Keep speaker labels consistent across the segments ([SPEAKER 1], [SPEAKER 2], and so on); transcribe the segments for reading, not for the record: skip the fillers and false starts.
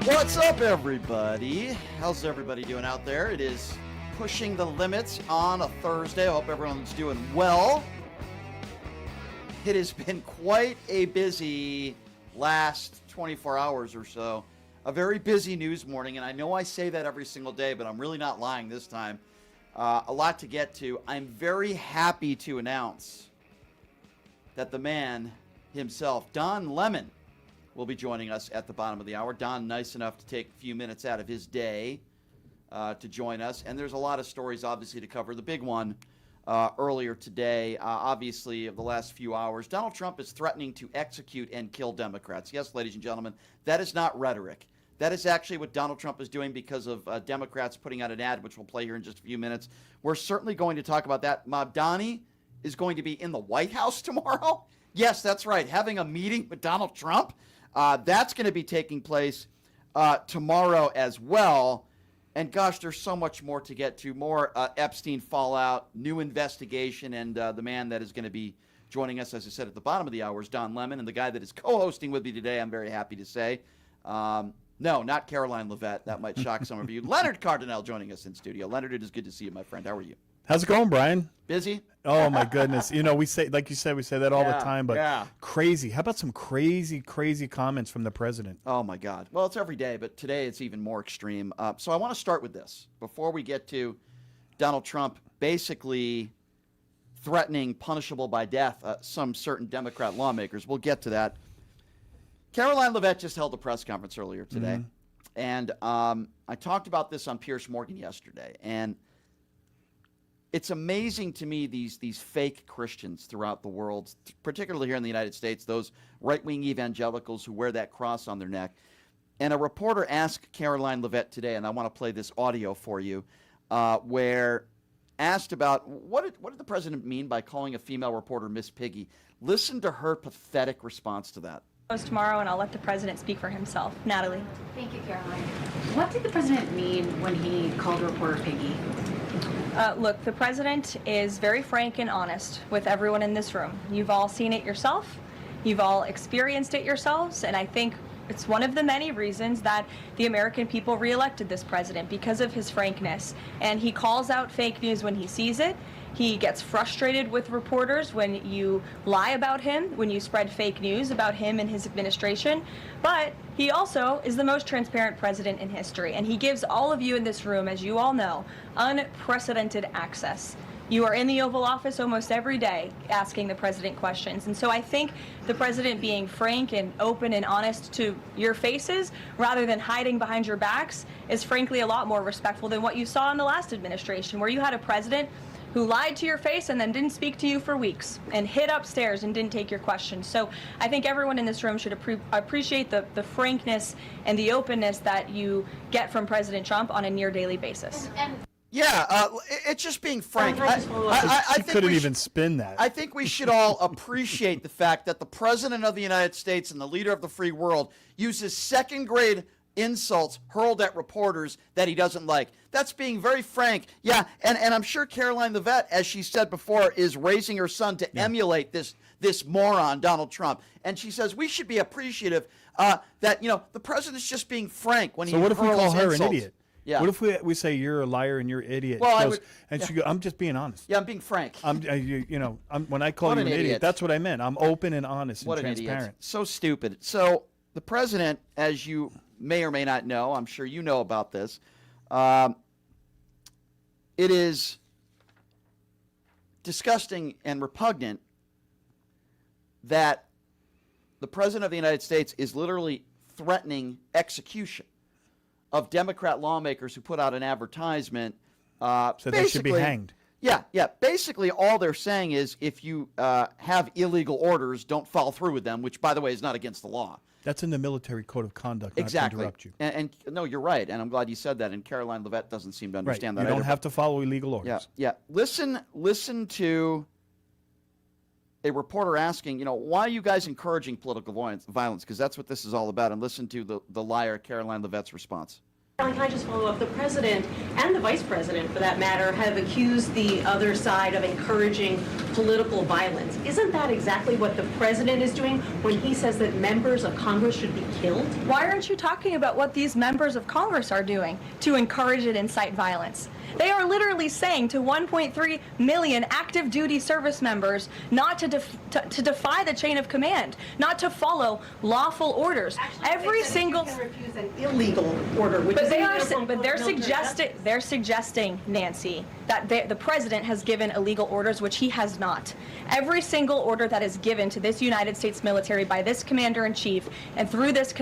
[SPEAKER 1] What's up, everybody? How's everybody doing out there? It is pushing the limits on a Thursday. I hope everyone's doing well. It has been quite a busy last 24 hours or so. A very busy news morning, and I know I say that every single day, but I'm really not lying this time. A lot to get to. I'm very happy to announce that the man himself, Don Lemon, will be joining us at the bottom of the hour. Don, nice enough to take a few minutes out of his day to join us. And there's a lot of stories, obviously, to cover. The big one earlier today, obviously, of the last few hours, Donald Trump is threatening to execute and kill Democrats. Yes, ladies and gentlemen, that is not rhetoric. That is actually what Donald Trump is doing because of Democrats putting out an ad, which we'll play here in just a few minutes. We're certainly going to talk about that. Mabdani is going to be in the White House tomorrow. Yes, that's right, having a meeting with Donald Trump. That's going to be taking place tomorrow as well. And gosh, there's so much more to get to. More Epstein fallout, new investigation, and the man that is going to be joining us, as I said, at the bottom of the hour is Don Lemon. And the guy that is co-hosting with me today, I'm very happy to say. No, not Caroline Levitt. That might shock some of you. Leonard Cardinale joining us in studio. Leonard, it is good to see you, my friend. How are you?
[SPEAKER 2] How's it going, Brian?
[SPEAKER 1] Busy?
[SPEAKER 2] Oh, my goodness. You know, we say, like you said, we say that all the time, but crazy. How about some crazy, crazy comments from the president?
[SPEAKER 1] Oh, my God. Well, it's every day, but today it's even more extreme. So I want to start with this. Before we get to Donald Trump basically threatening punishable by death some certain Democrat lawmakers, we'll get to that. Caroline Levitt just held a press conference earlier today, and I talked about this on Piers Morgan yesterday, and it's amazing to me, these fake Christians throughout the world, particularly here in the United States, those right-wing evangelicals who wear that cross on their neck. And a reporter asked Caroline Levitt today, and I want to play this audio for you, where asked about what did the president mean by calling a female reporter Miss Piggy. Listen to her pathetic response to that.
[SPEAKER 3] Tomorrow, and I'll let the president speak for himself. Natalie.
[SPEAKER 4] Thank you, Caroline. What did the president mean when he called a reporter Piggy?
[SPEAKER 3] Look, the president is very frank and honest with everyone in this room. You've all seen it yourself. You've all experienced it yourselves, and I think it's one of the many reasons that the American people reelected this president, because of his frankness. And he calls out fake news when he sees it. He gets frustrated with reporters when you lie about him, when you spread fake news about him and his administration. But he also is the most transparent president in history, and he gives all of you in this room, as you all know, unprecedented access. You are in the Oval Office almost every day asking the president questions. And so I think the president being frank and open and honest to your faces rather than hiding behind your backs is frankly a lot more respectful than what you saw in the last administration, where you had a president who lied to your face and then didn't speak to you for weeks and hid upstairs and didn't take your questions. So I think everyone in this room should appreciate the frankness and the openness that you get from President Trump on a near daily basis.
[SPEAKER 1] Yeah, it's just being frank.
[SPEAKER 2] I think couldn't even spin that.
[SPEAKER 1] I think we should all appreciate the fact that the president of the United States and the leader of the free world uses second-grade insults hurled at reporters that he doesn't like. That's being very frank. Yeah, and I'm sure Caroline Levitt, as she said before, is raising her son to emulate this moron, Donald Trump. And she says we should be appreciative that, you know, the president's just being frank when he hurls insults.
[SPEAKER 2] So what if we call her an idiot?
[SPEAKER 1] Yeah.
[SPEAKER 2] What if we say you're a liar and you're an idiot?
[SPEAKER 1] Well,
[SPEAKER 2] she goes, I'm just being honest.
[SPEAKER 1] Yeah, I'm being frank.
[SPEAKER 2] When I call you an idiot, that's what I meant. I'm open and honest and transparent.
[SPEAKER 1] Idiot. So stupid. So the president, as you may or may not know, I'm sure you know about this, it is disgusting and repugnant that the president of the United States is literally threatening execution of Democrat lawmakers who put out an advertisement.
[SPEAKER 2] So they should be hanged.
[SPEAKER 1] Yeah. Basically, all they're saying is if you have illegal orders, don't follow through with them, which, by the way, is not against the law.
[SPEAKER 2] That's in the military code of conduct,
[SPEAKER 1] exactly.
[SPEAKER 2] Not to interrupt you.
[SPEAKER 1] And no, you're right, and I'm glad you said that, and Caroline Levitt doesn't seem to understand that
[SPEAKER 2] You
[SPEAKER 1] either.
[SPEAKER 2] don't have to follow illegal orders.
[SPEAKER 1] Yeah. Listen to a reporter asking, why are you guys encouraging political violence? Because that's what this is all about. And listen to the liar, Caroline Levitt's response.
[SPEAKER 4] Can I just follow up? The president and the vice president, for that matter, have accused the other side of encouraging
[SPEAKER 5] political violence. Isn't that exactly what the president is doing when he says that members of Congress should be killed?
[SPEAKER 3] Why aren't you talking about what these members of Congress are doing to encourage and incite violence? They are literally saying to 1.3 million active duty service members not to defy the chain of command, not to follow lawful orders.
[SPEAKER 5] Actually,
[SPEAKER 3] Every
[SPEAKER 5] they said
[SPEAKER 3] single
[SPEAKER 5] you can refuse an illegal order, which
[SPEAKER 3] but
[SPEAKER 5] is
[SPEAKER 3] they are
[SPEAKER 5] illegal
[SPEAKER 3] but they're
[SPEAKER 5] military
[SPEAKER 3] suggesting
[SPEAKER 5] justice.
[SPEAKER 3] they're suggesting, Nancy, that the president has given illegal orders, which he has not. Every single order that is given to this United States military by this commander-in-chief and through this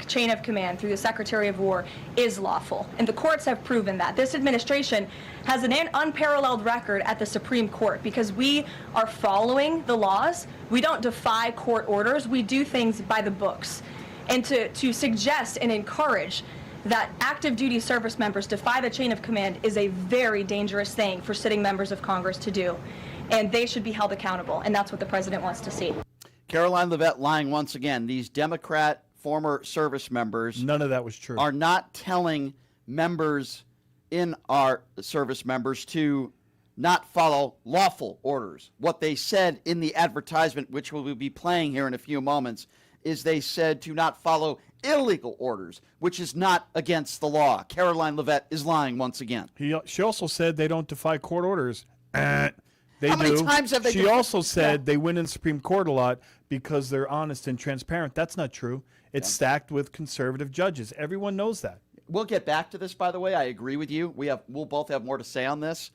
[SPEAKER 3] chain of command, through the Secretary of War, is lawful. And the courts have proven that. This administration has an unparalleled record at the Supreme Court because we are following the laws. We don't defy court orders. We do things by the books. And to suggest and encourage that active duty service members defy the chain of command is a very dangerous thing for sitting members of Congress to do. And they should be held accountable. And that's what the president wants to see.
[SPEAKER 1] Caroline Leavitt lying once again. These Democrat former service members.
[SPEAKER 2] None of that was true.
[SPEAKER 1] Are not telling members in our service members to not follow lawful orders. What they said in the advertisement, which we'll be playing here in a few moments, is they said to not follow illegal orders, which is not against the law. Caroline Leavitt is lying once again.
[SPEAKER 2] She also said they don't defy court orders. They
[SPEAKER 1] How
[SPEAKER 2] do.
[SPEAKER 1] many times have they
[SPEAKER 2] She also said they win in the Supreme Court a lot because they're honest and transparent. That's not true. It's stacked with conservative judges. Everyone knows that.
[SPEAKER 1] We'll get back to this, by the way. I agree with you. We'll both have more to say on this.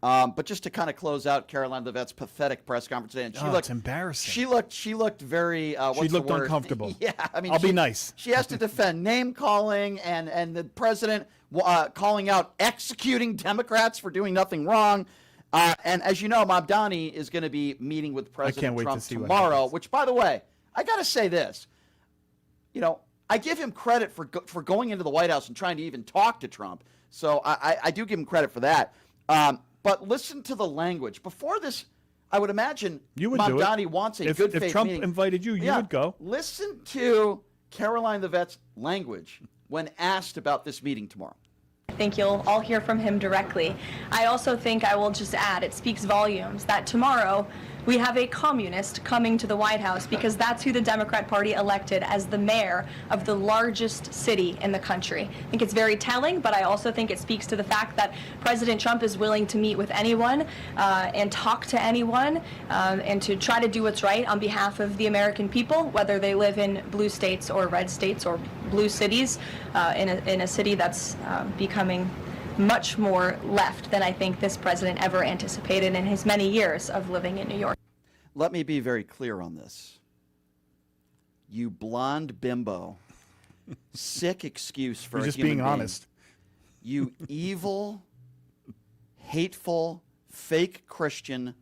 [SPEAKER 1] But just to kind of close out Caroline Leavitt's pathetic press conference today, and
[SPEAKER 2] It's embarrassing.
[SPEAKER 1] She looked very.
[SPEAKER 2] She looked uncomfortable.
[SPEAKER 1] Yeah, I mean,
[SPEAKER 2] I'll be nice.
[SPEAKER 1] She has to defend name calling and the president calling out executing Democrats for doing nothing wrong. And as you know, Mamdani is going to be meeting with President Trump tomorrow. Which, by the way, I got to say this. You know, I give him credit for going into the White House and trying to even talk to Trump. So I do give him credit for that. But listen to the language. Before this, I would imagine Mamdani wants a good faith meeting.
[SPEAKER 2] If Trump invited you, you would go.
[SPEAKER 1] Listen to Caroline Leavitt's language when asked about this meeting tomorrow.
[SPEAKER 3] I think you'll all hear from him directly. I also think I will just add, it speaks volumes that tomorrow we have a communist coming to the White House because that's who the Democrat Party elected as the mayor of the largest city in the country. I think it's very telling, but I also think it speaks to the fact that President Trump is willing to meet with anyone and talk to anyone and to try to do what's right on behalf of the American people, whether they live in blue states or red states or blue cities, in a city that's becoming much more left than I think this president ever anticipated in his many years of living in New York.
[SPEAKER 1] Let me be very clear on this. You blonde bimbo. Sick excuse for
[SPEAKER 2] You're
[SPEAKER 1] a
[SPEAKER 2] just
[SPEAKER 1] human
[SPEAKER 2] being
[SPEAKER 1] being.
[SPEAKER 2] honest.
[SPEAKER 1] You evil, hateful, fake Christian,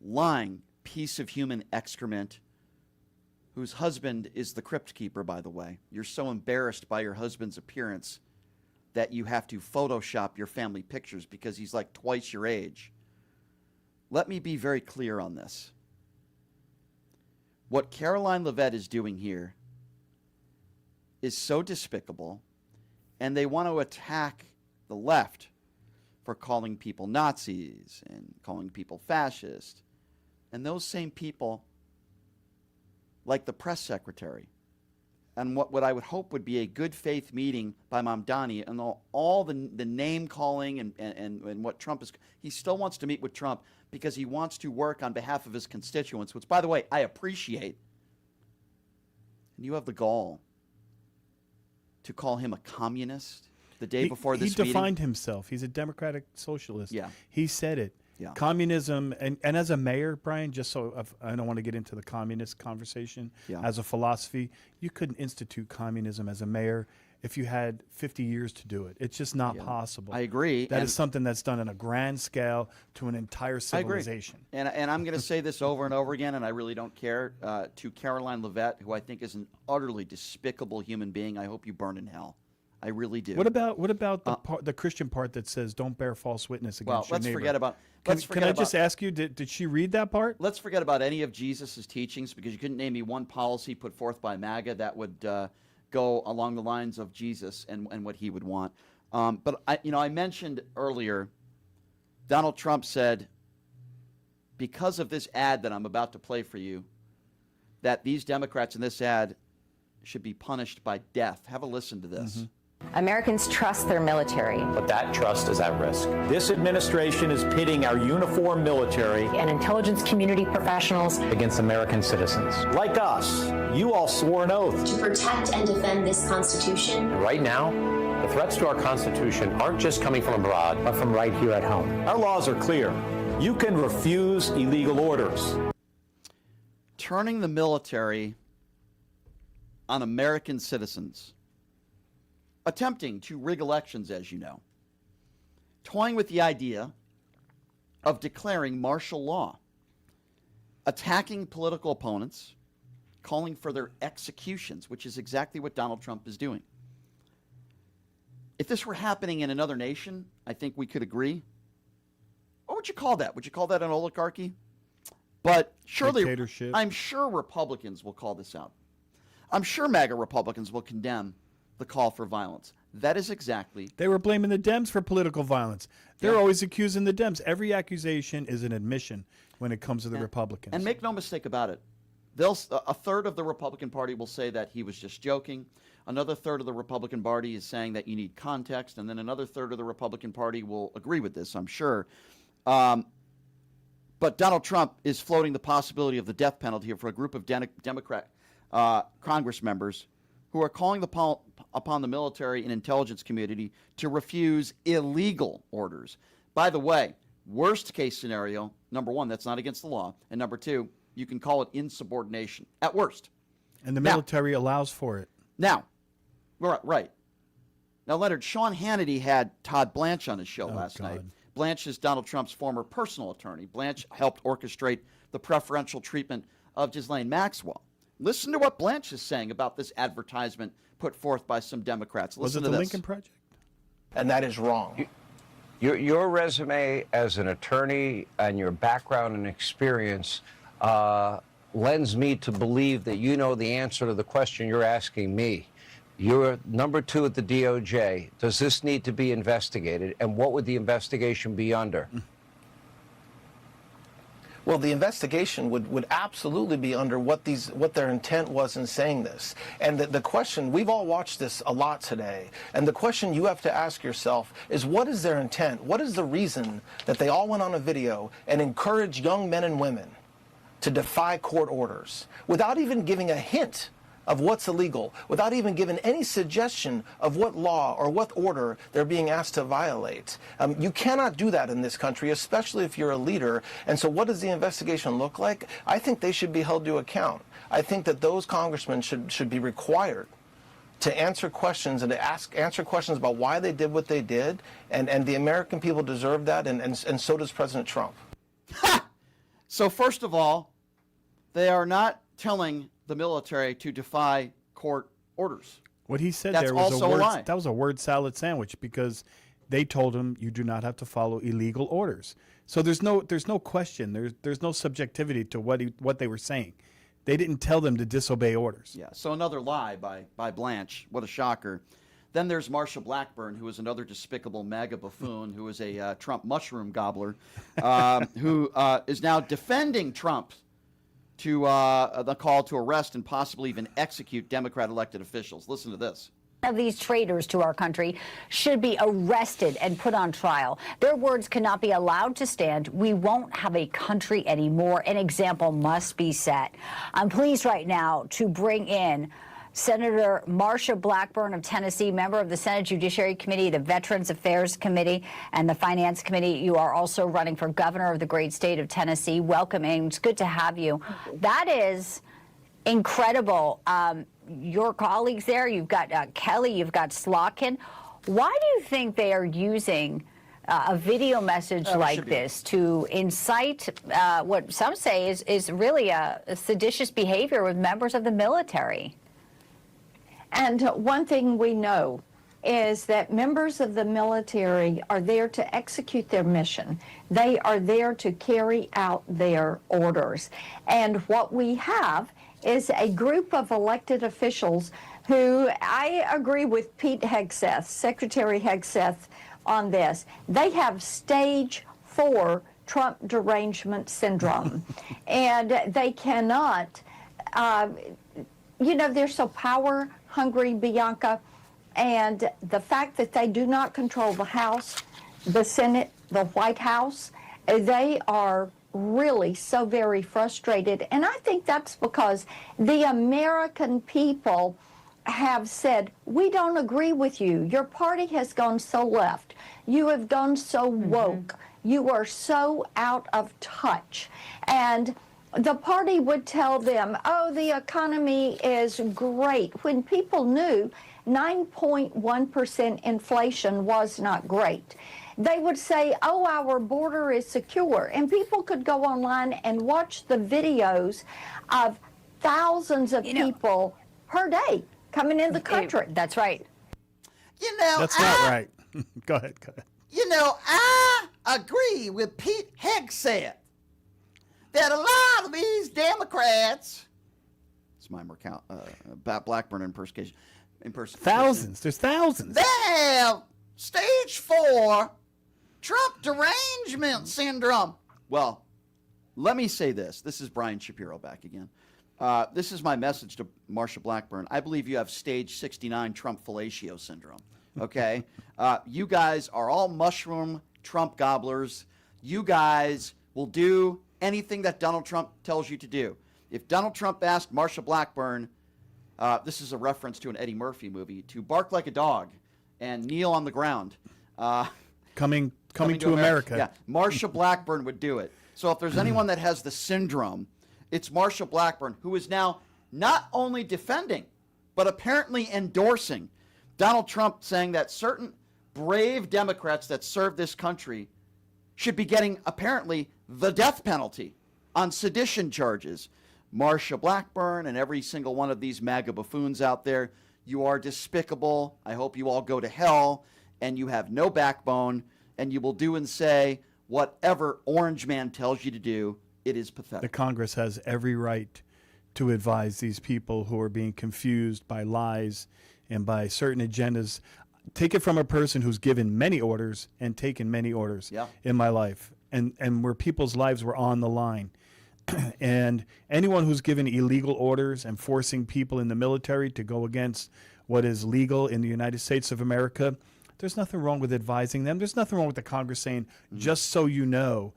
[SPEAKER 1] lying piece of human excrement whose husband is the crypt keeper, by the way. You're so embarrassed by your husband's appearance that you have to Photoshop your family pictures because he's like twice your age. Let me be very clear on this. What Caroline Leavitt is doing here is so despicable, and they want to attack the left for calling people Nazis and calling people fascist. And those same people, like the press secretary, and what I would hope would be a good faith meeting by Mamdani and all the name calling and what Trump is, he still wants to meet with Trump because he wants to work on behalf of his constituents, which, by the way, I appreciate. And you have the gall to call him a communist the day before this meeting.
[SPEAKER 2] He defined himself. He's a democratic socialist.
[SPEAKER 1] Yeah.
[SPEAKER 2] He said it.
[SPEAKER 1] Yeah.
[SPEAKER 2] Communism, and as a mayor, Brian, just so I don't want to get into the communist conversation, as a philosophy, you couldn't institute communism as a mayor if you had 50 years to do it. It's just not possible.
[SPEAKER 1] I agree.
[SPEAKER 2] That is something that's done on a grand scale to an entire civilization.
[SPEAKER 1] I agree. And I'm going to say this over and over again, and I really don't care, to Caroline Leavitt, who I think is an utterly despicable human being. I hope you burn in hell. I really do.
[SPEAKER 2] What about the Christian part that says don't bear false witness against your neighbor?
[SPEAKER 1] Forget about.
[SPEAKER 2] Can I just ask you? Did she read that part?
[SPEAKER 1] Let's forget about any of Jesus's teachings because you couldn't name me one policy put forth by MAGA that would go along the lines of Jesus and what he would want. But I mentioned earlier, Donald Trump said because of this ad that I'm about to play for you, that these Democrats in this ad should be punished by death. Have a listen to this.
[SPEAKER 6] Americans trust their military.
[SPEAKER 7] But that trust is at risk. This administration is pitting our uniformed military
[SPEAKER 6] And intelligence community professionals.
[SPEAKER 7] against American citizens. Like us, you all swore an oath.
[SPEAKER 8] To protect and defend this Constitution.
[SPEAKER 7] Right now, the threats to our Constitution aren't just coming from abroad, but from right here at home. Our laws are clear. You can refuse illegal orders.
[SPEAKER 1] Turning the military on American citizens, attempting to rig elections, as you know, toying with the idea of declaring martial law, attacking political opponents, calling for their executions, which is exactly what Donald Trump is doing. If this were happening in another nation, I think we could agree. What would you call that? Would you call that an oligarchy? But surely,
[SPEAKER 2] Dictatorship.
[SPEAKER 1] I'm sure Republicans will call this out. I'm sure MAGA Republicans will condemn the call for violence. That is exactly.
[SPEAKER 2] They were blaming the Dems for political violence. They're
[SPEAKER 1] Yeah.
[SPEAKER 2] always accusing the Dems. Every accusation is an admission when it comes to the Republicans.
[SPEAKER 1] And make no mistake about it, a third of the Republican Party will say that he was just joking. Another third of the Republican Party is saying that you need context. And then another third of the Republican Party will agree with this, I'm sure. But Donald Trump is floating the possibility of the death penalty for a group of Democrat Congress members who are calling upon the military and intelligence community to refuse illegal orders. By the way, worst case scenario, number one, that's not against the law. And number two, you can call it insubordination at worst.
[SPEAKER 2] And the military allows for it.
[SPEAKER 1] Now, right. Now, Leonard, Sean Hannity had Todd Blanche on his show last night. Blanche is Donald Trump's former personal attorney. Blanche helped orchestrate the preferential treatment of Ghislaine Maxwell. Listen to what Blanche is saying about this advertisement put forth by some Democrats. Listen
[SPEAKER 2] Was it
[SPEAKER 1] to
[SPEAKER 2] the
[SPEAKER 1] this.
[SPEAKER 2] Lincoln Project?
[SPEAKER 9] And that is wrong.
[SPEAKER 10] Your resume as an attorney and your background and experience lends me to believe that you know the answer to the question you're asking me. You're number 2 at the DOJ. Does this need to be investigated? And what would the investigation be under?
[SPEAKER 9] Well, the investigation would absolutely be under what their intent was in saying this. And the question, we've all watched this a lot today, and the question you have to ask yourself is, what is their intent? What is the reason that they all went on a video and encouraged young men and women to defy court orders without even giving a hint of what's illegal, without even giving any suggestion of what law or what order they're being asked to violate? You cannot do that in this country, especially if you're a leader. And so what does the investigation look like? I think they should be held to account. I think that those congressmen should be required to answer questions and to answer questions about why they did what they did. And the American people deserve that, and so does President Trump.
[SPEAKER 1] So first of all, they are not telling the military to defy court orders.
[SPEAKER 2] What he said
[SPEAKER 1] That's
[SPEAKER 2] there was
[SPEAKER 1] also a lie.
[SPEAKER 2] that was a word salad sandwich, because they told him you do not have to follow illegal orders. So there's no question. There's no subjectivity to what they were saying. They didn't tell them to disobey orders.
[SPEAKER 1] Yeah. So another lie by Blanche. What a shocker. Then there's Marsha Blackburn, who is another despicable MAGA buffoon, who is a Trump mushroom gobbler, who is now defending Trump to the call to arrest and possibly even execute Democrat elected officials. Listen to this.
[SPEAKER 6] Of these traitors to our country should be arrested and put on trial. Their words cannot be allowed to stand. We won't have a country anymore. An example must be set. I'm pleased right now to bring in Senator Marsha Blackburn of Tennessee, member of the Senate Judiciary Committee, the Veterans Affairs Committee, and the Finance Committee. You are also running for governor of the great state of Tennessee. Welcome, and it's good to have you. That is incredible. Your colleagues there, you've got Kelly, you've got Slotkin. Why do you think they are using a video message like this to incite what some say is really a seditious behavior with members of the military?
[SPEAKER 11] And one thing we know is that members of the military are there to execute their mission. They are there to carry out their orders. And what we have is a group of elected officials who, I agree with Pete Hegseth, Secretary Hegseth, on this. They have stage 4 Trump derangement syndrome. And they cannot, they're so power hungry, Bianca. And the fact that they do not control the House, the Senate, the White House, they are really so very frustrated. And I think that's because the American people have said, we don't agree with you. Your party has gone so left. You have gone so woke. You are so out of touch. And the party would tell them, oh, the economy is great, when people knew 9.1% inflation was not great. They would say, oh, our border is secure. And people could go online and watch the videos of thousands of people per day coming in the country.
[SPEAKER 6] That's right.
[SPEAKER 2] That's not right. Go ahead.
[SPEAKER 1] I agree with Pete Hegseth that a lot of these Democrats, it's my Blackburn impersonation.
[SPEAKER 2] Thousands. There's thousands.
[SPEAKER 1] They have stage 4 Trump derangement syndrome. Well, let me say this. This is Brian Shapiro back again. This is my message to Marsha Blackburn. I believe you have stage 69 Trump fellatio syndrome. Okay? You guys are all mushroom Trump gobblers. You guys will do anything that Donald Trump tells you to do. If Donald Trump asked Marsha Blackburn, this is a reference to an Eddie Murphy movie, to bark like a dog and kneel on the ground.
[SPEAKER 2] Coming to America.
[SPEAKER 1] Yeah, Marsha Blackburn would do it. So if there's anyone that has the syndrome, it's Marsha Blackburn, who is now not only defending, but apparently endorsing Donald Trump, saying that certain brave Democrats that serve this country should be getting, apparently, the death penalty on sedition charges. Marsha Blackburn and every single one of these MAGA buffoons out there, you are despicable. I hope you all go to hell, and you have no backbone, and you will do and say whatever Orange Man tells you to do. It is pathetic.
[SPEAKER 2] The Congress has every right to advise these people who are being confused by lies and by certain agendas. Take it from a person who's given many orders and taken many orders in my life, and where people's lives were on the line. And anyone who's given illegal orders and forcing people in the military to go against what is legal in the United States of America, there's nothing wrong with advising them. There's nothing wrong with the Congress saying, just so you know,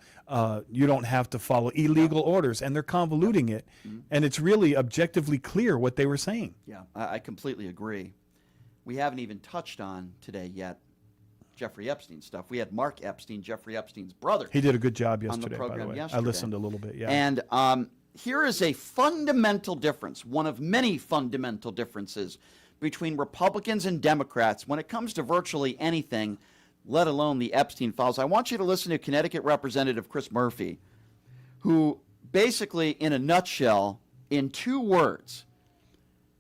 [SPEAKER 2] you don't have to follow illegal orders. And they're convoluting it. And it's really objectively clear what they were saying.
[SPEAKER 1] Yeah, I completely agree. We haven't even touched on today yet Jeffrey Epstein stuff. We had Mark Epstein, Jeffrey Epstein's brother.
[SPEAKER 2] He did a good job yesterday,
[SPEAKER 1] on the program
[SPEAKER 2] by the way.
[SPEAKER 1] yesterday.
[SPEAKER 2] I listened a little bit, yeah.
[SPEAKER 1] And here is a fundamental difference, one of many fundamental differences between Republicans and Democrats when it comes to virtually anything, let alone the Epstein files. I want you to listen to Connecticut Representative Chris Murphy, who basically, in a nutshell, in 2 words,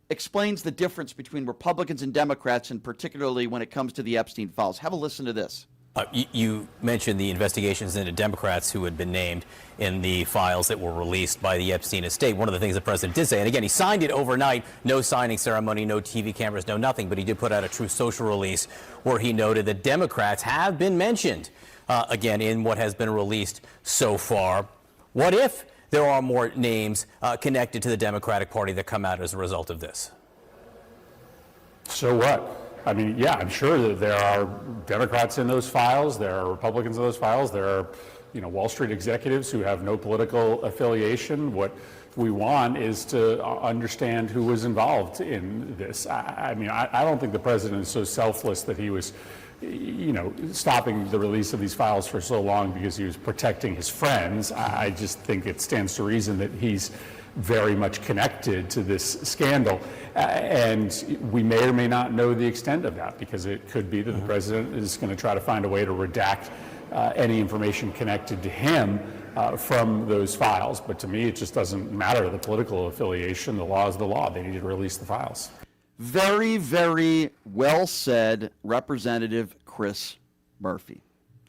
[SPEAKER 1] explains the difference between Republicans and Democrats, and particularly when it comes to the Epstein files. Have a listen to this.
[SPEAKER 12] You mentioned the investigations into Democrats who had been named in the files that were released by the Epstein estate. One of the things the president did say, and again, he signed it overnight, no signing ceremony, no TV cameras, no nothing, but he did put out a Truth Social release where he noted that Democrats have been mentioned, again, in what has been released so far. What if there are more names connected to the Democratic Party that come out as a result of this?
[SPEAKER 7] So what? I mean, yeah, I'm sure that there are Democrats in those files, there are Republicans in those files, there are, Wall Street executives who have no political affiliation. What we want is to understand who was involved in this. I mean, I don't think the president is so selfless that he was, stopping the release of these files for so long because he was protecting his friends. I just think it stands to reason that he's very much connected to this scandal. And we may or may not know the extent of that, because it could be that the president is going to try to find a way to redact any information connected to him from those files. But to me, it just doesn't matter the political affiliation. The law is the law. They need to release the files.
[SPEAKER 1] Very, very well said, Representative Chris Murphy.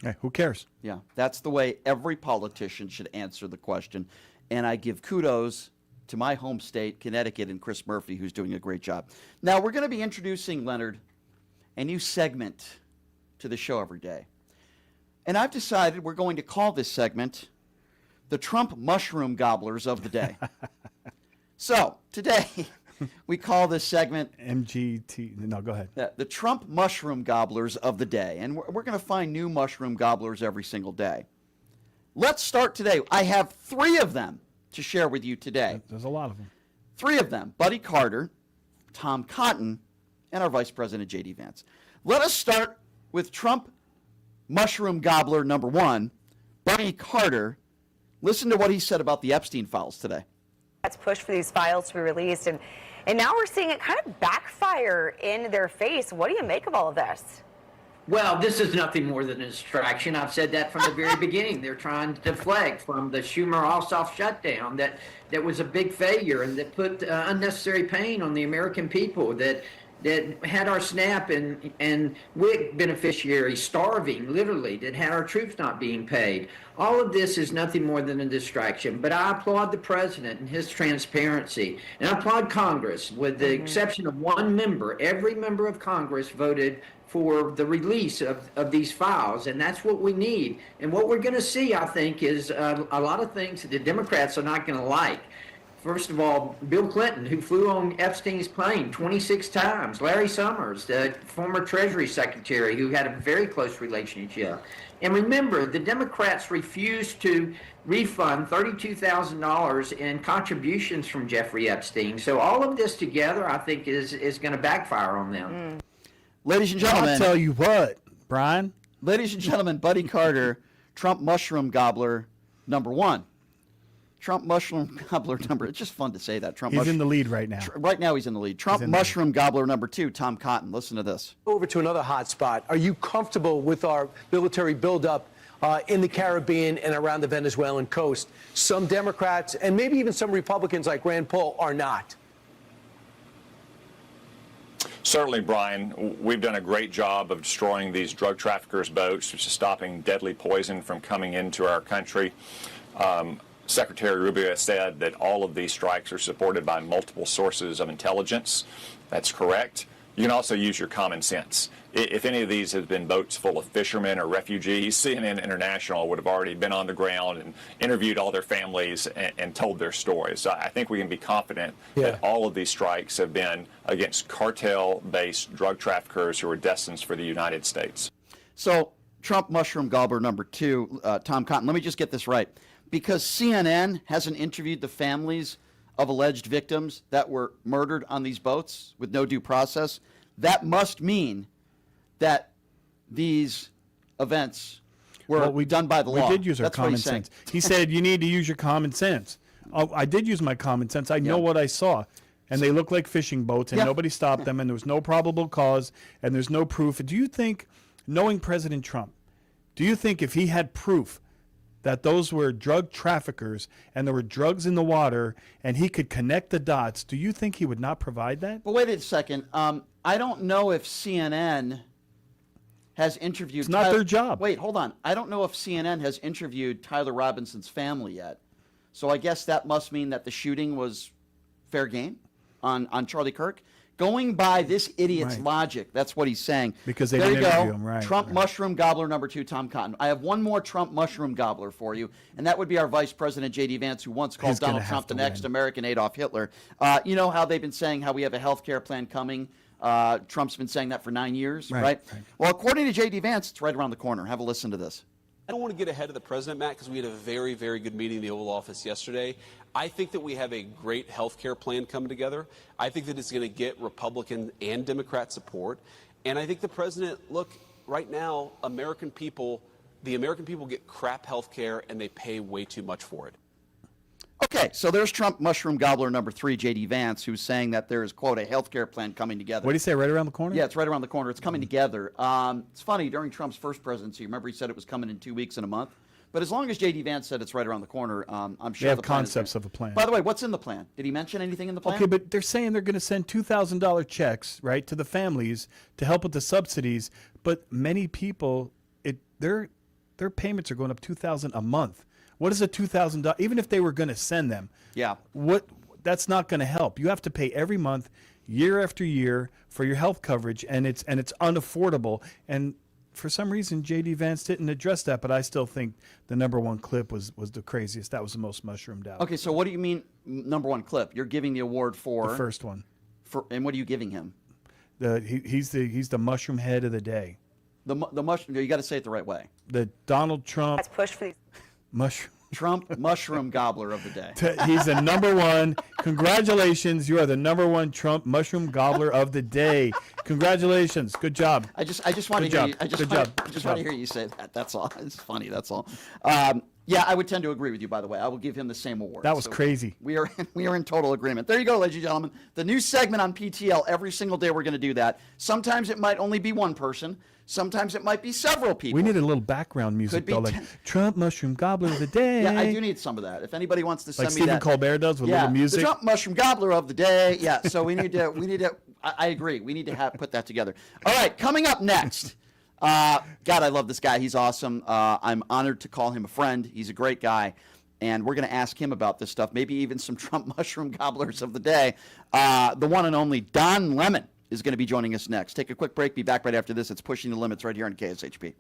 [SPEAKER 2] Hey, who cares?
[SPEAKER 1] Yeah, that's the way every politician should answer the question. And I give kudos to my home state, Connecticut, and Chris Murphy, who's doing a great job. Now, we're going to be introducing, Leonard, a new segment to the show every day. And I've decided we're going to call this segment the Trump Mushroom Gobblers of the Day. So today we call this segment
[SPEAKER 2] MGT. No, go ahead.
[SPEAKER 1] The Trump Mushroom Gobblers of the Day. And we're going to find new mushroom gobblers every single day. Let's start today. I have 3 of them to share with you today.
[SPEAKER 2] There's a lot of them.
[SPEAKER 1] 3 of them: Buddy Carter, Tom Cotton, and our Vice President, J.D. Vance. Let us start with Trump Mushroom Gobbler number 1, Buddy Carter. Listen to what he said about the Epstein files today.
[SPEAKER 13] That's pushed for these files to be released, and now we're seeing it kind of backfire in their face. What do you make of all of this?
[SPEAKER 14] Well, this is nothing more than a distraction. I've said that from the very beginning. They're trying to deflect from the Schumer-Ossoff shutdown that was a big failure and that put unnecessary pain on the American people, that had our SNAP and WIC beneficiaries starving, literally, that had our troops not being paid. All of this is nothing more than a distraction. But I applaud the president and his transparency. And I applaud Congress. With the exception of one member, every member of Congress voted for the release of these files, and that's what we need. And what we're going to see, I think, is a lot of things that the Democrats are not going to like. First of all, Bill Clinton, who flew on Epstein's plane 26 times. Larry Summers, the former Treasury Secretary, who had a very close relationship. And remember, the Democrats refused to refund $32,000 in contributions from Jeffrey Epstein. So all of this together, I think, is going to backfire on them.
[SPEAKER 1] Ladies and gentlemen.
[SPEAKER 2] I'll tell you what, Brian.
[SPEAKER 1] Ladies and gentlemen, Buddy Carter, Trump Mushroom Gobbler number 1. Trump Mushroom Gobbler number, it's just fun to say that.
[SPEAKER 2] He's in the lead right now.
[SPEAKER 1] Right now he's in the lead. Trump Mushroom Gobbler number 2, Tom Cotton. Listen to this.
[SPEAKER 15] Over to another hot spot. Are you comfortable with our military buildup in the Caribbean and around the Venezuelan coast? Some Democrats and maybe even some Republicans like Rand Paul are not.
[SPEAKER 16] Certainly, Brian, we've done a great job of destroying these drug traffickers' boats, which is stopping deadly poison from coming into our country. Secretary Rubio said that all of these strikes are supported by multiple sources of intelligence. That's correct. You can also use your common sense. If any of these have been boats full of fishermen or refugees, CNN International would have already been on the ground and interviewed all their families and told their stories. So I think we can be confident that all of these strikes have been against cartel-based drug traffickers who are destined for the United States.
[SPEAKER 1] So Trump Mushroom Gobbler number 2, Tom Cotton, let me just get this right. Because CNN hasn't interviewed the families of alleged victims that were murdered on these boats with no due process, that must mean that these events were done by the law.
[SPEAKER 2] We did use our common sense. He said you need to use your common sense. Oh, I did use my common sense. I know what I saw. And they look like fishing boats, and nobody stopped them, and there was no probable cause, and there's no proof. Do you think, knowing President Trump, do you think if he had proof that those were drug traffickers and there were drugs in the water and he could connect the dots, do you think he would not provide that?
[SPEAKER 1] But wait a second. I don't know if CNN has interviewed...
[SPEAKER 2] It's not their job.
[SPEAKER 1] Wait, hold on. I don't know if CNN has interviewed Tyler Robinson's family yet. So I guess that must mean that the shooting was fair game on Charlie Kirk. Going by this idiot's logic, that's what he's saying.
[SPEAKER 2] Because they
[SPEAKER 1] there
[SPEAKER 2] didn't
[SPEAKER 1] you
[SPEAKER 2] interview
[SPEAKER 1] go.
[SPEAKER 2] him, right?
[SPEAKER 1] Trump Mushroom Gobbler number 2, Tom Cotton. I have one more Trump Mushroom Gobbler for you, and that would be our Vice President, J.D. Vance, who once called Donald Trump the next American Adolf Hitler. You know how they've been saying how we have a health care plan coming? Trump's been saying that for 9 years, right? Well, according to J.D. Vance, it's right around the corner. Have a listen to this.
[SPEAKER 17] I don't want to get ahead of the president, Matt, because we had a very, very good meeting in the Oval Office yesterday. I think that we have a great health care plan coming together. I think that it's going to get Republican and Democrat support. And I think the president, look, right now, the American people get crap health care and they pay way too much for it.
[SPEAKER 1] Okay, so there's Trump Mushroom Gobbler number 3, J.D. Vance, who's saying that there is, quote, a health care plan coming together.
[SPEAKER 2] What did he say, right around the corner?
[SPEAKER 1] Yeah, it's right around the corner. It's coming together. It's funny, during Trump's first presidency, remember he said it was coming in 2 weeks and a month? But as long as J.D. Vance said it's right around the corner, I'm sure
[SPEAKER 2] they have
[SPEAKER 1] the plan
[SPEAKER 2] concepts of a plan.
[SPEAKER 1] By the way, what's in the plan? Did he mention anything in the plan?
[SPEAKER 2] Okay, but they're saying they're going to send $2,000 checks, right, to the families to help with the subsidies. But many people, their payments are going up $2,000 a month. What is a $2,000? Even if they were going to send them, that's not going to help. You have to pay every month, year after year, for your health coverage, and it's unaffordable. And for some reason, J.D. Vance didn't address that, but I still think the #1 clip was the craziest. That was the most mushroomed out.
[SPEAKER 1] Okay, so what do you mean #1 clip? You're giving the award for
[SPEAKER 2] The first one.
[SPEAKER 1] And what are you giving him?
[SPEAKER 2] He's the mushroom head of the day.
[SPEAKER 1] The mushroom. You got to say it the right way.
[SPEAKER 2] The Donald Trump.
[SPEAKER 13] Let's push for these.
[SPEAKER 2] Mushroom.
[SPEAKER 1] Trump mushroom gobbler of the day.
[SPEAKER 2] He's the #1. Congratulations, you are the #1 Trump mushroom gobbler of the day. Congratulations, good job.
[SPEAKER 1] I just want to hear you. I just want to hear you say that. That's all. It's funny. That's all. Yeah, I would tend to agree with you. By the way, I will give him the same award.
[SPEAKER 2] That was crazy.
[SPEAKER 1] We are in total agreement. There you go, ladies and gentlemen. The new segment on PTL. Every single day we're going to do that. Sometimes it might only be one person. Sometimes it might be several people.
[SPEAKER 2] We need a little background music, though, like Trump mushroom gobbler of the day.
[SPEAKER 1] Yeah, I do need some of that. If anybody wants to send
[SPEAKER 2] like
[SPEAKER 1] me that.
[SPEAKER 2] Stephen Colbert does with little music.
[SPEAKER 1] The Trump mushroom gobbler of the day. Yeah, so we need to. I agree. We need to put that together. All right, coming up next. God, I love this guy. He's awesome. I'm honored to call him a friend. He's a great guy. And we're going to ask him about this stuff, maybe even some Trump mushroom gobblers of the day. The one and only Don Lemon is going to be joining us next. Take a quick break. Be back right after this. It's Pushing the Limits right here on KSHP.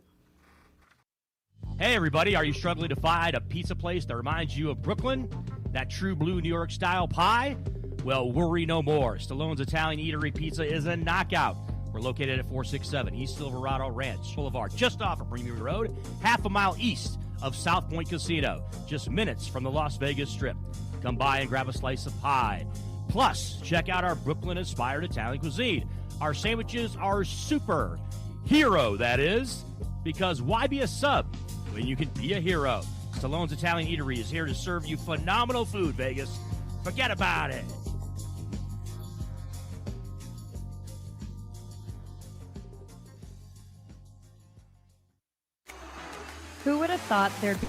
[SPEAKER 18] Hey, everybody. Are you struggling to find a pizza place that reminds you of Brooklyn? That true blue New York style pie? Well, worry no more. Stallone's Italian Eatery Pizza is a knockout. We're located at 467 East Silverado Ranch Boulevard, just off of Premier Road, half a mile east of South Point Casino, just minutes from the Las Vegas Strip. Come by and grab a slice of pie. Plus, check out our Brooklyn-inspired Italian cuisine. Our sandwiches are super. Hero, that is. Because why be a sub when you can be a hero? Stallone's Italian Eatery is here to serve you phenomenal food, Vegas. Forget about it.
[SPEAKER 3] Who would have thought there'd be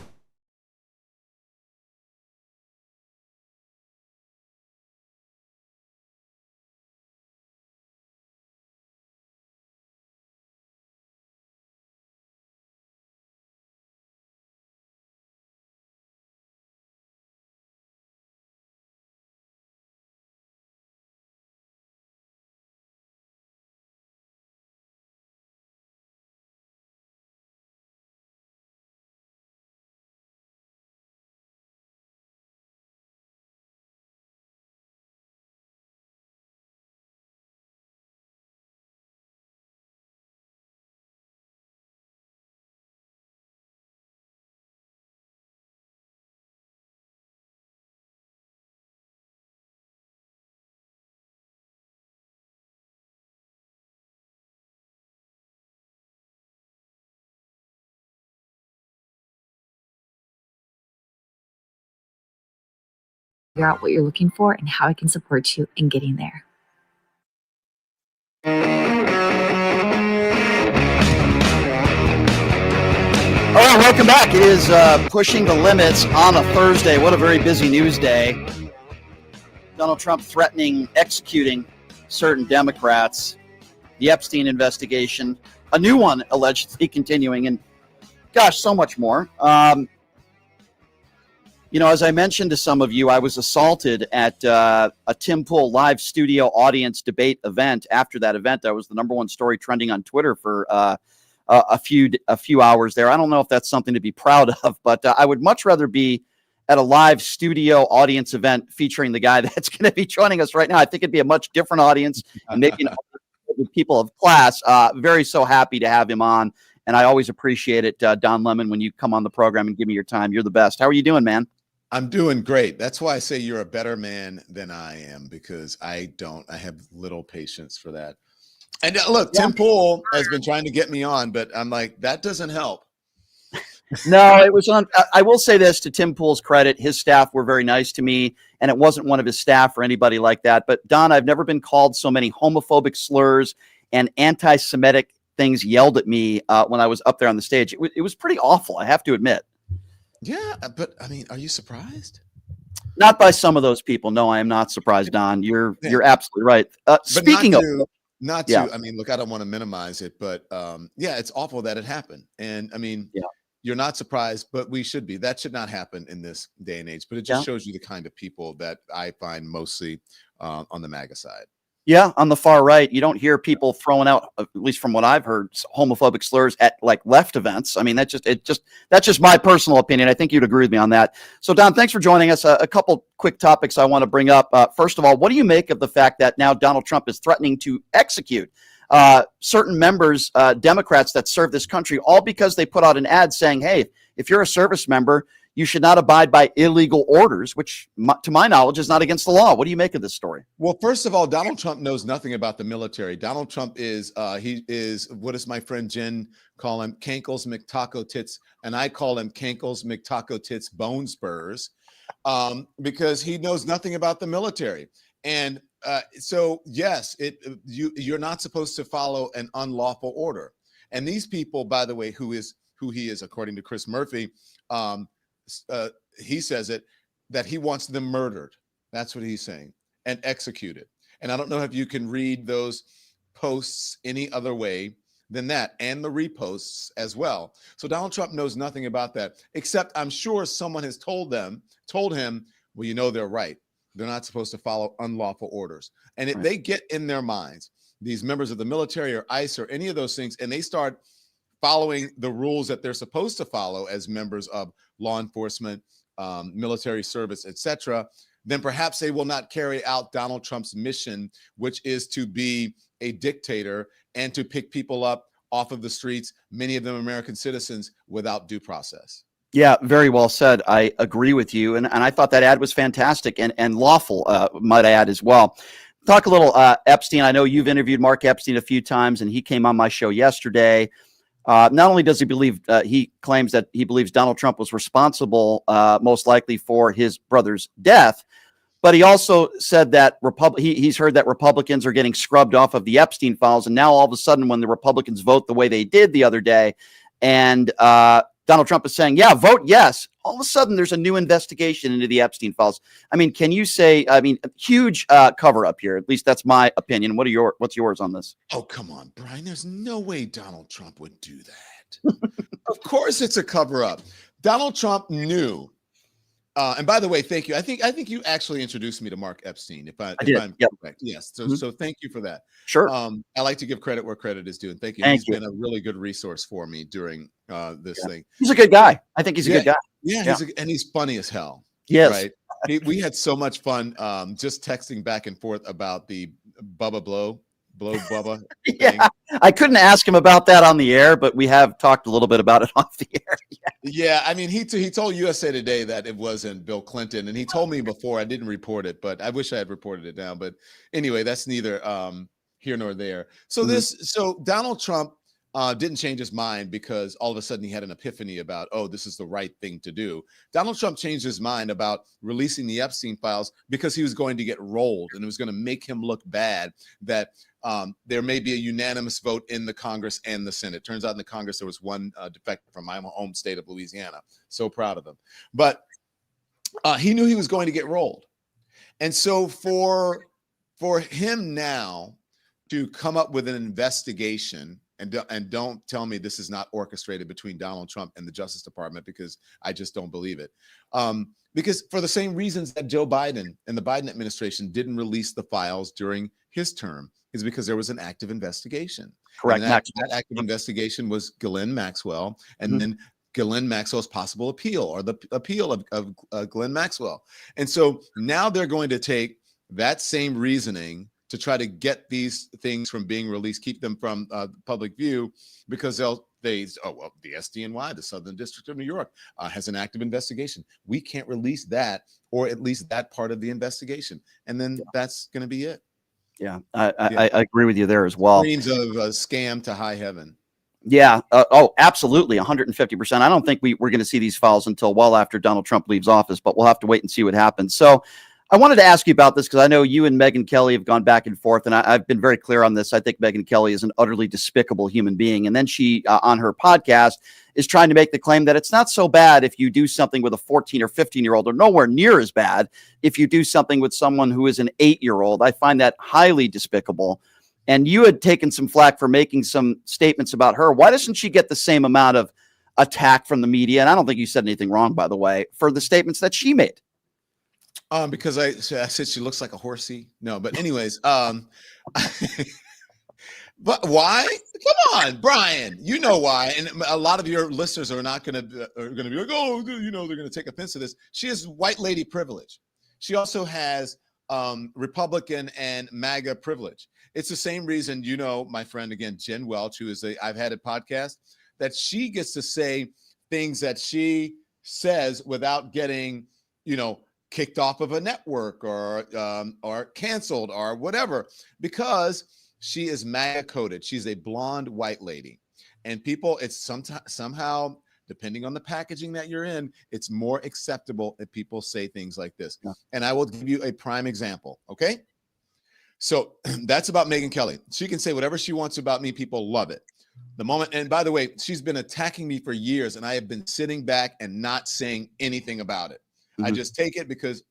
[SPEAKER 19] figure out what you're looking for and how I can support you in getting there.
[SPEAKER 1] All right, welcome back. It is Pushing the Limits on a Thursday. What a very busy news day. Donald Trump threatening executing certain Democrats. The Epstein investigation. A new one allegedly continuing. And gosh, so much more. You know, as I mentioned to some of you, I was assaulted at a Tim Pool live studio audience debate event. After that event, that was the #1 story trending on Twitter for a few hours there. I don't know if that's something to be proud of, but I would much rather be at a live studio audience event featuring the guy that's going to be joining us right now. I think it'd be a much different audience and maybe people of class. Very so happy to have him on, and I always appreciate it, Don Lemon, when you come on the program and give me your time. You're the best. How are you doing, man?
[SPEAKER 20] I'm doing great. That's why I say you're a better man than I am, because I have little patience for that. And look, Tim Pool has been trying to get me on, but I'm like, that doesn't help.
[SPEAKER 1] No, it was on. I will say this to Tim Pool's credit. His staff were very nice to me, and it wasn't one of his staff or anybody like that. But Don, I've never been called so many homophobic slurs and anti-Semitic things yelled at me when I was up there on the stage. It was pretty awful, I have to admit.
[SPEAKER 20] Yeah, but I mean, are you surprised?
[SPEAKER 1] Not by some of those people. No, I am not surprised, Don. You're absolutely right. Speaking of,
[SPEAKER 20] I mean, look, I don't want to minimize it, but yeah, it's awful that it happened. And I mean, you're not surprised, but we should be. That should not happen in this day and age. But it just shows you the kind of people that I find mostly on the MAGA side.
[SPEAKER 1] Yeah, on the far right, you don't hear people throwing out, at least from what I've heard, homophobic slurs at like left events. I mean, that's just my personal opinion. I think you'd agree with me on that. So, Don, thanks for joining us. A couple quick topics I want to bring up. First of all, what do you make of the fact that now Donald Trump is threatening to execute certain members, Democrats that serve this country, all because they put out an ad saying, "Hey, if you're a service member, you should not abide by illegal orders," which, to my knowledge, is not against the law. What do you make of this story?
[SPEAKER 20] Well, first of all, Donald Trump knows nothing about the military. Donald Trump is what does my friend Jen call him? Cankles McTaco Tits, and I call him Cankles McTaco Tits Bone Spurs, because he knows nothing about the military. And so, yes, you're not supposed to follow an unlawful order. And these people, by the way, who he is, according to Chris Murphy, he says that he wants them murdered. That's what he's saying, and executed. And I don't know if you can read those posts any other way than that, and the reposts as well. So Donald Trump knows nothing about that, except I'm sure someone has told him, well, you know, they're right. They're not supposed to follow unlawful orders. And if they get in their minds, these members of the military or ICE or any of those things, and they start following the rules that they're supposed to follow as members of law enforcement, military service, etc., then perhaps they will not carry out Donald Trump's mission, which is to be a dictator and to pick people up off of the streets, many of them American citizens, without due process.
[SPEAKER 1] Yeah, very well said. I agree with you. And I thought that ad was fantastic and lawful, might I add as well. Talk a little Epstein. I know you've interviewed Mark Epstein a few times, and he came on my show yesterday. Not only does he believe, he claims that he believes Donald Trump was responsible, most likely for his brother's death, but he also said that he's heard that Republicans are getting scrubbed off of the Epstein files. And now all of a sudden, when the Republicans vote the way they did the other day, and Donald Trump is saying, yeah, vote yes, all of a sudden there's a new investigation into the Epstein files. I mean, can you say, huge cover up here? At least that's my opinion. What's yours on this?
[SPEAKER 20] Oh, come on, Brian. There's no way Donald Trump would do that. Of course it's a cover up. Donald Trump knew. And by the way, thank you. I think you actually introduced me to Mark Epstein, if I'm correct. Yes. So thank you for that.
[SPEAKER 1] Sure.
[SPEAKER 20] I like to give credit where credit is due. And thank you.
[SPEAKER 1] He's
[SPEAKER 20] been a really good resource for me during this thing.
[SPEAKER 1] He's a good guy. I think he's a good guy.
[SPEAKER 20] Yeah. And he's funny as hell.
[SPEAKER 1] Yes.
[SPEAKER 20] Right. We had so much fun just texting back and forth about the Bubba blow Bubba.
[SPEAKER 1] Yeah, I couldn't ask him about that on the air, but we have talked a little bit about it off the air.
[SPEAKER 20] Yeah, I mean, he told USA Today that it wasn't Bill Clinton, and he told me before. I didn't report it, but I wish I had reported it down. But anyway, that's neither here nor there. So so Donald Trump didn't change his mind because all of a sudden he had an epiphany about, oh, this is the right thing to do. Donald Trump changed his mind about releasing the Epstein files because he was going to get rolled, and it was going to make him look bad that there may be a unanimous vote in the Congress and the Senate. Turns out in the Congress, there was one defector from my home state of Louisiana. So proud of him. But he knew he was going to get rolled. And so for him now to come up with an investigation, and don't tell me this is not orchestrated between Donald Trump and the Justice Department, because I just don't believe it. Because for the same reasons that Joe Biden and the Biden administration didn't release the files during his term, is because there was an active investigation.
[SPEAKER 1] Correct.
[SPEAKER 20] And that active investigation was Ghislaine Maxwell, and then Ghislaine Maxwell's possible appeal, or the appeal of Ghislaine Maxwell. And so now they're going to take that same reasoning to try to get these things from being released, keep them from public view, because the SDNY, the Southern District of New York, has an active investigation. We can't release that, or at least that part of the investigation. And then that's going to be it.
[SPEAKER 1] Yeah, I agree with you there as well.
[SPEAKER 20] Screams of a scam to high heaven.
[SPEAKER 1] Yeah. Absolutely. 150%. I don't think we're going to see these files until well after Donald Trump leaves office, but we'll have to wait and see what happens. So I wanted to ask you about this because I know you and Megyn Kelly have gone back and forth, and I've been very clear on this. I think Megyn Kelly is an utterly despicable human being. And then she, on her podcast, is trying to make the claim that it's not so bad if you do something with a 14 or 15-year-old, or nowhere near as bad if you do something with someone who is an 8-year-old. I find that highly despicable. And you had taken some flack for making some statements about her. Why doesn't she get the same amount of attack from the media? And I don't think you said anything wrong, by the way, for the statements that she made.
[SPEAKER 20] Because I said she looks like a horsey. No, but anyways, but why? Come on, Brian. You know why. And a lot of your listeners are not going to be like, oh, they're going to take offense to this. She has white lady privilege. She also has Republican and MAGA privilege. It's the same reason, my friend, again, Jen Welch, who is I've had a podcast, that she gets to say things that she says without getting, kicked off of a network or canceled or whatever, because she is MAGA coded. She's a blonde white lady. And people, it's somehow, depending on the packaging that you're in, it's more acceptable if people say things like this. Yeah. And I will give you a prime example, okay? So that's about Megyn Kelly. She can say whatever she wants about me. People love it. The moment, and by the way, she's been attacking me for years, and I have been sitting back and not saying anything about it. Mm-hmm. I just take it because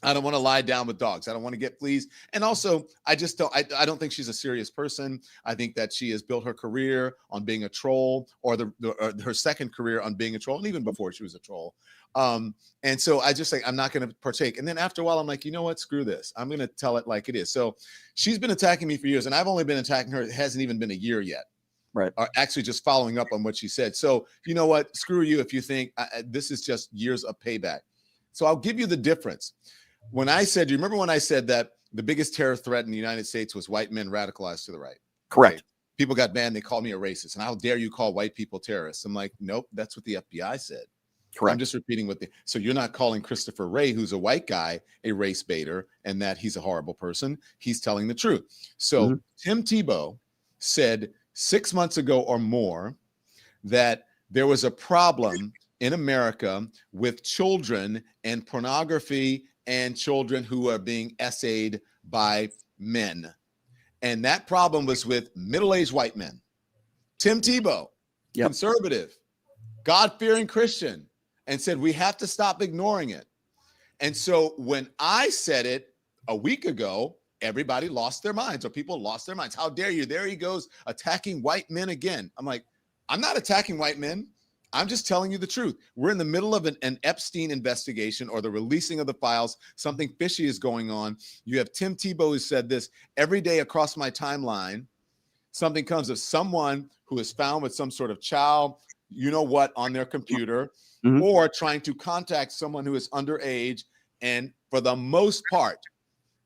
[SPEAKER 20] I don't want to lie down with dogs. I don't want to get fleas. And also, I don't think she's a serious person. I think that she has built her career on being a troll, or her second career on being a troll, and even before she was a troll. And so I just I'm not going to partake. And then after a while, I'm like, you know what? Screw this. I'm going to tell it like it is. So she's been attacking me for years, and I've only been attacking her. It hasn't even been a year yet.
[SPEAKER 1] Right.
[SPEAKER 20] Or actually just following up on what she said. So you know what? Screw you if you think this is just years of payback. So I'll give you the difference. When I said, do you remember when I said that the biggest terror threat in the United States was white men radicalized to the right?
[SPEAKER 1] Correct.
[SPEAKER 20] Okay. People got banned. They called me a racist. And how dare you call white people terrorists? I'm like, nope, that's what the FBI said.
[SPEAKER 1] Correct.
[SPEAKER 20] I'm just repeating so you're not calling Christopher Wray, who's a white guy, a race baiter and that he's a horrible person. He's telling the truth. So Tim Tebow said 6 months ago or more that there was a problem in America with children and pornography and children who are being essayed by men. And that problem was with middle-aged white men. Tim Tebow, conservative, God-fearing Christian, and said, we have to stop ignoring it. And so when I said it a week ago, everybody lost their minds, or people lost their minds. How dare you? There he goes, attacking white men again. I'm like, I'm not attacking white men. I'm just telling you the truth. We're in the middle of an Epstein investigation, or the releasing of the files. Something fishy is going on. You have Tim Tebow who said this every day across my timeline. Something comes of someone who is found with some sort of child, on their computer, or trying to contact someone who is underage. And for the most part,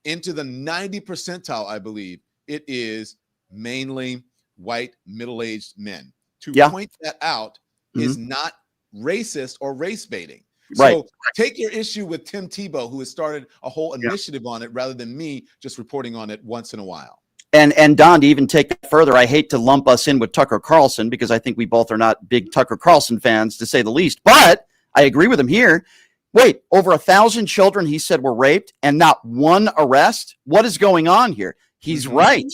[SPEAKER 20] into the 90 percentile, I believe, it is mainly white middle-aged men. To point that out is not racist or race baiting.
[SPEAKER 1] Right.
[SPEAKER 20] So take your issue with Tim Tebow, who has started a whole initiative on it, rather than me just reporting on it once in a while.
[SPEAKER 1] And Don, to even take it further, I hate to lump us in with Tucker Carlson, because I think we both are not big Tucker Carlson fans, to say the least. But I agree with him here. Wait, over 1,000 children, he said, were raped and not one arrest? What is going on here? He's right.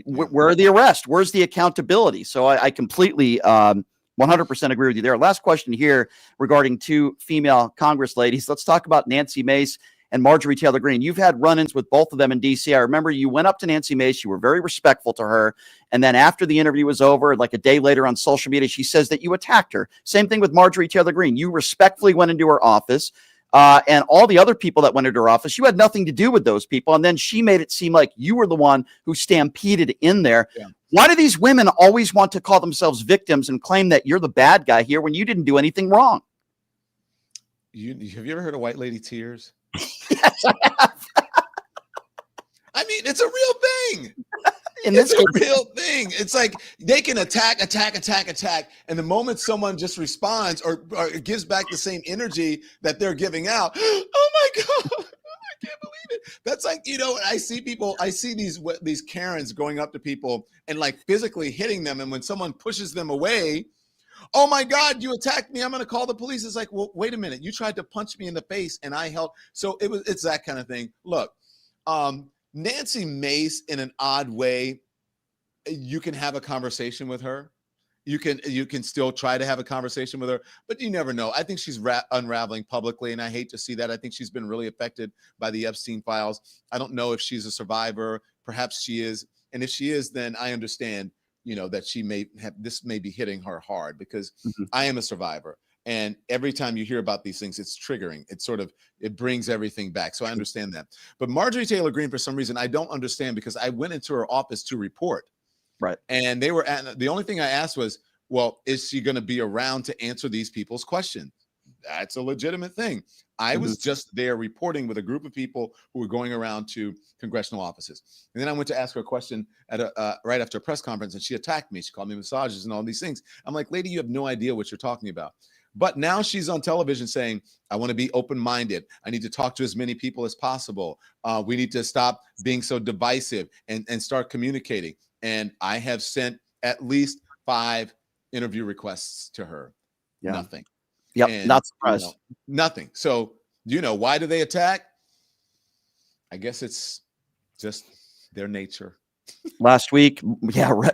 [SPEAKER 1] Where are the arrests? Where's the accountability? So I completely 100% agree with you there. Last question here regarding two female Congress ladies. Let's talk about Nancy Mace and Marjorie Taylor Greene. You've had run-ins with both of them in D.C. I remember you went up to Nancy Mace. You were very respectful to her. And then after the interview was over, like a day later on social media, she says that you attacked her. Same thing with Marjorie Taylor Greene. You respectfully went into her office. And all the other people that went into her office, you had nothing to do with those people. And then she made it seem like you were the one who stampeded in there. Yeah. Why do these women always want to call themselves victims and claim that you're the bad guy here when you didn't do anything wrong?
[SPEAKER 20] Have you ever heard of white lady tears?
[SPEAKER 1] Yes, I have.
[SPEAKER 20] I mean, it's a real thing.
[SPEAKER 1] It's
[SPEAKER 20] a real thing. It's like they can attack. And the moment someone just responds or gives back the same energy that they're giving out, oh my God, I can't believe it. That's like, I see these Karens going up to people and like physically hitting them. And when someone pushes them away, oh my God, you attacked me, I'm going to call the police. It's like, well, wait a minute. You tried to punch me in the face and I held. So it's that kind of thing. Look, Nancy Mace, in an odd way, you can have a conversation with her. You can still try to have a conversation with her, but you never know. I think she's unraveling publicly, and I hate to see that. I think she's been really affected by the Epstein files. I don't know if she's a survivor. Perhaps she is. And if she is, then I understand, that this may be hitting her hard, because I am a survivor. And every time you hear about these things, it's triggering. It brings everything back. So I understand that. But Marjorie Taylor Greene, for some reason, I don't understand, because I went into her office to report.
[SPEAKER 1] Right.
[SPEAKER 20] And the only thing I asked was, well, is she going to be around to answer these people's questions? That's a legitimate thing. I was just there reporting with a group of people who were going around to congressional offices. And then I went to ask her a question at right after a press conference, and she attacked me. She called me misogynist and all these things. I'm like, lady, you have no idea what you're talking about. But now she's on television saying, I want to be open-minded. I need to talk to as many people as possible. We need to stop being so divisive and start communicating. And I have sent at least 5 interview requests to her.
[SPEAKER 1] Yeah.
[SPEAKER 20] Nothing.
[SPEAKER 1] Yep.
[SPEAKER 20] And,
[SPEAKER 1] Not surprised.
[SPEAKER 20] Nothing. So, why do they attack? I guess it's just their nature.
[SPEAKER 1] Last week,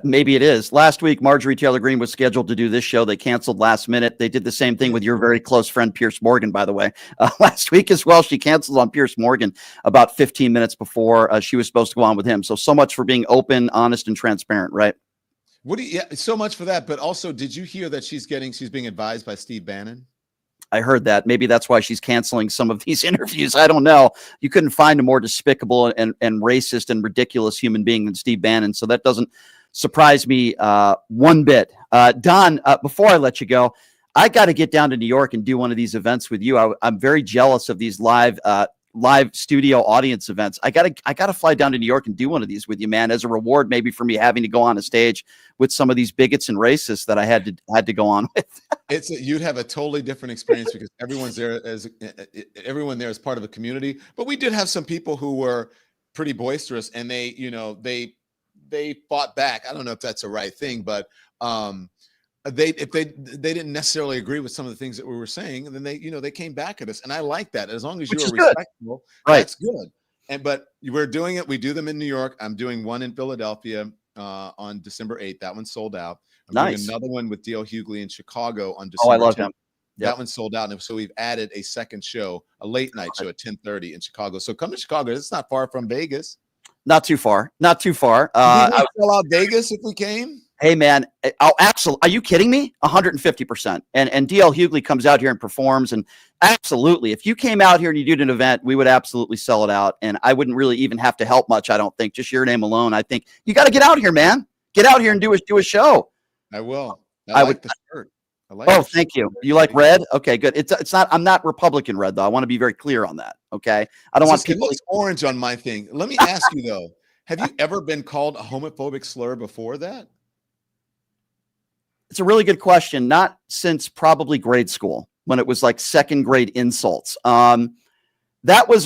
[SPEAKER 1] maybe it is. Last week, Marjorie Taylor Greene was scheduled to do this show. They canceled last minute. They did the same thing with your very close friend, Pierce Morgan, by the way. Last week as well, she canceled on Pierce Morgan about 15 minutes before she was supposed to go on with him. So much for being open, honest, and transparent, right?
[SPEAKER 20] So much for that. But also, did you hear that she's being advised by Steve Bannon?
[SPEAKER 1] I heard that. Maybe that's why she's canceling some of these interviews. I don't know. You couldn't find a more despicable and racist and ridiculous human being than Steve Bannon. So that doesn't surprise me one bit. Don, before I let you go, I got to get down to New York and do one of these events with you. I'm very jealous of these live studio audience events. I gotta fly down to New York and do one of these with you, man, as a reward maybe for me having to go on a stage with some of these bigots and racists that I had to go on with.
[SPEAKER 20] You'd have a totally different experience because everyone there is part of a community. But we did have some people who were pretty boisterous, and they fought back. I don't know if that's the right thing, but they didn't necessarily agree with some of the things that we were saying, and then they came back at us, and I like that. As long as you're respectful, that's good. But we're doing it. We do them in New York. I'm doing one in Philadelphia on December 8th. That one's sold out. I'm doing another one with D.L. Hughley in Chicago on December 10th.
[SPEAKER 1] I love him.
[SPEAKER 20] That one's sold out, and so we've added a second show, a late night show at 10:30 in Chicago. So come to Chicago. It's not far from Vegas.
[SPEAKER 1] Not too far. Not too far.
[SPEAKER 20] I would sell out Vegas if we came.
[SPEAKER 1] Hey man, absolutely. Are you kidding me? 150%. And DL Hughley comes out here and performs, and absolutely, if you came out here and you did an event, we would absolutely sell it out, and I wouldn't really even have to help much. I don't think. Just your name alone. I think you got to get out here, man. Get out here and do a show.
[SPEAKER 20] I will. I like the shirt.
[SPEAKER 1] Thank you. You like red? Okay, good. It's not. I'm not Republican red though. I want to be very clear on that. Okay. I don't want people.
[SPEAKER 20] It looks orange on my thing. Let me ask you though. Have you ever been called a homophobic slur before that?
[SPEAKER 1] It's a really good question. Not since probably grade school, when it was like second grade insults. That was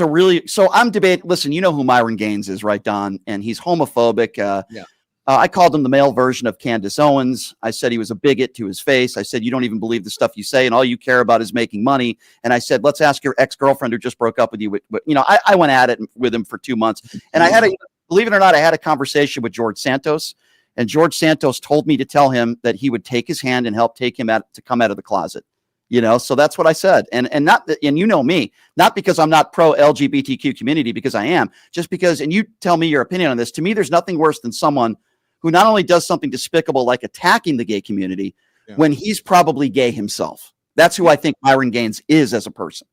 [SPEAKER 1] so I'm debating. Listen, you know who Myron Gaines is, right, Don? And he's homophobic.
[SPEAKER 20] Yeah.
[SPEAKER 1] I called him the male version of Candace Owens. I said he was a bigot to his face. I said, you don't even believe the stuff you say, and all you care about is making money. And I said, let's ask your ex-girlfriend who just broke up with you. I went at it with him for 2 months. And believe it or not, I had a conversation with George Santos. And George Santos told me to tell him that he would take his hand and help take him to come out of the closet. So that's what I said. And you know me, not because I'm not pro LGBTQ community, because I am, just because, and you tell me your opinion on this. To me, there's nothing worse than someone who not only does something despicable like attacking the gay community when he's probably gay himself. That's who I think Myron Gaines is as a person.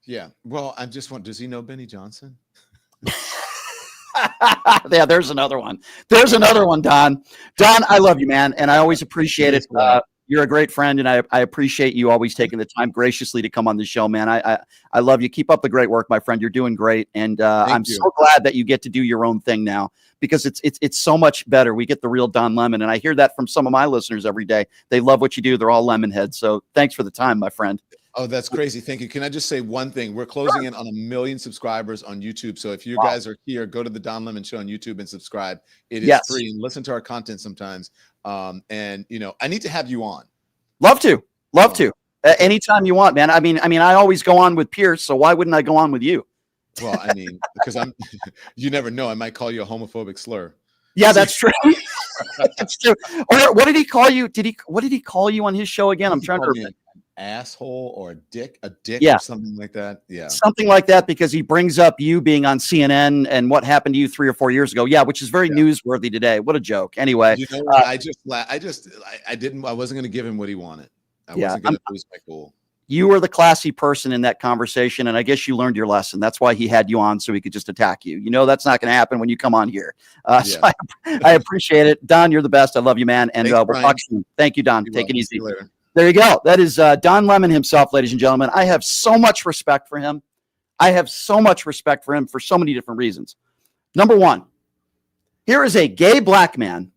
[SPEAKER 20] Yeah. Well, I'm just wondering, does he know Benny Johnson?
[SPEAKER 1] Yeah, there's another one. There's another one, Don. Don, I love you, man, and I always appreciate it. You're a great friend, and I appreciate you always taking the time graciously to come on the show, man. I love you. Keep up the great work, my friend. You're doing great, and I'm so glad that you get to do your own thing now, because it's so much better. We get the real Don Lemon, and I hear that from some of my listeners every day. They love what you do. They're all lemon heads. So thanks for the time, my friend.
[SPEAKER 20] Oh, that's crazy. Thank you. Can I just say one thing? We're closing in on 1 million subscribers on YouTube. So if you guys are here, go to the Don Lemon Show on YouTube and subscribe. It is free, and listen to our content sometimes. And I need to have you on.
[SPEAKER 1] Love to. Anytime you want, man. I mean, I always go on with Pierce, so why wouldn't I go on with you?
[SPEAKER 20] Well, because you never know. I might call you a homophobic slur.
[SPEAKER 1] Yeah, that's true. That's true. Or what did he call you? What did he call you on his show again? I'm trying to remember.
[SPEAKER 20] Asshole or a dick
[SPEAKER 1] yeah.
[SPEAKER 20] Or something like that. Yeah.
[SPEAKER 1] Something like that, because he brings up you being on CNN and what happened to you 3 or 4 years ago. Yeah, which is very newsworthy today. What a joke. Anyway.
[SPEAKER 20] I wasn't going to give him what he wanted. I wasn't going to lose my cool.
[SPEAKER 1] You were the classy person in that conversation, and I guess you learned your lesson. That's why he had you on, so he could just attack you. You know that's not going to happen when you come on here. So I appreciate it. Don, you're the best. I love you, man. And we'll talk soon. Thank you, Don. Take it easy. There you go. That is Don Lemon himself, ladies and gentlemen. I have so much respect for him. I have so much respect for him for so many different reasons. Number one, here is a gay black man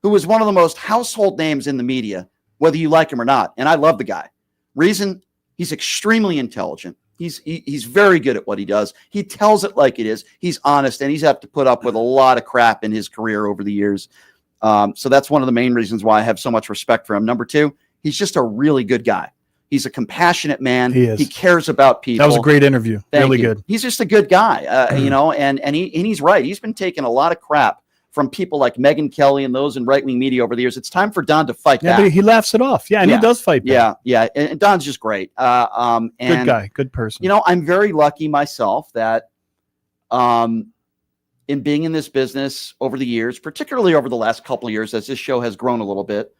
[SPEAKER 1] who is one of the most household names in the media, whether you like him or not. And I love the guy. Reason, he's extremely intelligent. He's very good at what he does. He tells it like it is. He's honest, and he's had to put up with a lot of crap in his career over the years. So that's one of the main reasons why I have so much respect for him. Number two, he's just a really good guy. He's a compassionate man.
[SPEAKER 2] He is.
[SPEAKER 1] He cares about people.
[SPEAKER 2] That was a great interview.
[SPEAKER 1] Thank
[SPEAKER 2] really
[SPEAKER 1] you.
[SPEAKER 2] good.
[SPEAKER 1] He's just a good guy, you know, and he's right. He's been taking a lot of crap from people like Megyn Kelly and those in right-wing media over the years. It's time for Don to fight back.
[SPEAKER 2] But he laughs it off. Yeah, and he does fight back.
[SPEAKER 1] Yeah. And Don's just great. And,
[SPEAKER 2] good guy, good person.
[SPEAKER 1] You know, I'm very lucky myself that in being in this business over the years, particularly over the last couple of years, as this show has grown a little bit,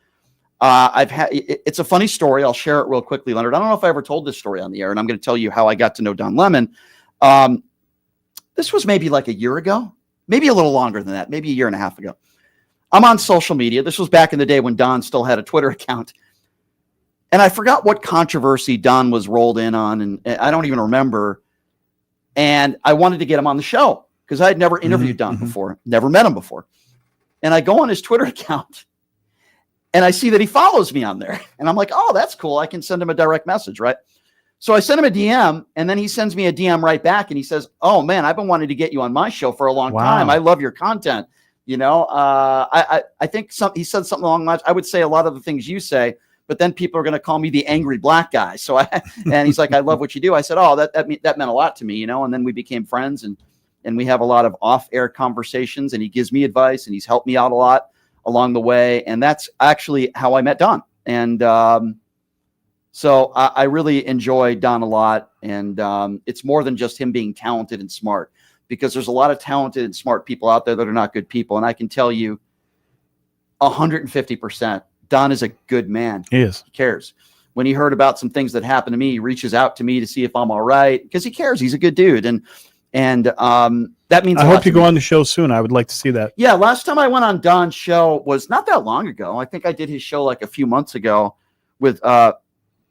[SPEAKER 1] it's a funny story. I'll share it real quickly, Leonard. I don't know if I ever told this story on the air, and I'm going to tell you how I got to know Don Lemon. This was maybe like a year ago. Maybe a little longer than that, maybe a year and a half ago. I'm on social media. This was back in the day when Don still had a Twitter account. And I forgot what controversy Don was rolled in on, and I don't even remember. And I wanted to get him on the show because I had never interviewed Don before, never met him before. And I go on his Twitter account, and I see that he follows me on there. And I'm like, oh, that's cool. I can send him a direct message, right? So I sent him a DM, and then he sends me a DM right back, and he says, oh, man, I've been wanting to get you on my show for a long time. I love your content. You know, I think he said something along the lines. I would say a lot of the things you say, but then people are going to call me the angry black guy. So and he's like, I love what you do. I said, oh, that meant a lot to me, you know, and then we became friends, and we have a lot of off-air conversations, and he gives me advice, and he's helped me out a lot along the way. And that's actually how I met Don. And so I really enjoy Don a lot, and it's more than just him being talented and smart, because there's a lot of talented and smart people out there that are not good people. And I can tell you 150%, Don is a good man.
[SPEAKER 2] He is.
[SPEAKER 1] He cares. When he heard about some things that happened to me, he reaches out to me to see if I'm all right, because he cares. He's a good dude. And that means
[SPEAKER 2] I hope you go on the show soon. I would like to see that.
[SPEAKER 1] Yeah. Last time I went on Don's show was not that long ago. I think I did his show like a few months ago with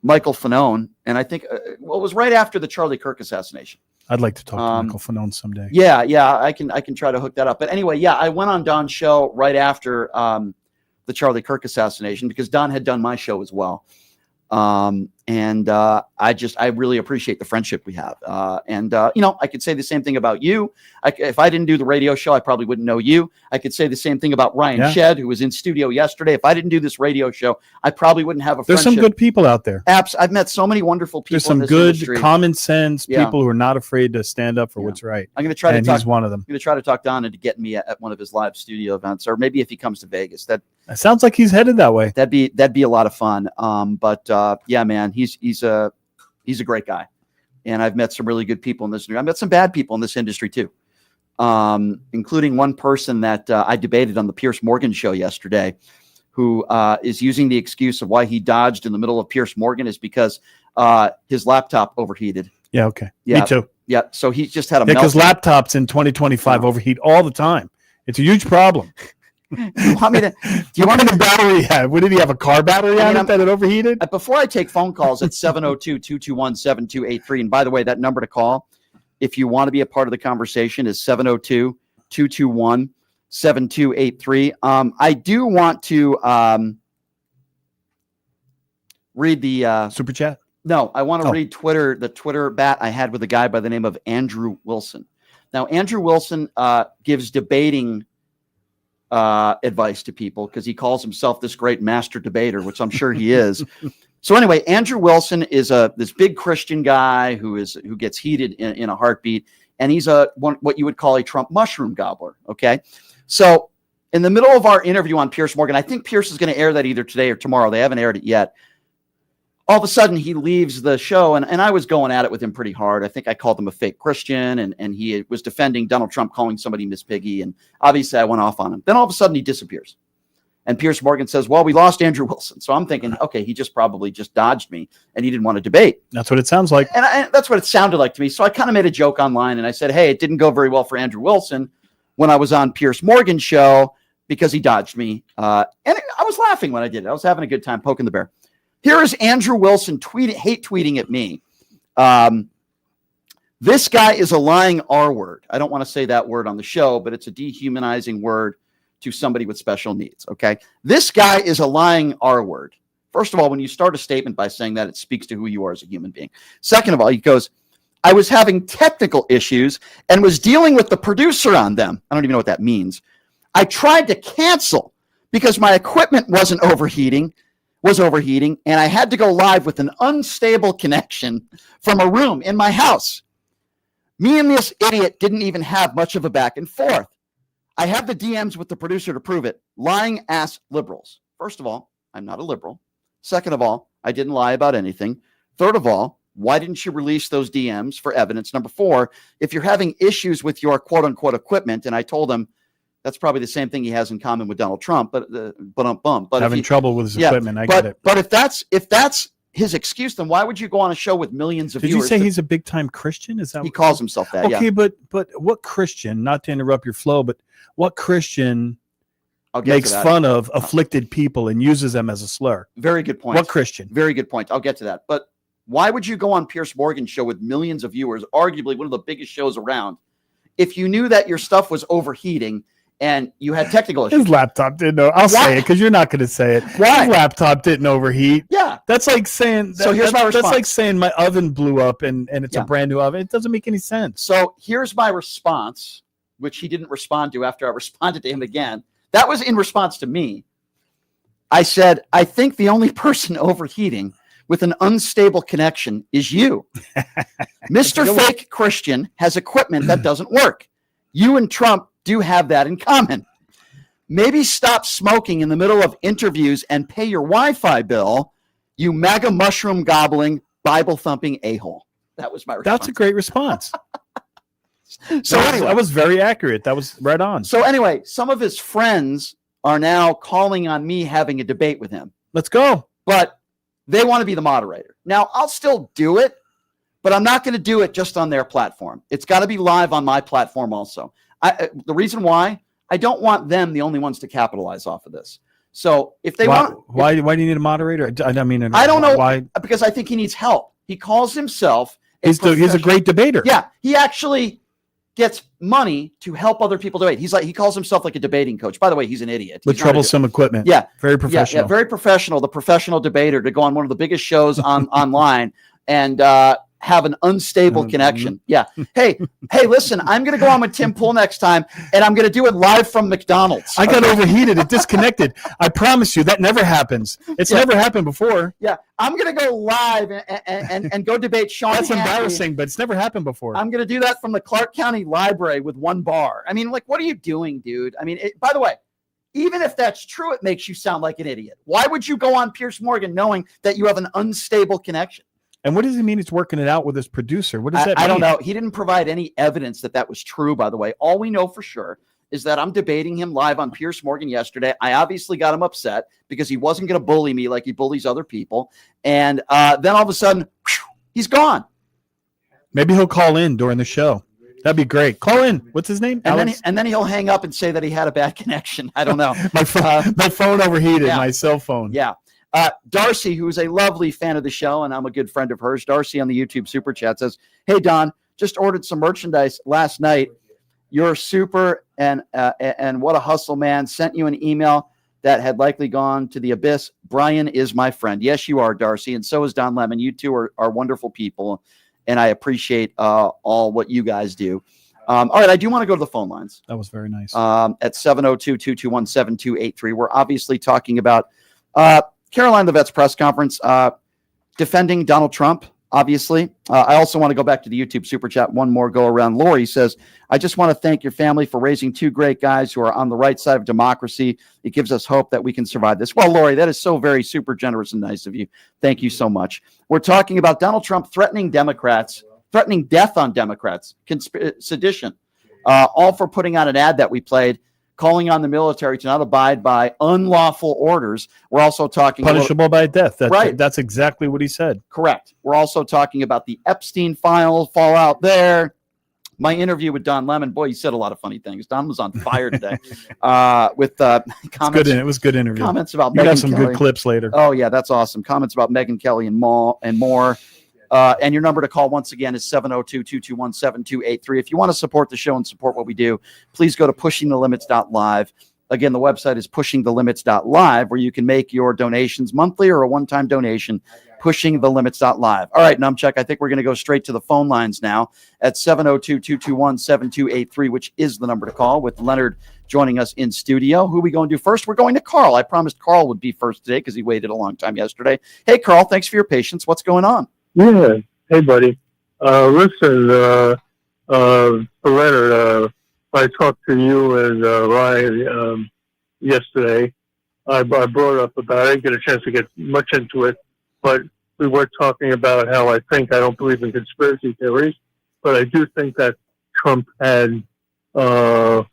[SPEAKER 1] Michael Fanone, and I think it was right after the Charlie Kirk assassination.
[SPEAKER 2] I'd like to talk to Michael Fanone someday.
[SPEAKER 1] Yeah, I can try to hook that up. But anyway, yeah, I went on Don's show right after the Charlie Kirk assassination, because Don had done my show as well. I really appreciate the friendship we have. You know, I could say the same thing about you. If I didn't do the radio show, I probably wouldn't know you. I could say the same thing about Ryan Shedd, who was in studio yesterday. If I didn't do this radio show, I probably wouldn't have a friendship.
[SPEAKER 2] There's some good people out there.
[SPEAKER 1] I've met so many wonderful people.
[SPEAKER 2] There's some
[SPEAKER 1] in this
[SPEAKER 2] good,
[SPEAKER 1] industry.
[SPEAKER 2] common sense people who are not afraid to stand up for what's right.
[SPEAKER 1] I'm going to try to talk.
[SPEAKER 2] He's one of them.
[SPEAKER 1] I'm going to try to talk Don into getting me at one of his live studio events, or maybe if he comes to Vegas. That
[SPEAKER 2] sounds like he's headed that way.
[SPEAKER 1] That'd be a lot of fun. Yeah, man, he's a great guy, and I've met some really good people in this industry. I've met some bad people in this industry too, including one person that I debated on the Piers Morgan show yesterday, who is using the excuse of why he dodged in the middle of Piers Morgan is because his laptop overheated.
[SPEAKER 2] Yeah, okay.
[SPEAKER 1] Yeah,
[SPEAKER 2] me too.
[SPEAKER 1] Yeah, so he just had a
[SPEAKER 2] because
[SPEAKER 1] meltdown.
[SPEAKER 2] laptops in 2025 overheat all the time. It's a huge problem.
[SPEAKER 1] Do you want me to? Do you want me to
[SPEAKER 2] battery have? What did he have? A car battery on it that it overheated?
[SPEAKER 1] Before I take phone calls at 702-221-7283, and by the way, that number to call if you want to be a part of the conversation is 702-221-7283. I do want to read the
[SPEAKER 2] super chat.
[SPEAKER 1] No, I want to read the Twitter bat I had with a guy by the name of Andrew Wilson. Now, Andrew Wilson gives debating advice to people because he calls himself this great master debater, which I'm sure he is. So anyway, Andrew Wilson is this big Christian guy who gets heated in a heartbeat, and he's what you would call a Trump mushroom gobbler. Okay, so in the middle of our interview on Piers Morgan, I think Piers is going to air that either today or tomorrow. They haven't aired it yet. All of a sudden, he leaves the show, and I was going at it with him pretty hard. I think I called him a fake Christian, and he was defending Donald Trump calling somebody Miss Piggy, and obviously I went off on him. Then all of a sudden, he disappears. And Piers Morgan says, well, we lost Andrew Wilson. So I'm thinking, okay, he just probably just dodged me and he didn't want to debate.
[SPEAKER 2] That's what it sounds like.
[SPEAKER 1] And that's what it sounded like to me. So I kind of made a joke online and I said, hey, it didn't go very well for Andrew Wilson when I was on Piers Morgan's show because he dodged me. And I was laughing when I did it. I was having a good time poking the bear. Here is Andrew Wilson hate tweeting at me. This guy is a lying R word. I don't want to say that word on the show, but it's a dehumanizing word to somebody with special needs, okay? This guy is a lying R word. First of all, when you start a statement by saying that, it speaks to who you are as a human being. Second of all, he goes, I was having technical issues and was dealing with the producer on them. I don't even know what that means. I tried to cancel because my equipment was overheating, and I had to go live with an unstable connection from a room in my house. Me and this idiot didn't even have much of a back and forth. I have the DMs with the producer to prove it. Lying ass liberals. First of all, I'm not a liberal. Second of all, I didn't lie about anything. Third of all, why didn't you release those DMs for evidence? Number four, if you're having issues with your quote unquote equipment, and I told him that's probably the same thing he has in common with Donald Trump, but
[SPEAKER 2] having trouble with his equipment, I get it.
[SPEAKER 1] But if that's his excuse, then why would you go on a show with millions of viewers?
[SPEAKER 2] Did you say he's a big time Christian? Is that
[SPEAKER 1] he calls himself that?
[SPEAKER 2] Okay,
[SPEAKER 1] yeah.
[SPEAKER 2] but what Christian? Not to interrupt your flow, but what Christian makes fun of afflicted people and uses them as a slur?
[SPEAKER 1] Very good point.
[SPEAKER 2] What Christian?
[SPEAKER 1] Very good point. I'll get to that. But why would you go on Piers Morgan's show with millions of viewers, arguably one of the biggest shows around, if you knew that your stuff was overheating and you had technical issues?
[SPEAKER 2] His laptop didn't know. I'll say it because you're not going to say it.
[SPEAKER 1] Why?
[SPEAKER 2] His laptop didn't overheat.
[SPEAKER 1] Yeah.
[SPEAKER 2] That's like saying.
[SPEAKER 1] So here's my response.
[SPEAKER 2] That's like saying my oven blew up and it's a brand new oven. It doesn't make any sense.
[SPEAKER 1] So here's my response, which he didn't respond to after I responded to him again. That was in response to me. I said, I think the only person overheating with an unstable connection is you. Mr. Fake Christian has equipment that doesn't work. You and Trump do have that in common. Maybe stop smoking in the middle of interviews and pay your Wi-Fi bill, you MAGA mushroom gobbling, Bible thumping a-hole. That was my response.
[SPEAKER 2] That's a great response.
[SPEAKER 1] So anyway,
[SPEAKER 2] that was very accurate. That was right on.
[SPEAKER 1] So anyway, some of his friends are now calling on me having a debate with him.
[SPEAKER 2] Let's go.
[SPEAKER 1] But they want to be the moderator. Now, I'll still do it, but I'm not going to do it just on their platform. It's got to be live on my platform also. The reason why, I don't want them the only ones to capitalize off of this. So if they
[SPEAKER 2] why do you need a moderator? I mean,
[SPEAKER 1] I don't know
[SPEAKER 2] why.
[SPEAKER 1] Because I think he needs help. He calls himself
[SPEAKER 2] He's a great debater.
[SPEAKER 1] Yeah, he actually gets money to help other people debate. He calls himself like a debating coach. By the way, he's an idiot.
[SPEAKER 2] With troublesome equipment.
[SPEAKER 1] Yeah,
[SPEAKER 2] very professional.
[SPEAKER 1] Yeah, very professional. The professional debater to go on one of the biggest shows online and have an unstable connection. Yeah. Hey, listen, I'm going to go on with Tim Pool next time, and I'm going to do it live from McDonald's.
[SPEAKER 2] I got overheated. It disconnected. I promise you that never happens. It's never happened before.
[SPEAKER 1] Yeah. I'm going to go live and go debate Sean
[SPEAKER 2] That's
[SPEAKER 1] Hannity.
[SPEAKER 2] embarrassing, but it's never happened before.
[SPEAKER 1] I'm going to do that from the Clark County Library with one bar. I mean, like, what are you doing, dude? I mean, by the way, even if that's true, it makes you sound like an idiot. Why would you go on Piers Morgan knowing that you have an unstable connection?
[SPEAKER 2] And what does he mean he's working it out with his producer? What does that mean?
[SPEAKER 1] I don't know. He didn't provide any evidence that was true, by the way. All we know for sure is that I'm debating him live on Piers Morgan yesterday. I obviously got him upset because he wasn't going to bully me like he bullies other people. And then all of a sudden, he's gone.
[SPEAKER 2] Maybe he'll call in during the show. That'd be great. Call in. What's his name?
[SPEAKER 1] And then he'll hang up and say that he had a bad connection. I don't know.
[SPEAKER 2] my phone overheated, my cell phone.
[SPEAKER 1] Yeah. Darcy, who's a lovely fan of the show, and I'm a good friend of hers, Darcy on the YouTube Super Chat says, hey, Don, just ordered some merchandise last night. You're super, and what a hustle, man. Sent you an email that had likely gone to the abyss. Brian is my friend. Yes, you are, Darcy, and so is Don Lemon. You two are wonderful people, and I appreciate all what you guys do. All right, I do want to go to the phone lines.
[SPEAKER 2] That was very nice.
[SPEAKER 1] At 702-221-7283. We're obviously talking about Caroline Levette's press conference defending Donald Trump, obviously. I also want to go back to the YouTube Super Chat one more go around. Lori says, I just want to thank your family for raising two great guys who are on the right side of democracy. It gives us hope that we can survive this. Well, Lori, that is so very super generous and nice of you. Thank you so much. We're talking about Donald Trump threatening Democrats, threatening death on Democrats, sedition, all for putting out an ad that we played calling on the military to not abide by unlawful orders. We're also talking
[SPEAKER 2] punishable by death.
[SPEAKER 1] Right.
[SPEAKER 2] That's exactly what he said.
[SPEAKER 1] Correct. We're also talking about the Epstein files, fallout there. My interview with Don Lemon, boy, he said a lot of funny things. Don was on fire today with comments.
[SPEAKER 2] It was a good interview.
[SPEAKER 1] Comments about
[SPEAKER 2] you
[SPEAKER 1] Megyn
[SPEAKER 2] got some
[SPEAKER 1] Kelly.
[SPEAKER 2] good clips later.
[SPEAKER 1] Oh, yeah, that's awesome. Comments about Megyn Kelly and more. And your number to call once again is 702-221-7283. If you want to support the show and support what we do, please go to pushingthelimits.live. Again, the website is pushingthelimits.live, where you can make your donations monthly or a one-time donation, pushingthelimits.live. All right, Numchuck, I think we're going to go straight to the phone lines now at 702-221-7283, which is the number to call, with Leonard joining us in studio. Who are we going to do first? We're going to Carl. I promised Carl would be first today because he waited a long time yesterday. Hey, Carl, thanks for your patience. What's going on?
[SPEAKER 21] Yeah. Hey, buddy. Listen, for Leonard, I talked to you and Ryan yesterday. I brought up about, I didn't get a chance to get much into it, but we were talking about how I don't believe in conspiracy theories, but I do think that Trump had, excuse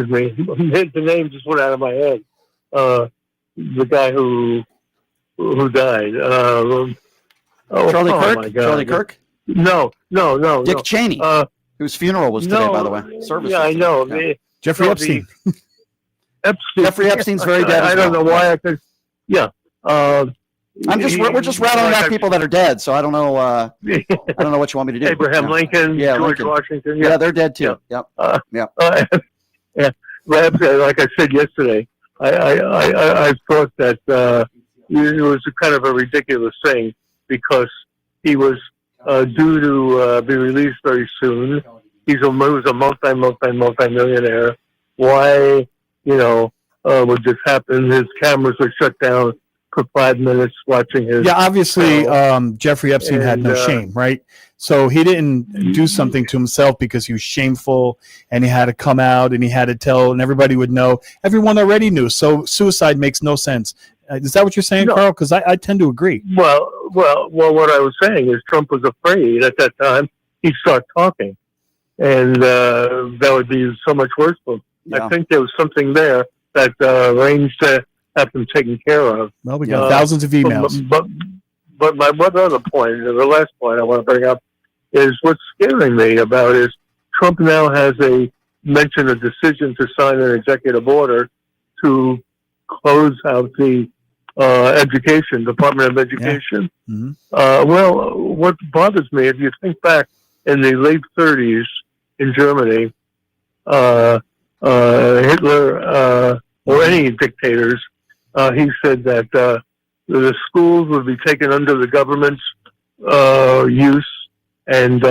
[SPEAKER 21] me, the name just went out of my head. The guy who died.
[SPEAKER 1] Charlie Kirk?
[SPEAKER 21] My God.
[SPEAKER 1] Charlie Kirk?
[SPEAKER 21] No.
[SPEAKER 1] Dick Cheney, whose funeral was today, by the way. Service.
[SPEAKER 21] Yeah, I know.
[SPEAKER 1] Yeah.
[SPEAKER 2] Jeffrey Epstein.
[SPEAKER 1] Jeffrey Epstein's very dead.
[SPEAKER 21] I don't know why I could. Yeah.
[SPEAKER 1] We're just rattling out people that are dead, so I don't know. I don't know what you want me to do.
[SPEAKER 21] Abraham Lincoln, George
[SPEAKER 1] Lincoln.
[SPEAKER 21] Washington.
[SPEAKER 1] Yeah, they're dead too.
[SPEAKER 21] Yeah.
[SPEAKER 1] Yep.
[SPEAKER 21] Yeah. Like I said yesterday, I thought that it was kind of a ridiculous thing because he was due to be released very soon. He was a multi-millionaire. Why, would this happen? His cameras were shut down for 5 minutes watching his.
[SPEAKER 2] Yeah, obviously, Jeffrey Epstein had no shame, right? So he didn't do something to himself because he was shameful and he had to come out and he had to tell, and everybody would know. Everyone already knew. So suicide makes no sense. Is that what you're saying, Carl? Because I tend to agree.
[SPEAKER 21] Well, what I was saying is Trump was afraid at that time he'd start talking, and that would be so much worse for him.
[SPEAKER 1] Yeah.
[SPEAKER 21] I think there was something there that arranged to have him taken care of.
[SPEAKER 2] Well, we got thousands of emails.
[SPEAKER 21] But my one other point, the last point I want to bring up, is what's scaring me about is Trump now has mentioned a decision to sign an executive order to close out the Department of Education.
[SPEAKER 2] Yeah. Mm-hmm.
[SPEAKER 21] Well, what bothers me, if you think back in the late 30s in Germany, Hitler or any dictators, he said that the schools would be taken under the government's use, and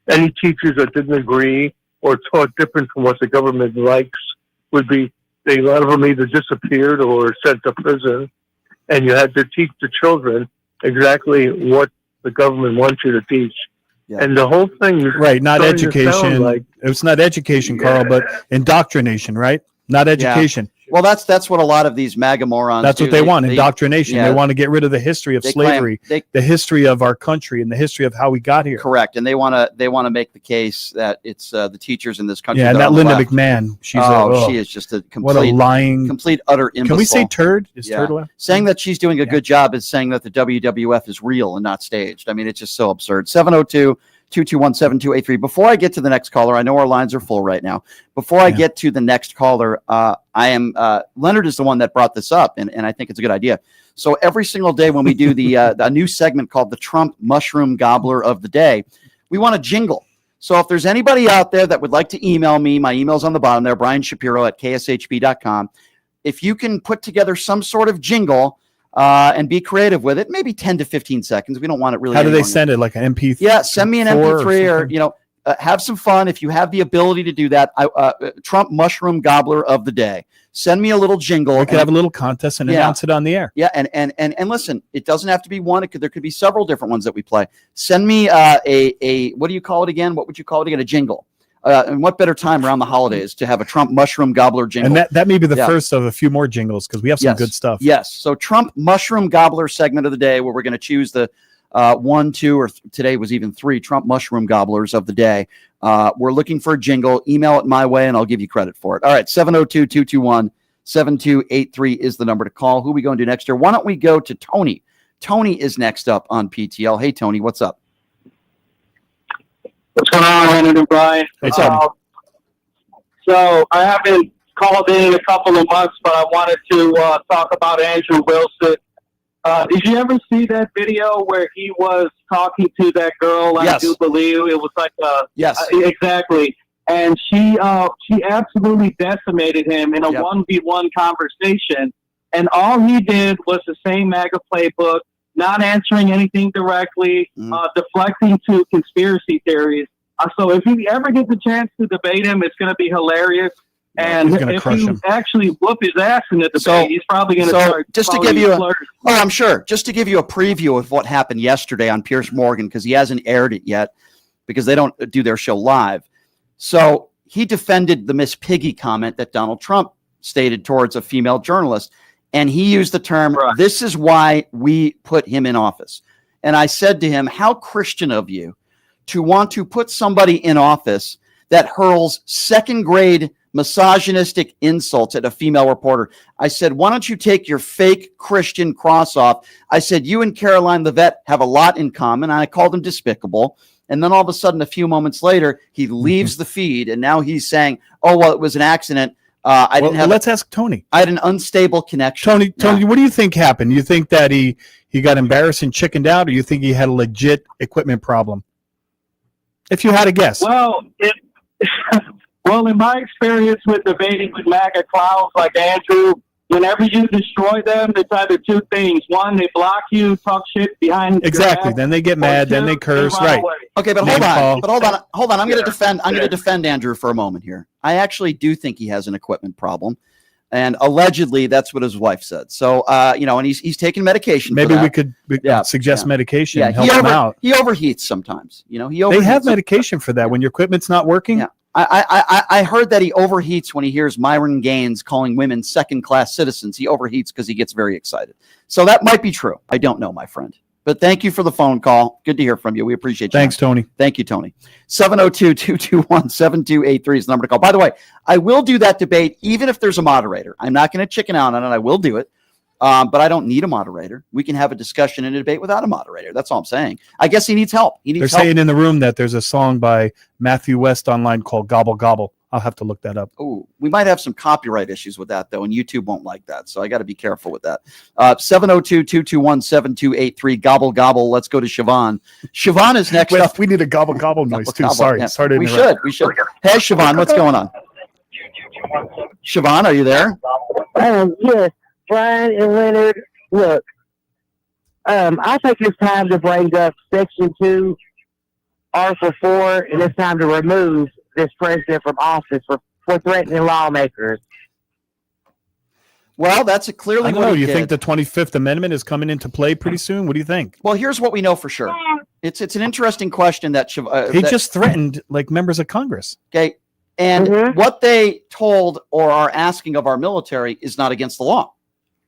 [SPEAKER 21] any teachers that didn't agree or taught different from what the government likes would be, a lot of them either disappeared or sent to prison, and you had to teach the children exactly what the government wants you to teach. Yeah. And the whole thing is
[SPEAKER 2] not education. It's not education, Carl, but indoctrination, right? Not education.
[SPEAKER 1] Yeah. Well, that's what a lot of these MAGA morons
[SPEAKER 2] That's
[SPEAKER 1] do.
[SPEAKER 2] what they want, indoctrination.
[SPEAKER 1] Yeah.
[SPEAKER 2] They want to get rid of the history of slavery, the history of our country, and the history of how we got here.
[SPEAKER 1] Correct, and they want to make the case that it's the teachers in this country.
[SPEAKER 2] Yeah, and that Linda McMahon, she is just a complete utter imbecile. Can we say turd? Is turd allowed?
[SPEAKER 1] Saying that she's doing a good job is saying that the WWF is real and not staged. I mean, it's just so absurd. 702-221-7283. Before I get to the next caller, I know our lines are full right now. Before I get to the next caller, Leonard is the one that brought this up, and I think it's a good idea. So every single day when we do a new segment called the Trump Mushroom Gobbler of the Day, we want a jingle. So if there's anybody out there that would like to email me, my email's on the bottom there, brianshapiro@kshb.com. If you can put together some sort of jingle and be creative with it, maybe 10 to 15 seconds. We don't want it really.
[SPEAKER 2] How do they send it? Like an MP3?
[SPEAKER 1] Yeah, send me an MP3 or have some fun. If you have the ability to do that, Trump Mushroom Gobbler of the Day. Send me a little jingle.
[SPEAKER 2] We could have a little contest and announce it on the air.
[SPEAKER 1] Yeah, and listen, it doesn't have to be one. There could be several different ones that we play. Send me a what do you call it again? What would you call it again? A jingle. And what better time around the holidays to have a Trump Mushroom Gobbler jingle?
[SPEAKER 2] And that may be the first of a few more jingles because we have some good stuff.
[SPEAKER 1] Yes. So Trump Mushroom Gobbler segment of the day where we're going to choose the 1, 2, or today was even 3 Trump mushroom gobblers of the day. We're looking for a jingle. Email it my way, and I'll give you credit for it. All right, 702-221-7283 is the number to call. Who are we going to do next here? Why don't we go to Tony? Tony is next up on PTL. Hey, Tony, what's up?
[SPEAKER 4] What's going on, Leonard and Brian?
[SPEAKER 1] Hey, Tony.
[SPEAKER 4] So I haven't called in a couple of months, but I wanted to talk about Andrew Wilson. Did you ever see that video where he was talking to that girl?
[SPEAKER 1] Yes.
[SPEAKER 4] I do believe it was like
[SPEAKER 1] yes,
[SPEAKER 4] exactly. And she absolutely decimated him in a 1v1 conversation. And all he did was the same MAGA playbook, not answering anything directly, deflecting to conspiracy theories. So if you ever get the chance to debate him, it's going to be hilarious. And if you actually whoop his ass in the debate, he's probably going to start.
[SPEAKER 1] Just to give you I'm sure. Just to give you a preview of what happened yesterday on Piers Morgan, because he hasn't aired it yet, because they don't do their show live. So he defended the Miss Piggy comment that Donald Trump stated towards a female journalist. And he used the term, this is why we put him in office. And I said to him, how Christian of you to want to put somebody in office that hurls second-grade misogynistic insults at a female reporter. I said, why don't you take your fake Christian cross off? I said, you and Caroline the vet have a lot in common. And I called him despicable. And then all of a sudden, a few moments later, he leaves the feed. And now he's saying, oh, well, it was an accident.
[SPEAKER 2] Let's ask Tony.
[SPEAKER 1] I had an unstable connection.
[SPEAKER 2] Tony, what do you think happened? You think that he got embarrassed and chickened out, or you think he had a legit equipment problem? If you had a guess.
[SPEAKER 4] Well, well, in my experience with debating with MAGA clowns like Andrew, whenever you destroy them, it's either two things. One, they block you, talk shit behind
[SPEAKER 2] exactly.
[SPEAKER 4] your back,
[SPEAKER 2] then they get mad, then they curse. Right.
[SPEAKER 4] away.
[SPEAKER 1] Okay, but hold on. I'm going to defend. I'm going to defend Andrew for a moment here. I actually do think he has an equipment problem, and allegedly that's what his wife said. So, and he's taking medication.
[SPEAKER 2] Maybe
[SPEAKER 1] for that.
[SPEAKER 2] we could suggest medication and help
[SPEAKER 1] he
[SPEAKER 2] him out.
[SPEAKER 1] He overheats sometimes. He overheats.
[SPEAKER 2] They have medication for that when your equipment's not working.
[SPEAKER 1] Yeah. I heard that he overheats when he hears Myron Gaines calling women second-class citizens. He overheats because he gets very excited. So that might be true. I don't know, my friend. But thank you for the phone call. Good to hear from you. We appreciate you.
[SPEAKER 2] Thanks, Tony.
[SPEAKER 1] Thank you, Tony. 702-221-7283 is the number to call. By the way, I will do that debate even if there's a moderator. I'm not going to chicken out on it. I will do it. But I don't need a moderator. We can have a discussion and a debate without a moderator. That's all I'm saying. I guess he needs help.
[SPEAKER 2] They're saying in the room that there's a song by Matthew West online called Gobble Gobble. I'll have to look that up.
[SPEAKER 1] Oh, we might have some copyright issues with that, though, and YouTube won't like that. So I got to be careful with that. 702-221-7283. Gobble Gobble. Let's go to Siobhan. Siobhan is next up.
[SPEAKER 2] We need a gobble gobble noise, too.
[SPEAKER 1] Gobble.
[SPEAKER 2] Sorry.
[SPEAKER 1] Yeah.
[SPEAKER 2] Sorry to
[SPEAKER 1] We
[SPEAKER 2] interrupt.
[SPEAKER 1] should. Hey, Siobhan, what's going on? Siobhan, are you there?
[SPEAKER 22] Yes, Brian and Leonard. Look, I think it's time to bring up Section 2, Article 4, and it's time to remove this president from office for threatening lawmakers.
[SPEAKER 1] Well, that's clearly
[SPEAKER 2] I don't
[SPEAKER 1] what
[SPEAKER 2] know.
[SPEAKER 1] he
[SPEAKER 2] You
[SPEAKER 1] did.
[SPEAKER 2] think the 25th Amendment is coming into play pretty soon? What do you think?
[SPEAKER 1] Well, here's what we know for sure. It's an interesting question that
[SPEAKER 2] He just threatened like members of Congress.
[SPEAKER 1] Okay. And what they told or are asking of our military is not against the law.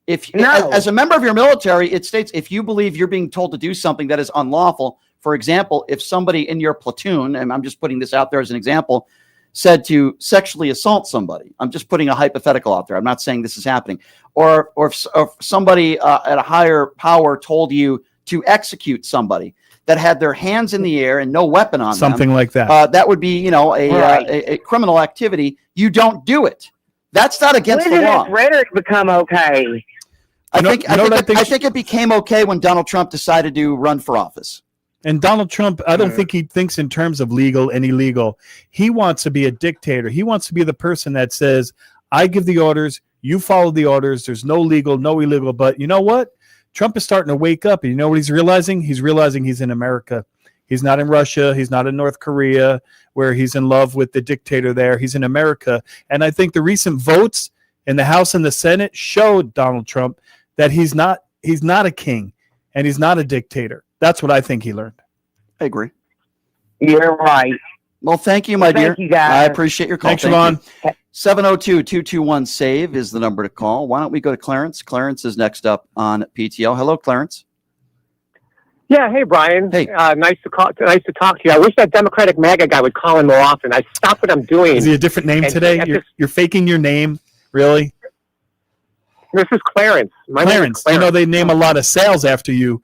[SPEAKER 1] As a member of your military, it states if you believe you're being told to do something that is unlawful, for example, if somebody in your platoon, and I'm just putting this out there as an example, said to sexually assault somebody, I'm just putting a hypothetical out there. I'm not saying this is happening. Or if somebody at a higher power told you to execute somebody that had their hands in the air and no weapon on them.
[SPEAKER 2] Something like that.
[SPEAKER 1] That would be, a criminal activity. You don't do it. That's not against the law.
[SPEAKER 22] When did this rhetoric become okay?
[SPEAKER 1] I think it became okay when Donald Trump decided to run for office.
[SPEAKER 2] And Donald Trump, I don't think he thinks in terms of legal and illegal. He wants to be a dictator. He wants to be the person that says, I give the orders, you follow the orders. There's no legal, no illegal. But you know what? Trump is starting to wake up. And you know what he's realizing? He's realizing he's in America. He's not in Russia. He's not in North Korea, where he's in love with the dictator there. He's in America. And I think the recent votes in the House and the Senate showed Donald Trump that he's not a king and he's not a dictator. That's what I think he learned.
[SPEAKER 1] I agree.
[SPEAKER 22] You're right.
[SPEAKER 1] Well, thank you, my dear.
[SPEAKER 22] Thank you, guys.
[SPEAKER 1] I appreciate your call.
[SPEAKER 2] Thanks, Siobhan.
[SPEAKER 1] 702-221-SAVE is the number to call. Why don't we go to Clarence? Clarence is next up on PTL. Hello, Clarence.
[SPEAKER 5] Yeah, hey Brian.
[SPEAKER 1] Hey,
[SPEAKER 5] nice to talk to you. I wish that Democratic MAGA guy would call in more often. I stop what I'm doing.
[SPEAKER 2] Is he a different name today? You're faking your name, really?
[SPEAKER 5] This is Clarence. My name is Clarence.
[SPEAKER 2] You know they name a lot of sales after you,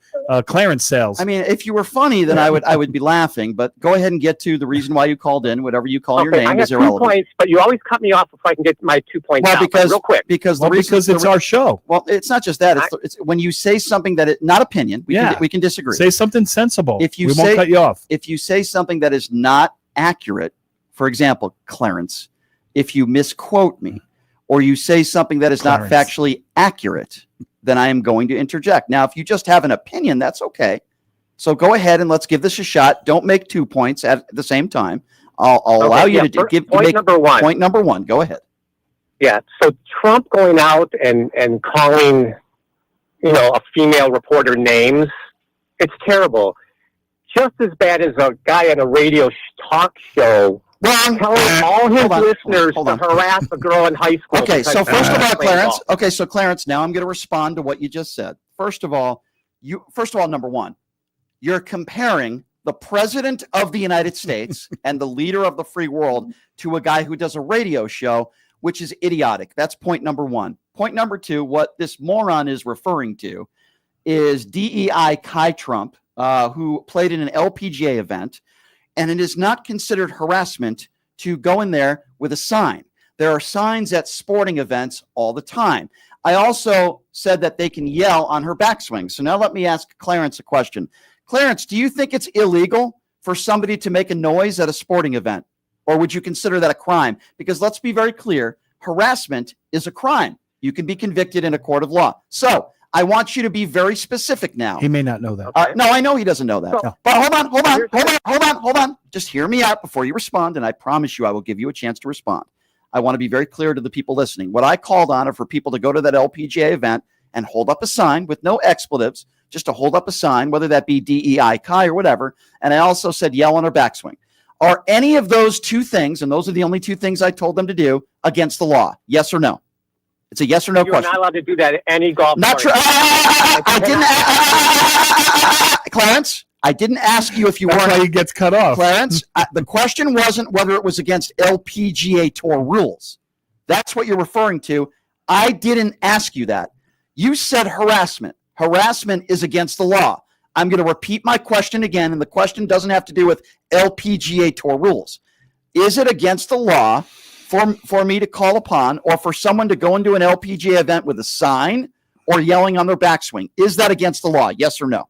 [SPEAKER 2] Clarence Sales.
[SPEAKER 1] I mean, if you were funny, then I would be laughing. But go ahead and get to the reason why you called in. Whatever you call your name is irrelevant.
[SPEAKER 5] 2 points, but you always cut me off before I can get my 2 points out.
[SPEAKER 1] Because
[SPEAKER 5] real quick.
[SPEAKER 1] Because
[SPEAKER 2] it's our show.
[SPEAKER 1] Well, it's not just that. It's when you say something that is not opinion. We can disagree.
[SPEAKER 2] Say something sensible.
[SPEAKER 1] We
[SPEAKER 2] won't cut you off.
[SPEAKER 1] If you say something that is not accurate, for example, Clarence, if you misquote me, or you say something that is not factually accurate, then I am going to interject. Now, if you just have an opinion, that's okay. So go ahead and let's give this a shot. Don't make 2 points at the same time. I'll allow you to give
[SPEAKER 5] number one.
[SPEAKER 1] Point number one. Go ahead.
[SPEAKER 5] Yeah. So Trump going out and calling, a female reporter names, it's terrible. Just as bad as a guy at a radio talk show telling all his listeners to harass a girl in high school.
[SPEAKER 1] Okay, so first of all, Clarence. Okay, so Clarence, now I'm going to respond to what you just said. First of all, number one, you're comparing the president of the United States and the leader of the free world to a guy who does a radio show, which is idiotic. That's point number one. Point number two, what this moron is referring to is DEI Kai Trump, who played in an LPGA event. And it is not considered harassment to go in there with a sign. There are signs at sporting events all the time. I also said that they can yell on her backswing. So now let me ask Clarence a question. Clarence, do you think it's illegal for somebody to make a noise at a sporting event? Or would you consider that a crime? Because let's be very clear, harassment is a crime. You can be convicted in a court of law. So I want you to be very specific now.
[SPEAKER 2] He may not know that.
[SPEAKER 1] No, I know he doesn't know that.
[SPEAKER 2] No.
[SPEAKER 1] But hold on. Just hear me out before you respond, and I promise you I will give you a chance to respond. I want to be very clear to the people listening. What I called on are for people to go to that LPGA event and hold up a sign with no expletives, just to hold up a sign, whether that be DEI Kai or whatever. And I also said yell on her backswing. Are any of those two things, and those are the only two things I told them to do, against the law? Yes or no? It's a yes or no question.
[SPEAKER 5] You're not allowed to do that at any golf course.
[SPEAKER 1] Not true. I didn't. Clarence, I didn't ask you if you
[SPEAKER 2] That's
[SPEAKER 1] weren't.
[SPEAKER 2] why he gets cut off.
[SPEAKER 1] Clarence, the question wasn't whether it was against LPGA Tour rules. That's what you're referring to. I didn't ask you that. You said harassment. Harassment is against the law. I'm going to repeat my question again, and the question doesn't have to do with LPGA Tour rules. Is it against the law for me to call upon, or for someone to go into an LPGA event with a sign or yelling on their backswing? Is that against the law? Yes or no?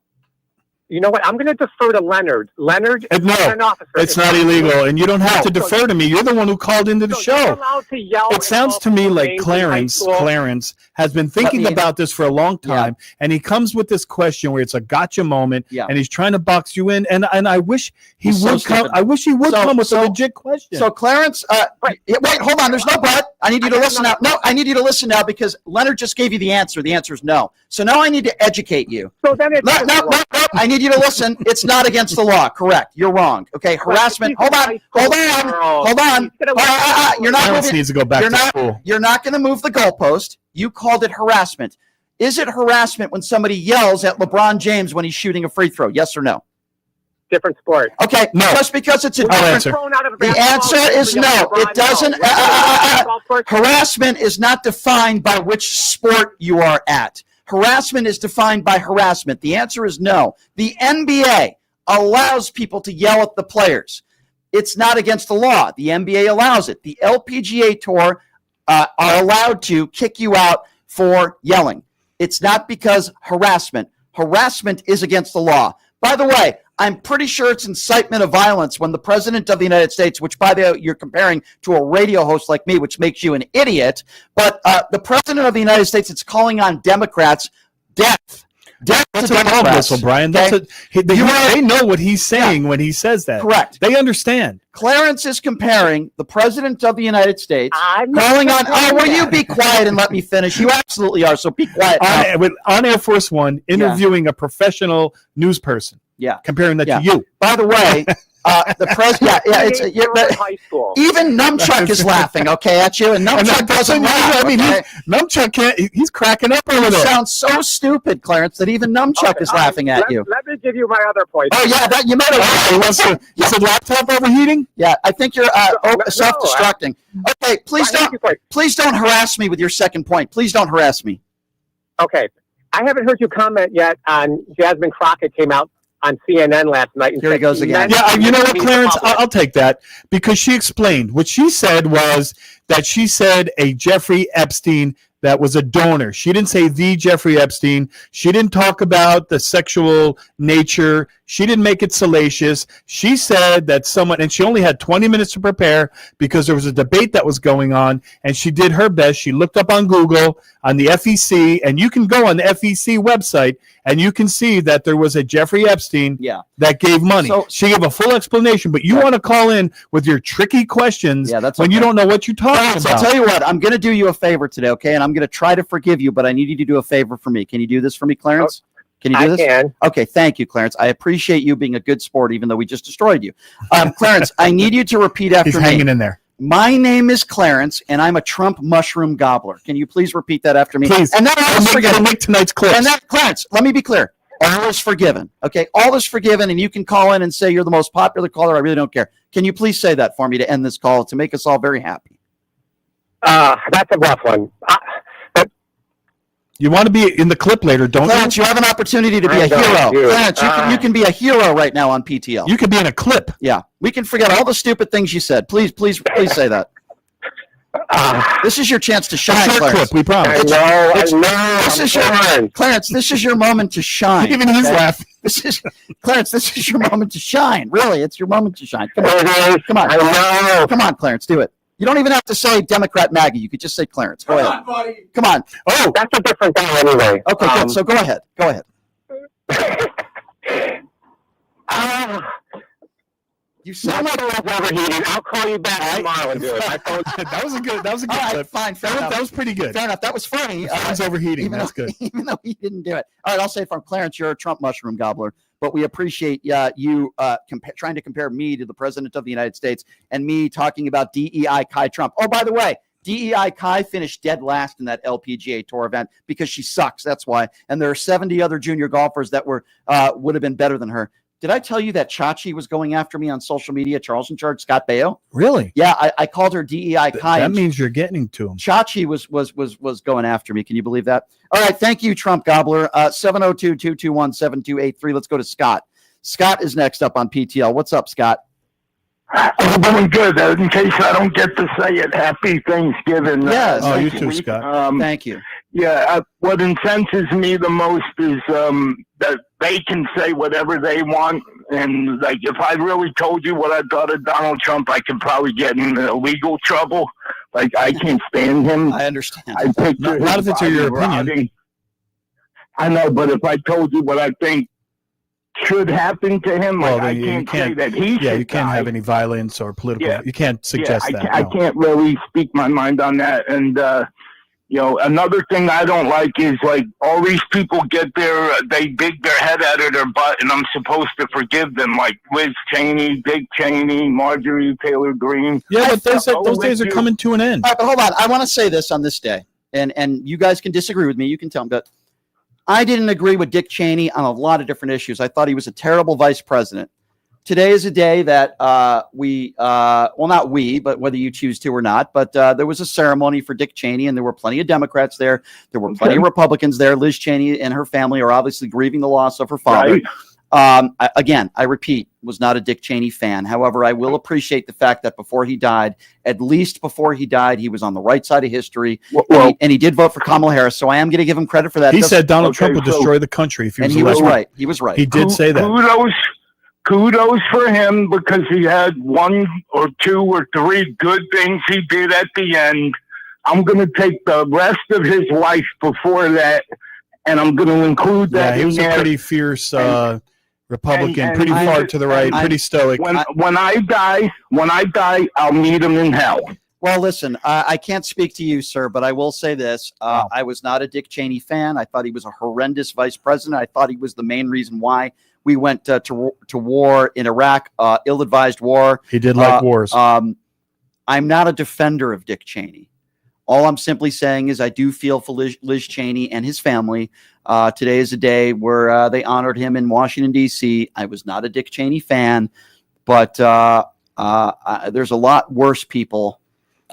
[SPEAKER 5] You know what? I'm going to defer to Leonard. Leonard is an officer.
[SPEAKER 2] It's not illegal, and you don't have to defer to me. You're the one who called into the show.
[SPEAKER 5] You're allowed to yell.
[SPEAKER 2] It sounds to me like Clarence has been thinking about this for a long time, and he comes with this question where it's a gotcha moment, and he's trying to box you in. And I wish he would come. I wish he would come with a legit question.
[SPEAKER 1] So Clarence, wait, hold on. There's no but. I need you to listen now. No, I need you to listen now because Leonard just gave you the answer. The answer is no. So now I need to educate you.
[SPEAKER 5] So then it's
[SPEAKER 1] no. I need you to listen. It's not against the law. Correct. You're wrong. Okay. Harassment. Hold on. You're not
[SPEAKER 2] Clarence needs to go back to school.
[SPEAKER 1] You're not going to move the goalpost. You called it harassment. Is it harassment when somebody yells at LeBron James when he's shooting a free throw? Yes or no?
[SPEAKER 5] Different sport.
[SPEAKER 1] Okay. No. Just because it's a different. The answer is no. It doesn't. Harassment is not defined by which sport you are at. Harassment is defined by harassment. The answer is no. The NBA allows people to yell at the players. It's not against the law. The NBA allows it. The LPGA Tour are allowed to kick you out for yelling. It's not because harassment. Harassment is against the law. By the way, I'm pretty sure it's incitement of violence when the president of the United States, which by the way, you're comparing to a radio host like me, which makes you an idiot, but the president of the United States is calling on Democrats death.
[SPEAKER 2] That's a dog whistle, Brian.
[SPEAKER 1] Okay?
[SPEAKER 2] They know what he's saying when he says that.
[SPEAKER 1] Correct.
[SPEAKER 2] They understand.
[SPEAKER 1] Clarence is comparing the president of the United States calling on. Oh, will you be quiet and let me finish? You absolutely are. So be quiet.
[SPEAKER 2] On Air Force One, interviewing a professional news person.
[SPEAKER 1] Yeah.
[SPEAKER 2] Comparing that to you.
[SPEAKER 1] By the way, The president,
[SPEAKER 5] high school.
[SPEAKER 1] Even Numchuck is laughing, okay, at you, and Numchuck doesn't laugh.
[SPEAKER 2] I mean,
[SPEAKER 1] okay?
[SPEAKER 2] Numchuck can't. He's cracking up over
[SPEAKER 1] You
[SPEAKER 2] there.
[SPEAKER 1] sound so stupid, Clarence, that even Numchuck is laughing at you.
[SPEAKER 5] Let me give you my other point.
[SPEAKER 1] Oh yeah, that you might have.
[SPEAKER 2] Is the laptop overheating?
[SPEAKER 1] Yeah, I think you're self-destructing. Okay, please don't harass me with your second point. Please don't harass me.
[SPEAKER 5] Okay, I haven't heard you comment yet on Jasmine Crockett came out on CNN last night. And
[SPEAKER 1] Here he goes again.
[SPEAKER 2] Yeah, you know what, Clarence? I'll take that because she explained. What she said was that she said a Jeffrey Epstein that was a donor. She didn't say the Jeffrey Epstein. She didn't talk about the sexual nature. She didn't make it salacious. She said that someone, and she only had 20 minutes to prepare because there was a debate that was going on, and she did her best. She looked up on Google, on the FEC, and you can go on the FEC website, and you can see that there was a Jeffrey Epstein that gave money. So, she gave a full explanation, but you want to call in with your tricky questions when you don't know what you're talking about.
[SPEAKER 1] I'll tell you what, I'm going to do you a favor today, okay? And I'm going to try to forgive you, but I need you to do a favor for me. Can you do this for me, Clarence? Can you do this?
[SPEAKER 5] I can.
[SPEAKER 1] Okay, thank you, Clarence. I appreciate you being a good sport, even though we just destroyed you. Clarence, I need you to repeat after me.
[SPEAKER 2] He's hanging in there.
[SPEAKER 1] My name is Clarence, and I'm a Trump mushroom gobbler. Can you please repeat that after me?
[SPEAKER 2] Please.
[SPEAKER 1] And then I'll
[SPEAKER 2] make tonight's clips.
[SPEAKER 1] And then, Clarence, let me be clear. All is forgiven. Okay, all is forgiven, and you can call in and say you're the most popular caller. I really don't care. Can you please say that for me to end this call to make us all very happy?
[SPEAKER 5] That's a rough one.
[SPEAKER 2] You want to be in the clip later, don't
[SPEAKER 1] Clarence, you have an opportunity to be a hero. Clarence, you can be a hero right now on PTL.
[SPEAKER 2] You can be in a clip.
[SPEAKER 1] Yeah, we can forget all the stupid things you said. Please say that. This is your chance to shine, Clarence.
[SPEAKER 2] Clip, we promise.
[SPEAKER 5] I know.
[SPEAKER 1] Clarence, this is your moment to shine.
[SPEAKER 2] Even he's laughing.
[SPEAKER 1] Clarence, this is your moment to shine. Really, it's your moment to shine. Come on. Come on. Come on, Clarence, do it. You don't even have to say Democrat MAGA. You could just say Clarence. Go ahead.
[SPEAKER 5] Buddy.
[SPEAKER 1] Come on.
[SPEAKER 5] Oh, that's a different thing anyway.
[SPEAKER 1] Okay, good. So go ahead. Go ahead.
[SPEAKER 5] You sound like overheating. I'll call you back tomorrow and do it.
[SPEAKER 2] That was a good clip.
[SPEAKER 1] Fine.
[SPEAKER 2] That was pretty good.
[SPEAKER 1] Fair enough. That was funny.
[SPEAKER 2] Sounds overheating. That's good.
[SPEAKER 1] Even though he didn't do it. All right, I'll say from Clarence, you're a Trump mushroom gobbler. But we appreciate you trying to compare me to the president of the United States and me talking about DEI Kai Trump. Oh, by the way, DEI Kai finished dead last in that LPGA Tour event because she sucks. That's why. And there are 70 other junior golfers that would have been better than her. Did I tell you that Chachi was going after me on social media? Charles in Charge, Scott Baio.
[SPEAKER 2] Really?
[SPEAKER 1] Yeah, I called her DEI Kai.
[SPEAKER 2] That means you're getting to him.
[SPEAKER 1] Chachi was going after me. Can you believe that? All right, thank you, Trump Gobbler. 702-221-7283. Let's go to Scott. Scott is next up on PTL. What's up, Scott?
[SPEAKER 21] I'm doing good. In case I don't get to say it, happy Thanksgiving.
[SPEAKER 1] Yes.
[SPEAKER 2] You too, Scott.
[SPEAKER 1] Thank you.
[SPEAKER 21] Yeah, what incenses me the most is that they can say whatever they want. And, like, if I really told you what I thought of Donald Trump, I could probably get in legal trouble. Like, I can't stand him.
[SPEAKER 1] I understand.
[SPEAKER 21] I picture
[SPEAKER 2] Not if it's your opinion.
[SPEAKER 21] rotting. I know, but if I told you what I think should happen to him, like, I can't say that he should
[SPEAKER 2] you can't
[SPEAKER 21] die.
[SPEAKER 2] have any violence or political.
[SPEAKER 21] Yeah.
[SPEAKER 2] You can't suggest that.
[SPEAKER 21] I can't really speak my mind on that. And, another thing I don't like is, like, all these people they dig their head out of their butt, and I'm supposed to forgive them, like Liz Cheney, Dick Cheney, Marjorie Taylor Greene.
[SPEAKER 2] Yeah, but those days are coming to an end.
[SPEAKER 1] All right, but hold on. I want to say this on this day, and you guys can disagree with me. You can tell me, but I didn't agree with Dick Cheney on a lot of different issues. I thought he was a terrible vice president. Today is a day that not we, but whether you choose to or not, but there was a ceremony for Dick Cheney, and there were plenty of Democrats there. There were plenty of Republicans there. Liz Cheney and her family are obviously grieving the loss of her father.
[SPEAKER 21] Right.
[SPEAKER 1] I repeat, was not a Dick Cheney fan. However, I will appreciate the fact that before he died, at least before he died, he was on the right side of history, and he did vote for Kamala Harris. So I am going to give him credit for that.
[SPEAKER 2] He said Donald Trump would destroy the country if he was
[SPEAKER 1] elected. Right. He was right.
[SPEAKER 2] He did say that.
[SPEAKER 21] Kudos for him, because he had 1 or 2 or 3 good things he did at the end. I'm going to take the rest of his life before that, and I'm going to include that.
[SPEAKER 2] He was a pretty fierce Republican, pretty far to the right, pretty stoic.
[SPEAKER 21] When I die, I'll meet him in hell.
[SPEAKER 1] Well, listen, I can't speak to you, sir, but I will say this. I was not a Dick Cheney fan. I thought he was a horrendous vice president. I thought he was the main reason why We went to war in Iraq, ill-advised war.
[SPEAKER 2] He did like wars.
[SPEAKER 1] I'm not a defender of Dick Cheney. All I'm simply saying is I do feel for Liz Cheney and his family. Today is a day where they honored him in Washington, D.C. I was not a Dick Cheney fan, but there's a lot worse people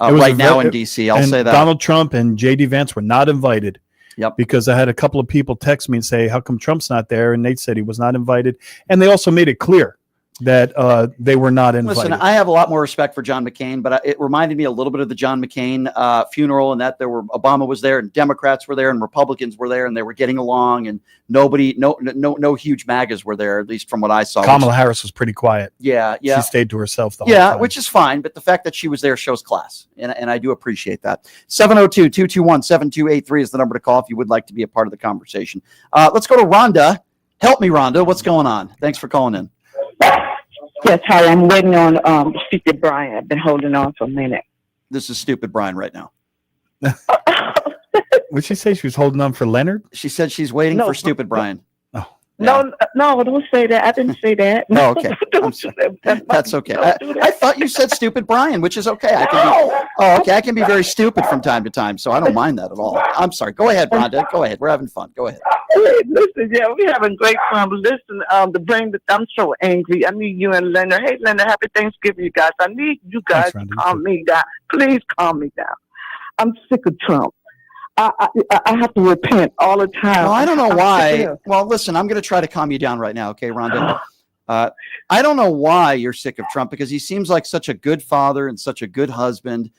[SPEAKER 1] right now in D.C. I'll say that.
[SPEAKER 2] Donald Trump and J.D. Vance were not invited.
[SPEAKER 1] Yep.
[SPEAKER 2] Because I had a couple of people text me and say, how come Trump's not there? And they said he was not invited. And they also made it clear that they were not invited.
[SPEAKER 1] Listen, I have a lot more respect for John McCain, but it reminded me a little bit of the John McCain funeral, and that Obama was there, and Democrats were there, and Republicans were there, and they were getting along, and no huge MAGAs were there, at least from what I saw.
[SPEAKER 2] Kamala Harris was pretty quiet.
[SPEAKER 1] Yeah.
[SPEAKER 2] She stayed to herself the whole time.
[SPEAKER 1] Which is fine, but the fact that she was there shows class, and I do appreciate that. 702-221-7283 is the number to call if you would like to be a part of the conversation. Let's go to Rhonda. Help me, Rhonda. What's going on? Thanks for calling in.
[SPEAKER 8] Yes, hi. I'm waiting on Stupid Brian. I've been holding on for a minute.
[SPEAKER 1] This is Stupid Brian right now.
[SPEAKER 2] What'd she say? She was holding on for Leonard?
[SPEAKER 1] She said she's waiting for Stupid Brian.
[SPEAKER 8] No, don't say that. I didn't say that.
[SPEAKER 1] Oh, okay. I'm sorry. That's okay. I thought you said Stupid Brian, which is okay. I can be very stupid from time to time, so I don't mind that at all. I'm sorry. Go ahead, Rhonda. Go ahead. We're having fun. Go ahead.
[SPEAKER 8] Listen, we're having great fun. But listen, I'm so angry. I need you and Leonard. Hey, Leonard, happy Thanksgiving, you guys. I need you guys to calm me down. Please calm me down. I'm sick of Trump. I have to repent all the time.
[SPEAKER 1] Well, I don't know why. Well, listen, I'm going to try to calm you down right now, okay, Rhonda? I don't know why you're sick of Trump, because he seems like such a good father and such a good husband.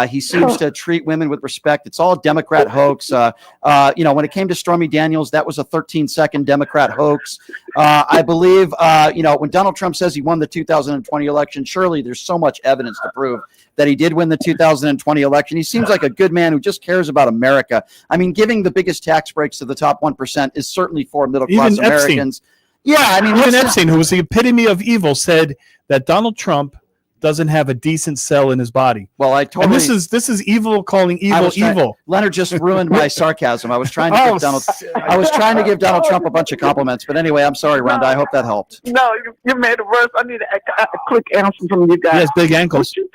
[SPEAKER 1] He seems to treat women with respect. It's all a Democrat hoax. When it came to Stormy Daniels, that was a 13-second Democrat hoax. I believe, when Donald Trump says he won the 2020 election, surely there's so much evidence to prove that he did win the 2020 election. He seems like a good man who just cares about America. I mean, giving the biggest tax breaks to the top 1% is certainly for middle-class Americans. Yeah, I mean,
[SPEAKER 2] even Epstein, who was the epitome of evil, said that Donald Trump doesn't have a decent cell in his body.
[SPEAKER 1] Well, I totally.
[SPEAKER 2] And this is evil calling evil evil.
[SPEAKER 1] Leonard just ruined my sarcasm. I was trying to give Donald Trump a bunch of compliments, but anyway, I'm sorry, Rhonda. I hope that helped.
[SPEAKER 8] No, you made it worse. I need a quick answer from you guys.
[SPEAKER 2] He has big ankles.
[SPEAKER 8] What do you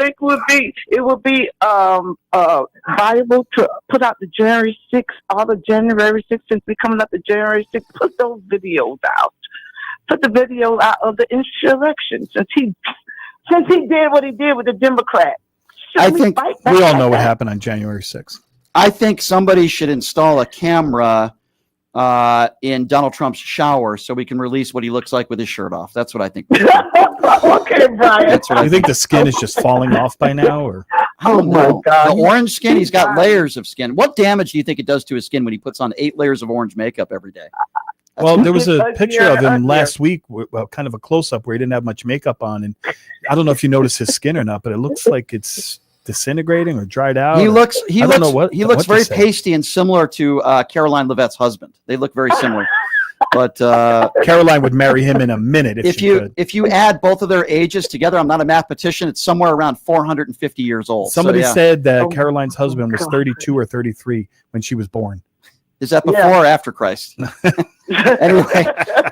[SPEAKER 8] think it would be viable to put out the January 6th, all the January 6th, since we're coming up to January 6th, put those videos out. Put the video out of the insurrection, since he did what he did with the Democrats.
[SPEAKER 2] I think we all know what happened on January 6th.
[SPEAKER 1] I think somebody should install a camera in Donald Trump's shower so we can release what he looks like with his shirt off. That's what I think.
[SPEAKER 8] Okay, Brian.
[SPEAKER 1] That's what
[SPEAKER 2] you think the skin is just falling off by now, or?
[SPEAKER 1] Oh my God! The orange skin. He's got layers of skin. What damage do you think it does to his skin when he puts on 8 layers of orange makeup every day?
[SPEAKER 2] Well, there was a picture of him last week, kind of a close-up where he didn't have much makeup on, and I don't know if you noticed his skin or not, but it looks like it's disintegrating or dried out.
[SPEAKER 1] He looks very pasty and similar to Caroline Levette's husband. They look very similar. But
[SPEAKER 2] Caroline would marry him in a minute if she could.
[SPEAKER 1] If you add both of their ages together, I'm not a mathematician, it's somewhere around 450 years old.
[SPEAKER 2] Somebody said that Caroline's husband was 32 or 33 when she was born.
[SPEAKER 1] Is that before or after Christ? Anyway,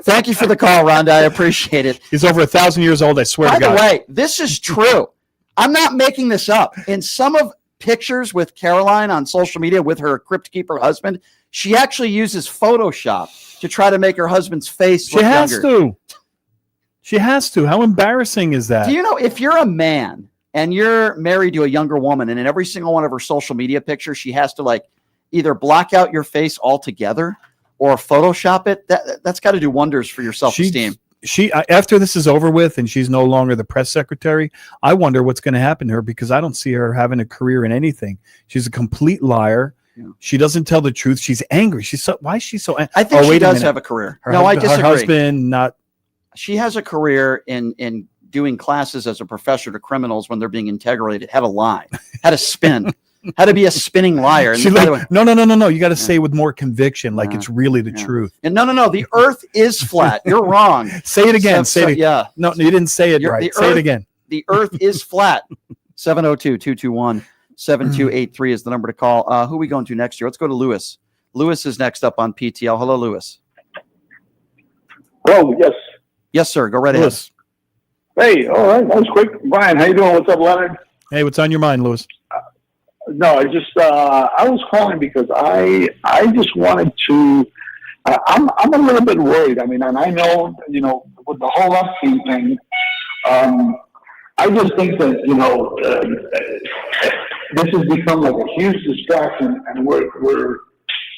[SPEAKER 1] thank you for the call, Rhonda. I appreciate it.
[SPEAKER 2] He's over 1,000 years old, I swear to God.
[SPEAKER 1] By the way, this is true. I'm not making this up. In some of pictures with Caroline on social media with her Crypt Keeper husband, she actually uses Photoshop to try to make her husband's face look younger.
[SPEAKER 2] She has to. How embarrassing is that?
[SPEAKER 1] Do you know, if you're a man and you're married to a younger woman, and in every single one of her social media pictures, she has to either block out your face altogether or Photoshop it, that's got to do wonders for your self-esteem.
[SPEAKER 2] She after this is over with and she's no longer the press secretary, I wonder what's going to happen to her, because I don't see her having a career in anything. She's a complete liar. Yeah. She doesn't tell the truth. She's angry. Why is she so angry?
[SPEAKER 1] I think she does have a career. I disagree.
[SPEAKER 2] Her husband not.
[SPEAKER 1] She has a career in doing classes as a professor to criminals when they're being interrogated. How to lie, how to spin. How to be a spinning liar. And
[SPEAKER 2] no. You got to say with more conviction, like it's really the truth.
[SPEAKER 1] And no. The earth is flat. You're wrong.
[SPEAKER 2] Say it again. Yeah. No, you didn't say it right. Say it again.
[SPEAKER 1] The earth is flat. 702-221-7283 is the number to call. Who are we going to next year? Let's go to Lewis. Lewis is next up on PTL. Hello, Lewis.
[SPEAKER 10] Oh, yes.
[SPEAKER 1] Yes, sir. Go right ahead.
[SPEAKER 2] Lewis.
[SPEAKER 21] Hey, all right, that was quick. Brian, how you doing? What's up, Leonard?
[SPEAKER 2] Hey, what's on your mind, Lewis?
[SPEAKER 21] No, I just I was calling because I just wanted to. I'm a little bit worried. I mean, and I know with the whole Epstein thing, I just think that this has become like a huge distraction, and we're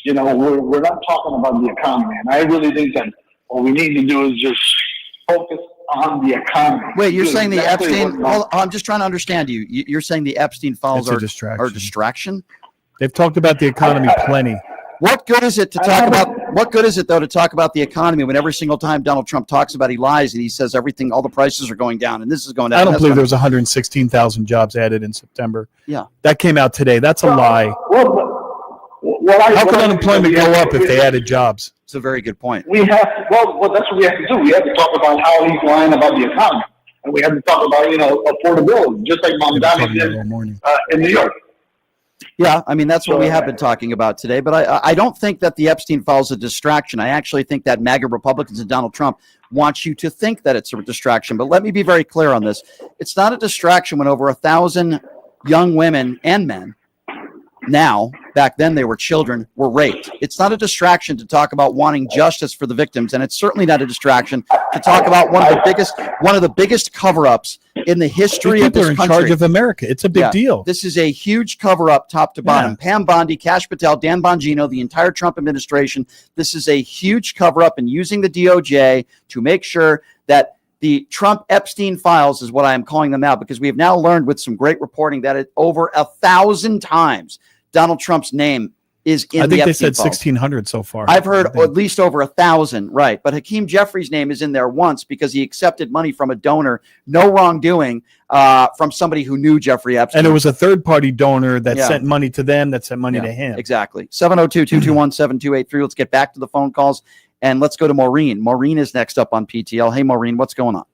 [SPEAKER 21] not talking about the economy. And I really think that what we need to do is just focus on the economy.
[SPEAKER 1] Wait, you're saying the
[SPEAKER 21] exactly
[SPEAKER 1] Epstein? Well, I'm just trying to understand you. You're saying the Epstein files
[SPEAKER 2] It's a
[SPEAKER 1] are
[SPEAKER 2] distraction.
[SPEAKER 1] distraction?
[SPEAKER 2] They've talked about the economy plenty.
[SPEAKER 1] What good is it to talk about? What good is it though to talk about the economy when every single time Donald Trump talks about, he lies and he says everything, all the prices are going down and this is going down.
[SPEAKER 2] I don't believe there was 116,000 jobs added in September.
[SPEAKER 1] Yeah,
[SPEAKER 2] that came out today. That's a lie. How could unemployment go up if they added jobs?
[SPEAKER 1] It's a very good point.
[SPEAKER 21] We have well, that's what we have to do. We have to talk about how he's lying about the economy, and we have to talk about affordability, just like Mamdani did in New York.
[SPEAKER 1] Yeah, I mean, that's what we have been talking about today. But I don't think that the Epstein files are a distraction. I actually think that MAGA Republicans and Donald Trump want you to think that it's a distraction. But let me be very clear on this. It's not a distraction when over 1,000 young women and men, now, back then they were children, were raped. It's not a distraction to talk about wanting justice for the victims. And it's certainly not a distraction to talk about one of the biggest cover-ups in the history of this country.
[SPEAKER 2] People are in charge of America. It's a big deal.
[SPEAKER 1] This is a huge cover-up, top to bottom.
[SPEAKER 2] Yeah.
[SPEAKER 1] Pam Bondi, Kash Patel, Dan Bongino, the entire Trump administration. This is a huge cover-up and using the DOJ to make sure that the Trump Epstein files is what I am calling them now, because we have now learned with some great reporting that over 1,000 times Donald Trump's name is in the Epstein files.
[SPEAKER 2] I think they said 1,600 so far.
[SPEAKER 1] I've heard at least over 1,000, right? But Hakeem Jeffries' name is in there once because he accepted money from a donor, no wrongdoing, from somebody who knew Jeffrey Epstein.
[SPEAKER 2] And it was a third-party donor that sent money to them, that sent money to him.
[SPEAKER 1] Exactly. 702-221-7283. Let's get back to the phone calls, and let's go to Maureen. Maureen is next up on PTL. Hey, Maureen, what's going on?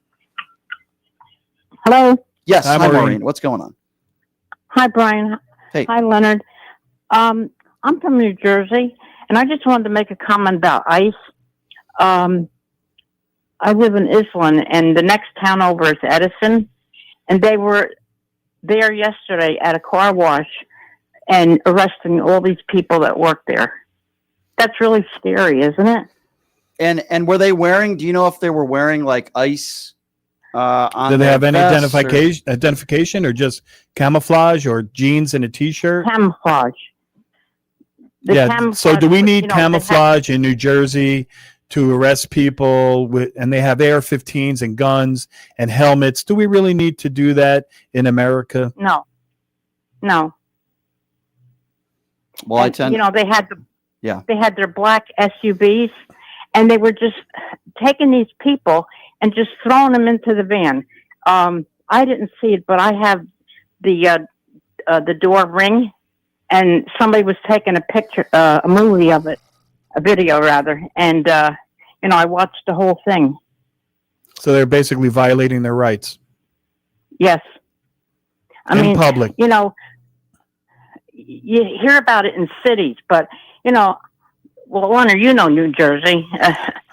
[SPEAKER 9] Hello?
[SPEAKER 1] Yes, hi,
[SPEAKER 9] Maureen.
[SPEAKER 1] Maureen. What's going on?
[SPEAKER 9] Hi, Brian.
[SPEAKER 1] Hey.
[SPEAKER 9] Hi, Leonard. I'm from New Jersey, and I just wanted to make a comment about ICE. I live in Islin, and the next town over is Edison, and they were there yesterday at a car wash and arresting all these people that work there. That's really scary, isn't it?
[SPEAKER 1] And were they wearing, do you know if they were wearing like ICE on
[SPEAKER 2] Did they have any
[SPEAKER 1] vests
[SPEAKER 2] identification or just camouflage or jeans and a T-shirt?
[SPEAKER 9] Camouflage.
[SPEAKER 2] So do we need camouflage in New Jersey to arrest people and they have AR-15s and guns and helmets? Do we really need to do that in America?
[SPEAKER 9] No.
[SPEAKER 1] Well,
[SPEAKER 9] they had
[SPEAKER 1] Yeah.
[SPEAKER 9] They had their black SUVs, and they were just taking these people and just throwing them into the van. I didn't see it, but I have the door ring, and somebody was taking a picture, a movie of it, a video rather, and I watched the whole thing.
[SPEAKER 2] So they're basically violating their rights.
[SPEAKER 9] Yes.
[SPEAKER 2] In public.
[SPEAKER 9] You hear about it in cities, but well, Leonard, New Jersey.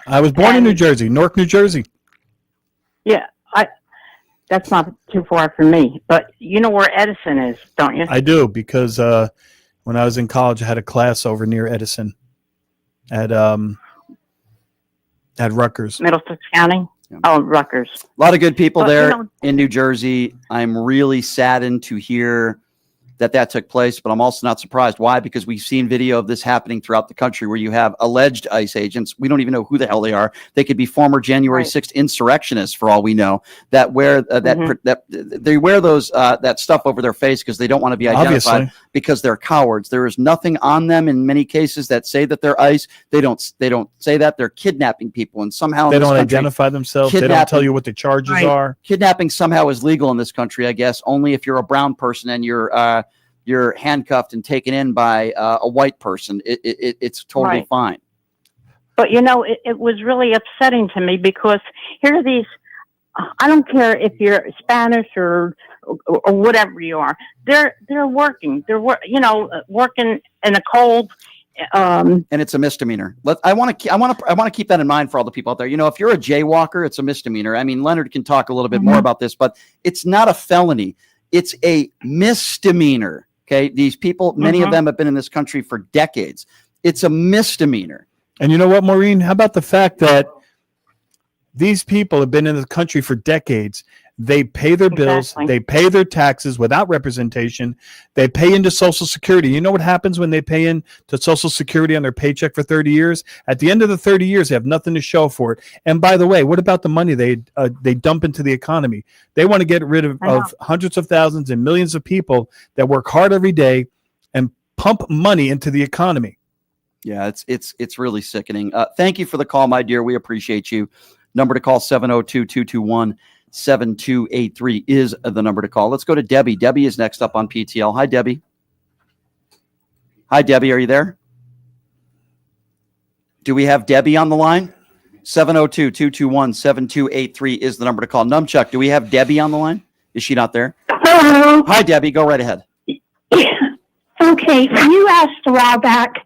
[SPEAKER 2] I was born in New Jersey, Newark, New Jersey.
[SPEAKER 9] Yeah, that's not too far from me. But you know where Edison is, don't you?
[SPEAKER 2] I do, because when I was in college, I had a class over near Edison at Rutgers.
[SPEAKER 9] Middlesex County? Yeah. Oh, Rutgers.
[SPEAKER 1] A lot of good people there in New Jersey. I'm really saddened to hear that took place, but I'm also not surprised. Why? Because we've seen video of this happening throughout the country where you have alleged ICE agents. We don't even know who the hell they are. They could be former January 6th insurrectionists for all we know, that wear that they wear those that stuff over their face because they don't want to be identified, because they're cowards. There is nothing on them in many cases that say that they're ICE. They don't say that. They're kidnapping people, and somehow
[SPEAKER 2] they don't identify themselves. They don't tell you what the charges are.
[SPEAKER 1] Kidnapping somehow is legal in this country, I guess, only if you're a brown person and you're handcuffed and taken in by a white person. It's totally fine.
[SPEAKER 9] But it was really upsetting to me because here are these. I don't care if you're Spanish or whatever you are. They're working. They're working in the cold
[SPEAKER 1] And it's a misdemeanor. I want to keep that in mind for all the people out there. You know, if you're a jaywalker, it's a misdemeanor. I mean, Leonard can talk a little bit more about this, but it's not a felony. It's a misdemeanor. Okay. These people, many of them have been in this country for decades. It's a misdemeanor.
[SPEAKER 2] And you know what, Maureen? How about the fact that these people have been in the country for decades? They pay their bills, they pay their taxes without representation, they pay into Social Security. You know what happens when they pay into Social Security on their paycheck for 30 years? At the end of the 30 years, they have nothing to show for it. And by the way, what about the money they dump into the economy? They want to get rid of hundreds of thousands and millions of people that work hard every day and pump money into the economy.
[SPEAKER 1] Yeah, it's really sickening. Thank you for the call, my dear. We appreciate you. Number to call, 702-221-7283 is the number to call. Let's go to Debbie. Debbie is next up on PTL. Hi, Debbie. Hi, Debbie. Are you there? Do we have Debbie on the line? 702-221-7283 is the number to call. Numchuck, do we have Debbie on the line? Is she not there?
[SPEAKER 10] Hello.
[SPEAKER 1] Hi, Debbie. Go right ahead.
[SPEAKER 10] Okay, you asked a while back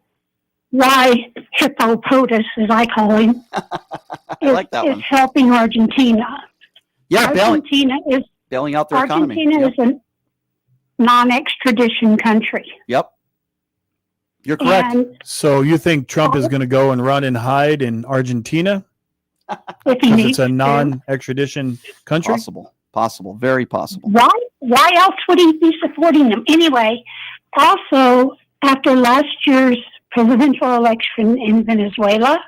[SPEAKER 10] why Hippopotamus, as I call him, is helping Argentina.
[SPEAKER 1] Yeah,
[SPEAKER 10] Argentina is
[SPEAKER 1] bailing out their economy.
[SPEAKER 10] Argentina is a non-extradition country.
[SPEAKER 1] Yep. You're correct.
[SPEAKER 2] So you think Trump is going to go and run and hide in Argentina?
[SPEAKER 10] If he
[SPEAKER 2] Because
[SPEAKER 10] needs
[SPEAKER 2] it's a
[SPEAKER 10] to.
[SPEAKER 2] non-extradition country?
[SPEAKER 1] Possible. Very possible.
[SPEAKER 10] Why else would he be supporting them? Anyway, also, after last year's presidential election in Venezuela,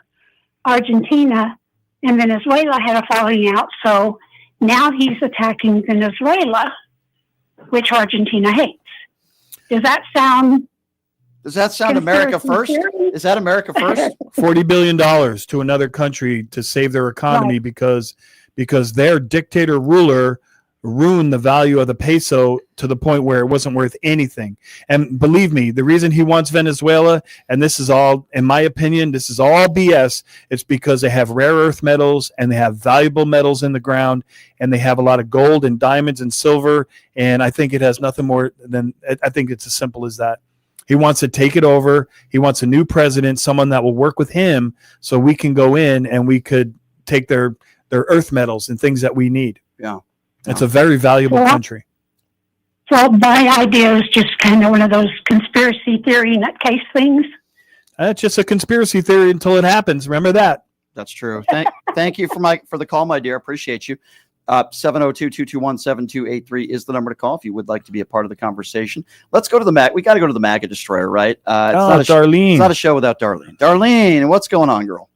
[SPEAKER 10] Argentina and Venezuela had a falling out, so now he's attacking Venezuela, which Argentina hates. Does that sound
[SPEAKER 1] America first? Is that America first?
[SPEAKER 2] $40 billion to another country to save their economy because their dictator ruler ruined the value of the peso to the point where it wasn't worth anything. And believe me, the reason he wants Venezuela, and this is all, in my opinion, this is all BS, it's because they have rare earth metals and they have valuable metals in the ground and they have a lot of gold and diamonds and silver. And I think it has nothing more than, I think it's as simple as that. He wants to take it over. He wants a new president, someone that will work with him so we can go in and we could take their earth metals and things that we need.
[SPEAKER 1] Yeah.
[SPEAKER 2] It's a very valuable country.
[SPEAKER 10] So my idea is just kind of one of those conspiracy theory nutcase things.
[SPEAKER 2] It's just a conspiracy theory until it happens. Remember that.
[SPEAKER 1] That's true. Thank you for the call, my dear. Appreciate you. 702-221-7283 is the number to call if you would like to be a part of the conversation. Let's go to the MAG. We got to go to the MAGA Destroyer, right?
[SPEAKER 2] Darlene.
[SPEAKER 1] It's not a show without Darlene. Darlene, what's going on, girl?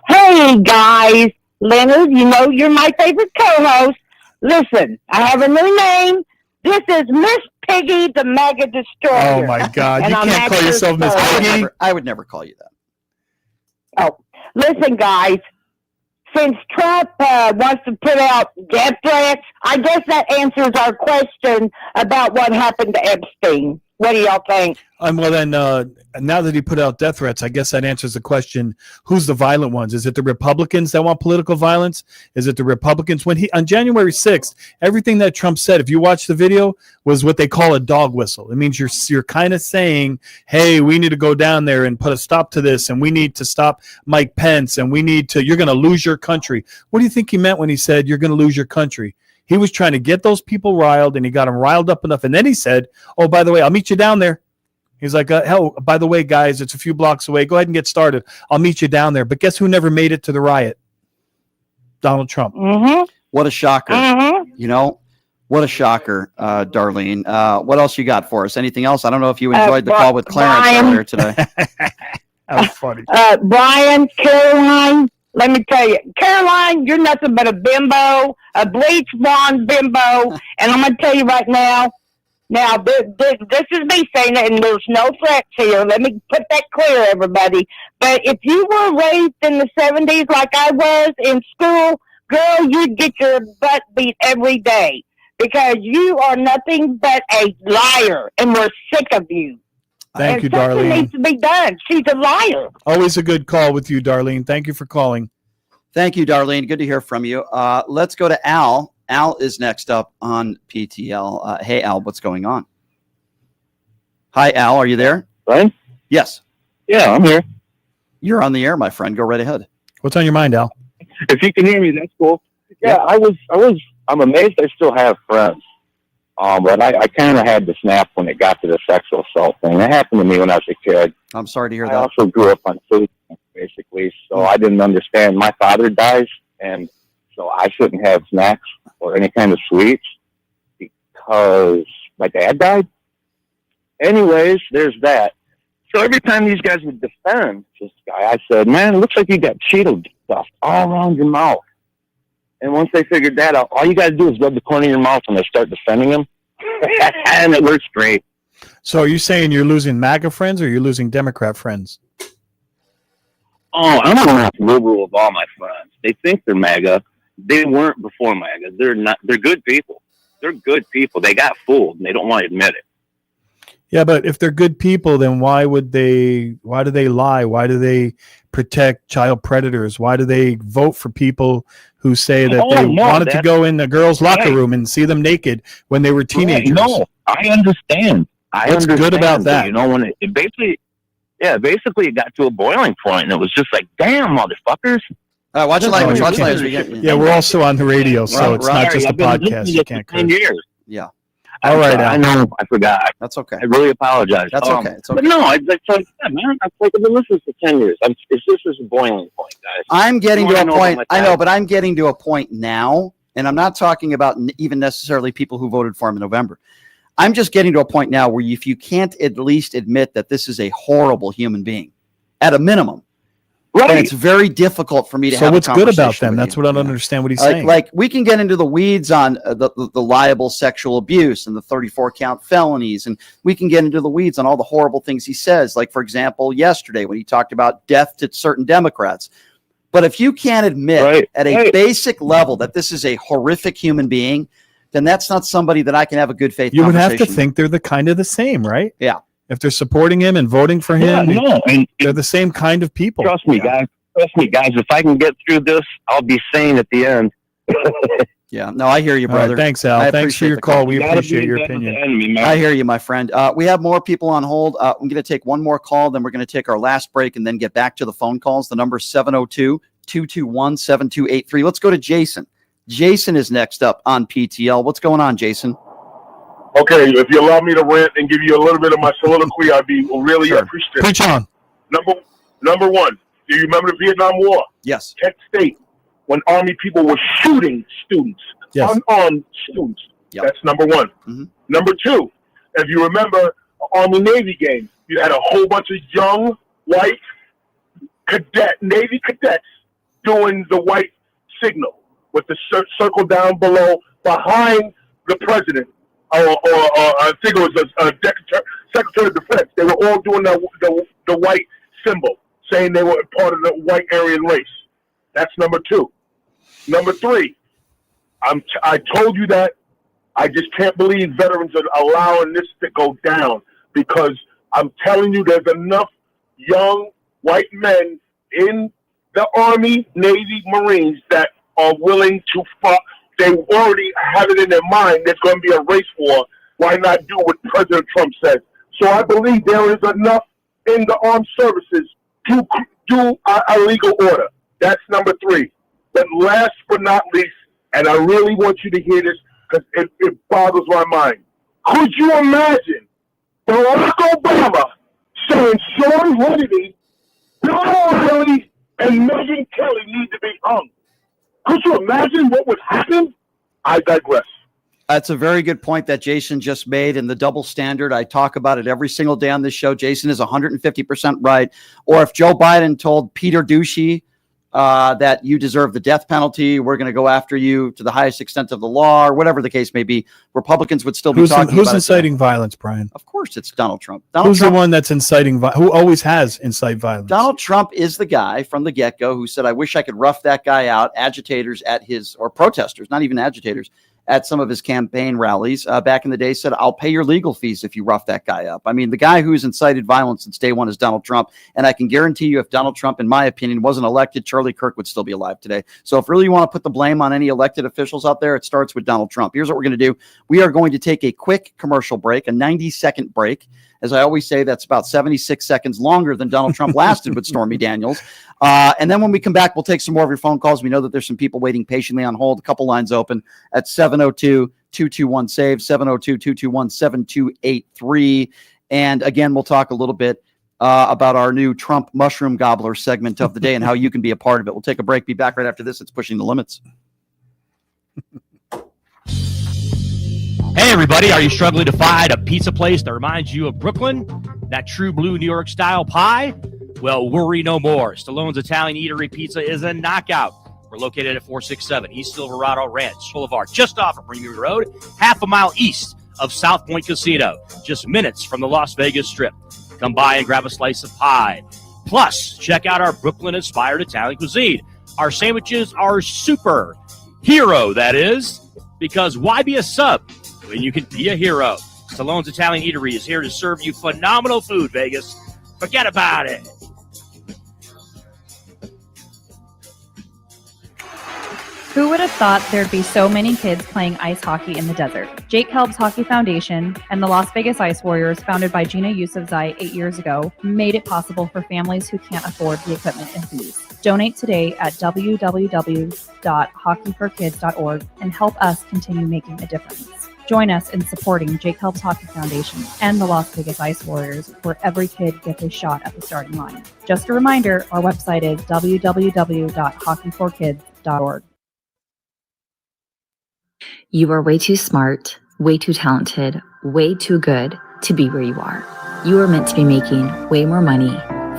[SPEAKER 22] Hey, guys. Leonard, you know you're my favorite co-host. Listen, I have a new name. This is Miss Piggy, the MAGA Destroyer.
[SPEAKER 2] Oh, my God.
[SPEAKER 22] And
[SPEAKER 2] You
[SPEAKER 22] I'm
[SPEAKER 2] can't call yourself Miss Piggy.
[SPEAKER 1] I would never call you that.
[SPEAKER 22] Oh, listen, guys. Since Trump wants to put out death threats, I guess that answers our question about what happened to Epstein. What do y'all think?
[SPEAKER 2] Well, then, now that he put out death threats, I guess that answers the question, who's the violent ones? Is it the Republicans that want political violence? Is it the Republicans? On January 6th, everything that Trump said, if you watch the video, was what they call a dog whistle. It means you're kind of saying, hey, we need to go down there and put a stop to this, and we need to stop Mike Pence, and you're going to lose your country. What do you think he meant when he said you're going to lose your country? He was trying to get those people riled, and he got them riled up enough. And then he said, oh, by the way, I'll meet you down there. He's like, hell, by the way, guys, it's a few blocks away. Go ahead and get started. I'll meet you down there. But guess who never made it to the riot? Donald Trump.
[SPEAKER 22] Mm-hmm.
[SPEAKER 1] What a shocker.
[SPEAKER 22] Mm-hmm.
[SPEAKER 1] You know, what a shocker, Darlene. What else you got for us? Anything else? I don't know if you enjoyed the call with Clarence earlier today.
[SPEAKER 2] That was funny.
[SPEAKER 22] Brian, Caroline, let me tell you, Caroline, you're nothing but a bimbo, a bleach blonde bimbo. And I'm going to tell you right now, this is me saying it, and there's no threats here. Let me put that clear, everybody. But if you were raised in the 70s like I was in school, girl, you'd get your butt beat every day because you are nothing but a liar, and we're sick of you.
[SPEAKER 2] Thank you,
[SPEAKER 22] Something
[SPEAKER 2] Darlene.
[SPEAKER 22] needs to be done. She's a liar.
[SPEAKER 2] Always a good call with you, Darlene. Thank you for calling.
[SPEAKER 1] Thank you, Darlene. Good to hear from you. Let's go to Al. Al is next up on PTL. Hey, Al, what's going on? Hi, Al. Are you there?
[SPEAKER 11] Right?
[SPEAKER 1] Yes.
[SPEAKER 6] Yeah, I'm here.
[SPEAKER 1] You're on the air, my friend. Go right ahead.
[SPEAKER 2] What's on your mind, Al?
[SPEAKER 6] If you can hear me, that's cool. Yeah, I'm amazed I still have friends. But I kind of had to snap when it got to the sexual assault thing. That happened to me when I was a kid.
[SPEAKER 1] I'm sorry to hear
[SPEAKER 6] I
[SPEAKER 1] that.
[SPEAKER 6] also grew up on food, basically, so I didn't understand. My father dies, and so I shouldn't have snacks or any kind of sweets because my dad died. Anyways, there's that. So every time these guys would defend this guy, I said, man, it looks like you got Cheeto stuff all around your mouth. And once they figured that out, all you got to do is rub the corner of your mouth when they start defending him. And it works great.
[SPEAKER 2] So are you saying you're losing MAGA friends or you're losing Democrat friends?
[SPEAKER 6] Oh, I'm the most liberal of all my friends. They think they're MAGA. They weren't before MAGA. They're not. They're good people. They're good people. They got fooled, and they don't want to admit it.
[SPEAKER 2] Yeah, but if they're good people, then why do they lie? Why do they protect child predators? Why do they vote for people who say that they wanted to go in the girls' locker room and see them naked when they were teenagers?
[SPEAKER 6] No, I understand.
[SPEAKER 2] What's good about that?
[SPEAKER 6] You know, when it basically it got to a boiling point, and it was just like, damn, motherfuckers.
[SPEAKER 1] Watch your language. Watch
[SPEAKER 2] can't-
[SPEAKER 1] language.
[SPEAKER 2] Yeah, we're also on the radio, so it's not just a
[SPEAKER 6] I've been listening
[SPEAKER 2] podcast.
[SPEAKER 6] to
[SPEAKER 2] You
[SPEAKER 6] this
[SPEAKER 2] can't
[SPEAKER 6] for 10
[SPEAKER 2] curse.
[SPEAKER 6] years.
[SPEAKER 1] Yeah.
[SPEAKER 2] All right, Al.
[SPEAKER 6] I know. I forgot.
[SPEAKER 1] That's okay.
[SPEAKER 6] I really apologize.
[SPEAKER 1] That's okay. It's okay.
[SPEAKER 6] But no, it's like, yeah, man, I've been listening for 10 years. It's just a boiling point, guys.
[SPEAKER 1] I'm getting
[SPEAKER 6] You
[SPEAKER 1] to a
[SPEAKER 6] wanna know
[SPEAKER 1] point.
[SPEAKER 6] about my
[SPEAKER 1] I know,
[SPEAKER 6] dad?
[SPEAKER 1] but I'm getting to a point now, and I'm not talking about even necessarily people who voted for him in November. I'm just getting to a point now where if you can't at least admit that this is a horrible human being, at a minimum,
[SPEAKER 6] right?
[SPEAKER 1] And it's very difficult for me to
[SPEAKER 2] So
[SPEAKER 1] have.
[SPEAKER 2] what's
[SPEAKER 1] a
[SPEAKER 2] good about
[SPEAKER 1] conversation
[SPEAKER 2] them?
[SPEAKER 1] with
[SPEAKER 2] That's
[SPEAKER 1] you.
[SPEAKER 2] what I don't understand what he's
[SPEAKER 1] Like,
[SPEAKER 2] saying.
[SPEAKER 1] like we can get into the weeds on the liable sexual abuse and the 34 count felonies, and we can get into the weeds on all the horrible things he says. Like, for example, yesterday when he talked about death to certain Democrats. But if you can't admit at a basic level that this is a horrific human being, then that's not somebody that I can have a good faith
[SPEAKER 2] You would
[SPEAKER 1] conversation
[SPEAKER 2] have to think they're the kind of the same, right?
[SPEAKER 1] Yeah.
[SPEAKER 2] If they're supporting him and voting for him,
[SPEAKER 6] no,
[SPEAKER 2] they're the same kind of people.
[SPEAKER 6] Trust me, guys. If I can get through this, I'll be sane at the end.
[SPEAKER 1] Yeah, no, I hear you,
[SPEAKER 2] All right,
[SPEAKER 1] brother.
[SPEAKER 2] thanks, Al.
[SPEAKER 1] I
[SPEAKER 2] Thanks for
[SPEAKER 1] appreciate
[SPEAKER 2] your
[SPEAKER 1] the
[SPEAKER 2] call. We
[SPEAKER 6] You gotta
[SPEAKER 2] appreciate
[SPEAKER 6] be
[SPEAKER 2] your
[SPEAKER 6] better than
[SPEAKER 2] opinion.
[SPEAKER 6] the enemy, man.
[SPEAKER 1] I hear you, my friend. We have more people on hold. I'm going to take one more call, then we're going to take our last break and then get back to the phone calls. The number is 702-221-7283. Let's go to Jason. Jason is next up on PTL. What's going on, Jason?
[SPEAKER 11] Okay, if you allow me to rant and give you a little bit of my soliloquy, I'd be really appreciative.
[SPEAKER 2] Preach on.
[SPEAKER 11] Number one, do you remember the Vietnam War?
[SPEAKER 1] Yes.
[SPEAKER 11] Kent State, when Army people were shooting students, unarmed students.
[SPEAKER 1] Yep.
[SPEAKER 11] That's number one.
[SPEAKER 1] Mm-hmm.
[SPEAKER 11] Number two, if you remember Army-Navy game, you had a whole bunch of young white Navy cadets doing the white signal with the circle down below behind the president. Or I think it was a Secretary of Defense. They were all doing the white symbol, saying they were part of the white Aryan race. That's number two. Number three, I told you that. I just can't believe veterans are allowing this to go down, because I'm telling you there's enough young white men in the Army, Navy, Marines that are willing to fight. They already have it in their mind there's going to be a race war. Why not do what President Trump said? So I believe there is enough in the armed services to do a legal order. That's number three. But last but not least, and I really want you to hear this because it boggles my mind. Could you imagine Barack Obama saying Sean Hannity, Bill O'Reilly, and Megyn Kelly need to be hung? Could you imagine what would happen? I digress.
[SPEAKER 1] That's a very good point that Jason just made, and the double standard. I talk about it every single day on this show. Jason is 150% right. Or if Joe Biden told Peter Ducey that you deserve the death penalty, we're going to go after you to the highest extent of the law, or whatever the case may be, Republicans would still be talking about it.
[SPEAKER 2] Who's inciting violence, Brian?
[SPEAKER 1] Of course, it's Donald Trump.
[SPEAKER 2] Who's the one that's inciting violence? Who always has incite violence?
[SPEAKER 1] Donald Trump is the guy from the get-go who said, I wish I could rough that guy out. Agitators at his, or protesters, not even agitators, at some of his campaign rallies back in the day said, I'll pay your legal fees if you rough that guy up. I mean, the guy who's incited violence since day one is Donald Trump. And I can guarantee you if Donald Trump, in my opinion, wasn't elected, Charlie Kirk would still be alive today. So if really you want to put the blame on any elected officials out there, it starts with Donald Trump. Here's what we're going to do. We are going to take a quick commercial break, a 90-second break. As I always say, that's about 76 seconds longer than Donald Trump lasted with Stormy Daniels. And then when we come back, we'll take some more of your phone calls. We know that there's some people waiting patiently on hold. A couple lines open at 702-221-SAVE, 702-221-7283. And again, we'll talk a little bit about our new Trump mushroom gobbler segment of the day and how you can be a part of it. We'll take a break. Be back right after this. It's Pushing the Limits.
[SPEAKER 18] Hey, everybody. Are you struggling to find a pizza place that reminds you of Brooklyn? That true blue New York style pie? Well, worry no more. Stallone's Italian Eatery Pizza is a knockout. We're located at 467 East Silverado Ranch Boulevard, just off of Premier Road, half a mile east of South Point Casino, just minutes from the Las Vegas Strip. Come by and grab a slice of pie. Plus, check out our Brooklyn-inspired Italian cuisine. Our sandwiches are super hero, that is, because why be a sub when you can be a hero? Stallone's Italian Eatery is here to serve you phenomenal food, Vegas. Forget about it.
[SPEAKER 7] Who would have thought there'd be so many kids playing ice hockey in the desert? Jake Helb's Hockey Foundation and the Las Vegas Ice Warriors, founded by Gina Yusufzai 8 years ago, made it possible for families who can't afford the equipment and fees. Donate today at www.hockeyforkids.org and help us continue making a difference. Join us in supporting Jake Helb's Hockey Foundation and the Las Vegas Ice Warriors, where every kid gets a shot at the starting line. Just a reminder, our website is www.hockeyforkids.org.
[SPEAKER 19] You are way too smart, way too talented, way too good to be where you are. You are meant to be making way more money,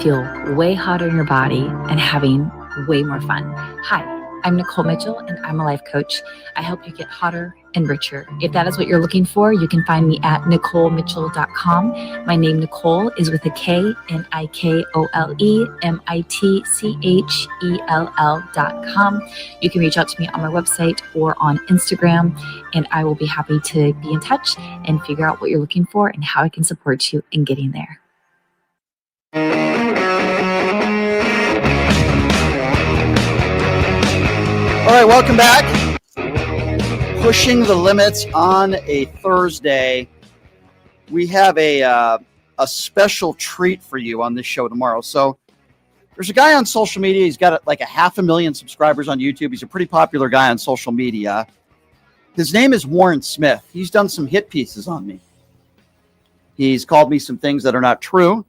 [SPEAKER 19] feel way hotter in your body, and having way more fun. Hi, I'm Nicole Mitchell, and I'm a life coach. I help you get hotter and richer. If that is what you're looking for, you can find me at NicoleMitchell.com. My name, Nicole, is with a K, NICOLE, MITCHELL.com. You can reach out to me on my website or on Instagram, and I will be happy to be in touch and figure out what you're looking for and how I can support you in getting there.
[SPEAKER 1] All right, welcome back. Pushing the Limits on a Thursday. We have a special treat for you on this show tomorrow. So there's a guy on social media. He's got like 500,000 subscribers on YouTube. He's a pretty popular guy on social media. His name is Warren Smith. He's done some hit pieces on me. He's called me some things that are not true.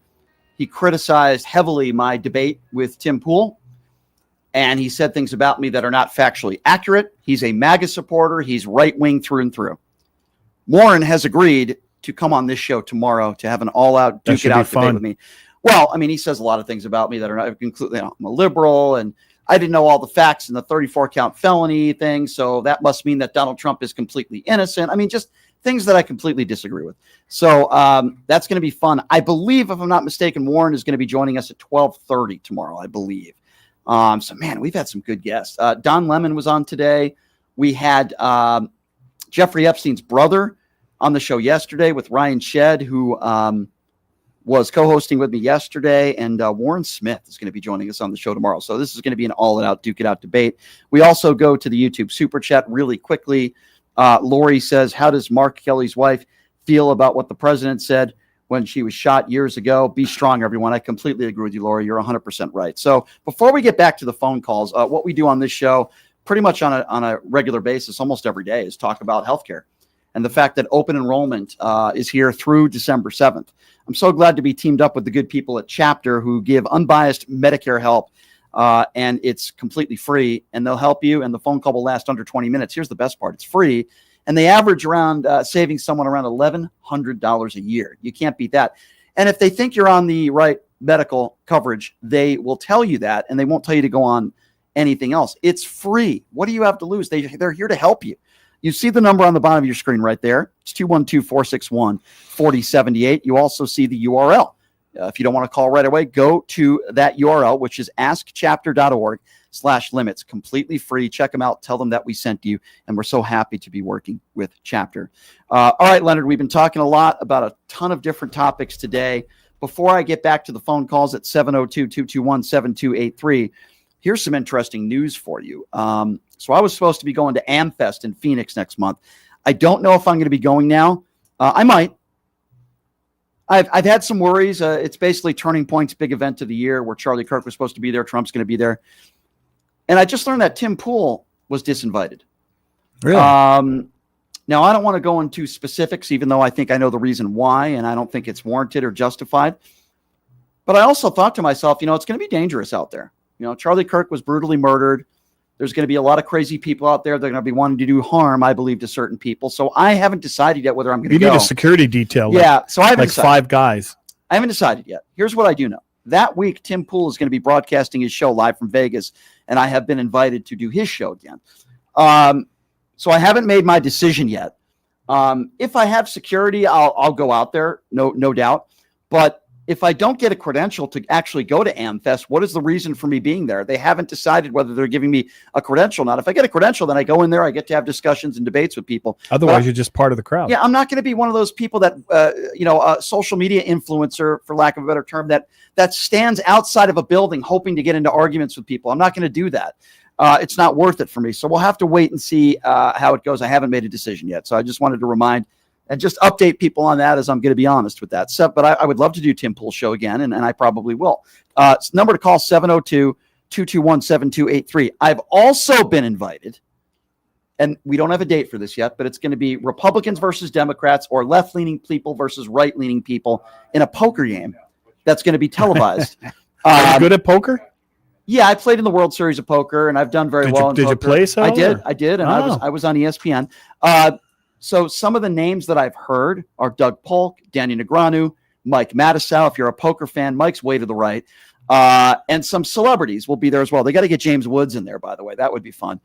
[SPEAKER 1] He criticized heavily my debate with Tim Pool. And he said things about me that are not factually accurate. He's a MAGA supporter. He's right-wing through and through. Warren has agreed to come on this show tomorrow to have an all-out duke-it-out debate with me. Well, I mean, he says a lot of things about me that are not included. I'm a liberal, and I didn't know all the facts in the 34-count felony thing, so that must mean that Donald Trump is completely innocent. I mean, just things that I completely disagree with. So that's going to be fun. I believe, if I'm not mistaken, Warren is going to be joining us at 12:30 tomorrow, I believe. So, man, we've had some good guests. Don Lemon was on today. We had Jeffrey Epstein's brother on the show yesterday with Ryan Shedd, who was co-hosting with me yesterday. And Warren Smith is going to be joining us on the show tomorrow. So this is going to be an all-out, duke-it-out debate. We also go to the YouTube Super Chat really quickly. Lori says, how does Mark Kelly's wife feel about what the president said when she was shot years ago? Be strong, everyone. I completely agree with you, Lori. You're 100% right. So before we get back to the phone calls, what we do on this show pretty much on a regular basis, almost every day, is talk about healthcare and the fact that open enrollment is here through December 7th. I'm so glad to be teamed up with the good people at Chapter who give unbiased Medicare help, and it's completely free, and they'll help you, and the phone call will last under 20 minutes. Here's the best part. It's free. And they average around saving someone around $1,100 a year. You can't beat that. And if they think you're on the right medical coverage, they will tell you that, and they won't tell you to go on anything else. It's free. What do you have to lose? They're here to help you. You see the number on the bottom of your screen right there. It's 212-461-4078. You also see the URL. If you don't want to call right away, go to that URL, which is askchapter.org/limits, completely free. Check them out. Tell them that we sent you. And we're so happy to be working with Chapter. All right, Leonard, we've been talking a lot about a ton of different topics today. Before I get back to the phone calls at 702-221-7283, here's some interesting news for you. So I was supposed to be going to AmFest in Phoenix next month. I don't know if I'm going to be going now. I might. I've had some worries. It's basically Turning Point's big event of the year where Charlie Kirk was supposed to be there. Trump's going to be there. And I just learned that Tim Pool was disinvited.
[SPEAKER 2] Really?
[SPEAKER 1] Now, I don't want to go into specifics, even though I think I know the reason why, and I don't think it's warranted or justified. But I also thought to myself, it's going to be dangerous out there. Charlie Kirk was brutally murdered. There's going to be a lot of crazy people out there. They're going to be wanting to do harm, I believe, to certain people. So I haven't decided yet whether I'm going to go.
[SPEAKER 2] You need a security detail.
[SPEAKER 1] Yeah, so I haven't
[SPEAKER 2] like
[SPEAKER 1] decided.
[SPEAKER 2] 5 guys.
[SPEAKER 1] I haven't decided yet. Here's what I do know. That week, Tim Pool is going to be broadcasting his show live from Vegas, and I have been invited to do his show again. So I haven't made my decision yet. If I have security, I'll go out there, no doubt. But if I don't get a credential to actually go to AmFest, what is the reason for me being there? They haven't decided whether they're giving me a credential or not. If I get a credential, then I go in there, I get to have discussions and debates with people.
[SPEAKER 2] Otherwise, you're just part of the crowd.
[SPEAKER 1] Yeah, I'm not going to be one of those people that, a social media influencer, for lack of a better term, that stands outside of a building hoping to get into arguments with people. I'm not going to do that. It's not worth it for me. So we'll have to wait and see how it goes. I haven't made a decision yet. So I just wanted to remind and just update people on that, as I'm going to be honest with that. So, but I would love to do Tim Pool's show again, and I probably will. Number to call, 702-221-7283. I've also been invited, and we don't have a date for this yet, but it's going to be Republicans versus Democrats or left-leaning people versus right-leaning people in a poker game that's going to be televised.
[SPEAKER 2] Are you good at poker?
[SPEAKER 1] Yeah, I played in the World Series of Poker, and I've done very well in poker.
[SPEAKER 2] Did you play so?
[SPEAKER 1] I did, and
[SPEAKER 2] Oh.
[SPEAKER 1] I was on ESPN. So some of the names that I've heard are Doug Polk, Danny Negreanu, Mike Matusow. If you're a poker fan, Mike's way to the right. And some celebrities will be there as well. They got to get James Woods in there, by the way. That would be fun.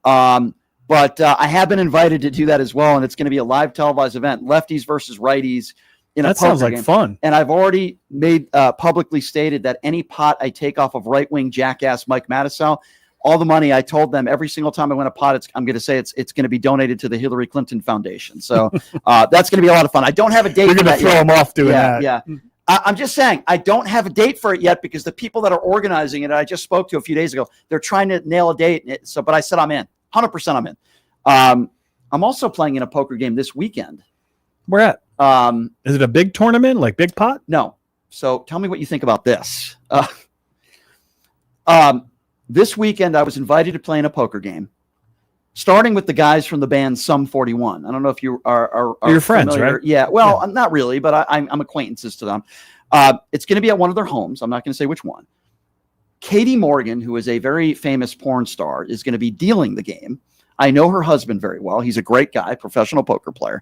[SPEAKER 1] But I have been invited to do that as well, and it's going to be a live televised event, lefties versus righties in a poker
[SPEAKER 2] sounds like
[SPEAKER 1] game.
[SPEAKER 2] fun.
[SPEAKER 1] And I've already made publicly stated that any pot I take off of right-wing jackass Mike Matusow, all the money, I told them every single time I win a pot, I'm going to say it's going to be donated to the Hillary Clinton Foundation. So that's going to be a lot of fun. I don't have a date.
[SPEAKER 2] You're going to throw them off doing that.
[SPEAKER 1] Yeah. I'm just saying, I don't have a date for it yet because the people that are organizing it, I just spoke to a few days ago, they're trying to nail a date. But I said I'm in. 100% I'm in. I'm also playing in a poker game this weekend.
[SPEAKER 2] Where at? Is it a big tournament, like big pot?
[SPEAKER 1] No. So tell me what you think about this. This weekend, I was invited to play in a poker game, starting with the guys from the band Sum 41. I don't know if you are
[SPEAKER 2] your friends,
[SPEAKER 1] familiar.
[SPEAKER 2] right?
[SPEAKER 1] Yeah. Well, I'm not really, but I'm acquaintances to them. It's going to be at one of their homes. I'm not going to say which one. Katie Morgan, who is a very famous porn star, is going to be dealing the game. I know her husband very well. He's a great guy, professional poker player.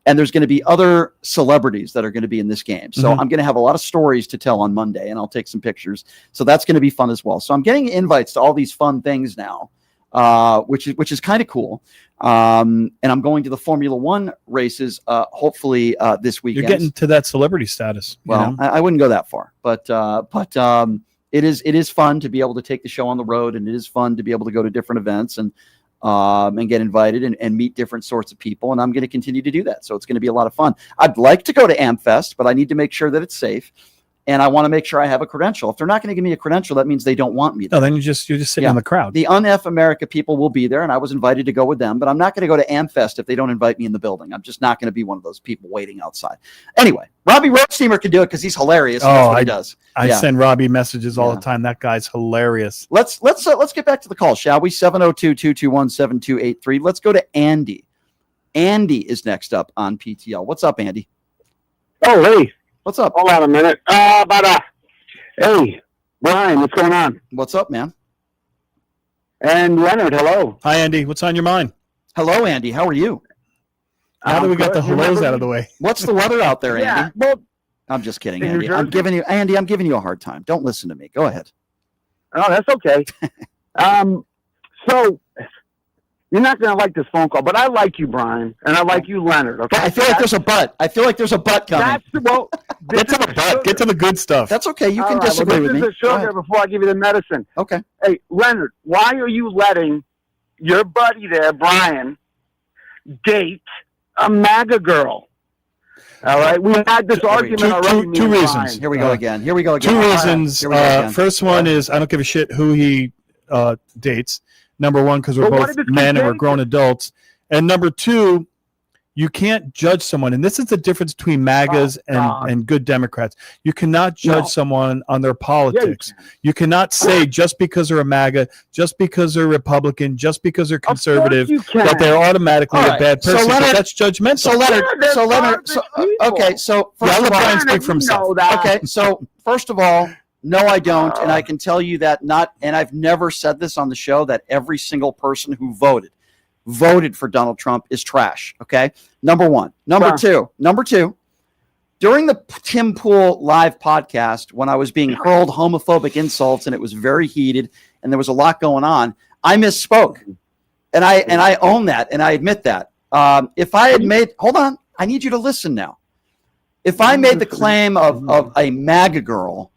[SPEAKER 1] And there's going to be other celebrities that are going to be in this game. So I'm going to have a lot of stories to tell on Monday, and I'll take some pictures. So that's going to be fun as well. So I'm getting invites to all these fun things now, which is kind of cool. And I'm going to the Formula One races, hopefully this weekend.
[SPEAKER 2] You're getting to that celebrity status.
[SPEAKER 1] Well, I wouldn't go that far, but it is fun to be able to take the show on the road, and it is fun to be able to go to different events and get invited and meet different sorts of people. And I'm going to continue to do that. So it's going to be a lot of fun. I'd like to go to AmFest, but I need to make sure that it's safe. And I want to make sure I have a credential. If they're not going to give me a credential, that means they don't want me there.
[SPEAKER 2] No, then you're just sitting in the crowd.
[SPEAKER 1] The Un-F America people will be there, and I was invited to go with them, but I'm not going to go to AmFest if they don't invite me in the building. I'm just not going to be one of those people waiting outside. Anyway, Robbie Roadsteamer can do it because he's hilarious. That's what he does.
[SPEAKER 2] I send Robbie messages all the time. That guy's hilarious.
[SPEAKER 1] Let's get back to the call, shall we? 702-221-7283. Let's go to Andy. Andy is next up on PTL. What's up, Andy?
[SPEAKER 21] Oh, hey.
[SPEAKER 1] What's up?
[SPEAKER 21] Hold on a minute. Hey, Brian, what's going on?
[SPEAKER 1] What's up, man?
[SPEAKER 21] And Leonard, hello.
[SPEAKER 2] Hi, Andy. What's on your mind?
[SPEAKER 1] Hello, Andy. How are you?
[SPEAKER 2] Now that we got the hellos out of the way.
[SPEAKER 1] What's the weather out there, Andy?
[SPEAKER 21] Yeah, well,
[SPEAKER 1] I'm just kidding,
[SPEAKER 21] in New
[SPEAKER 1] Andy. I'm
[SPEAKER 21] Jersey?
[SPEAKER 1] giving you a hard time. Don't listen to me. Go ahead.
[SPEAKER 21] Oh, that's okay. So you're not going to like this phone call, but I like you, Brian, and I like you, Leonard. Okay.
[SPEAKER 1] I feel like there's a butt. I feel like there's a butt coming.
[SPEAKER 2] Get to the butt. Get to the good stuff.
[SPEAKER 1] That's okay. You can
[SPEAKER 21] All right,
[SPEAKER 1] disagree
[SPEAKER 21] well,
[SPEAKER 1] with me.
[SPEAKER 21] This is a sugar before I give you the medicine.
[SPEAKER 1] Okay.
[SPEAKER 21] Hey, Leonard, why are you letting your buddy there, Brian, date a MAGA girl? All right, we had this argument already.
[SPEAKER 2] Two reasons.
[SPEAKER 1] Here we go again. Here we go again.
[SPEAKER 2] Two reasons.
[SPEAKER 1] Here we go again.
[SPEAKER 2] First one is I don't give a shit who he dates. Number one, because we're
[SPEAKER 21] But what
[SPEAKER 2] both
[SPEAKER 21] if it's
[SPEAKER 2] men and we're
[SPEAKER 21] contagious?
[SPEAKER 2] grown adults. And number two, You can't judge someone, and this is the difference between MAGAs and good Democrats. You cannot judge someone on their politics. You cannot say just because they're a MAGA, just because they're Republican, just because they're conservative, that they're automatically a bad person.
[SPEAKER 1] So Leonard,
[SPEAKER 2] that's judgmental.
[SPEAKER 1] So Leonard, okay, so first of all,
[SPEAKER 2] Brian speak for himself.
[SPEAKER 1] Okay, so first of all, no, I don't, and I can tell you that and I've never said this on the show, that every single person who voted for Donald Trump is trash. Okay. Number one. Number two, during the Tim Pool live podcast, when I was being hurled homophobic insults and it was very heated and there was a lot going on, I misspoke, and I own that. And I admit that. If I had made, hold on, I need you to listen now. If I made the claim of a MAGA girl,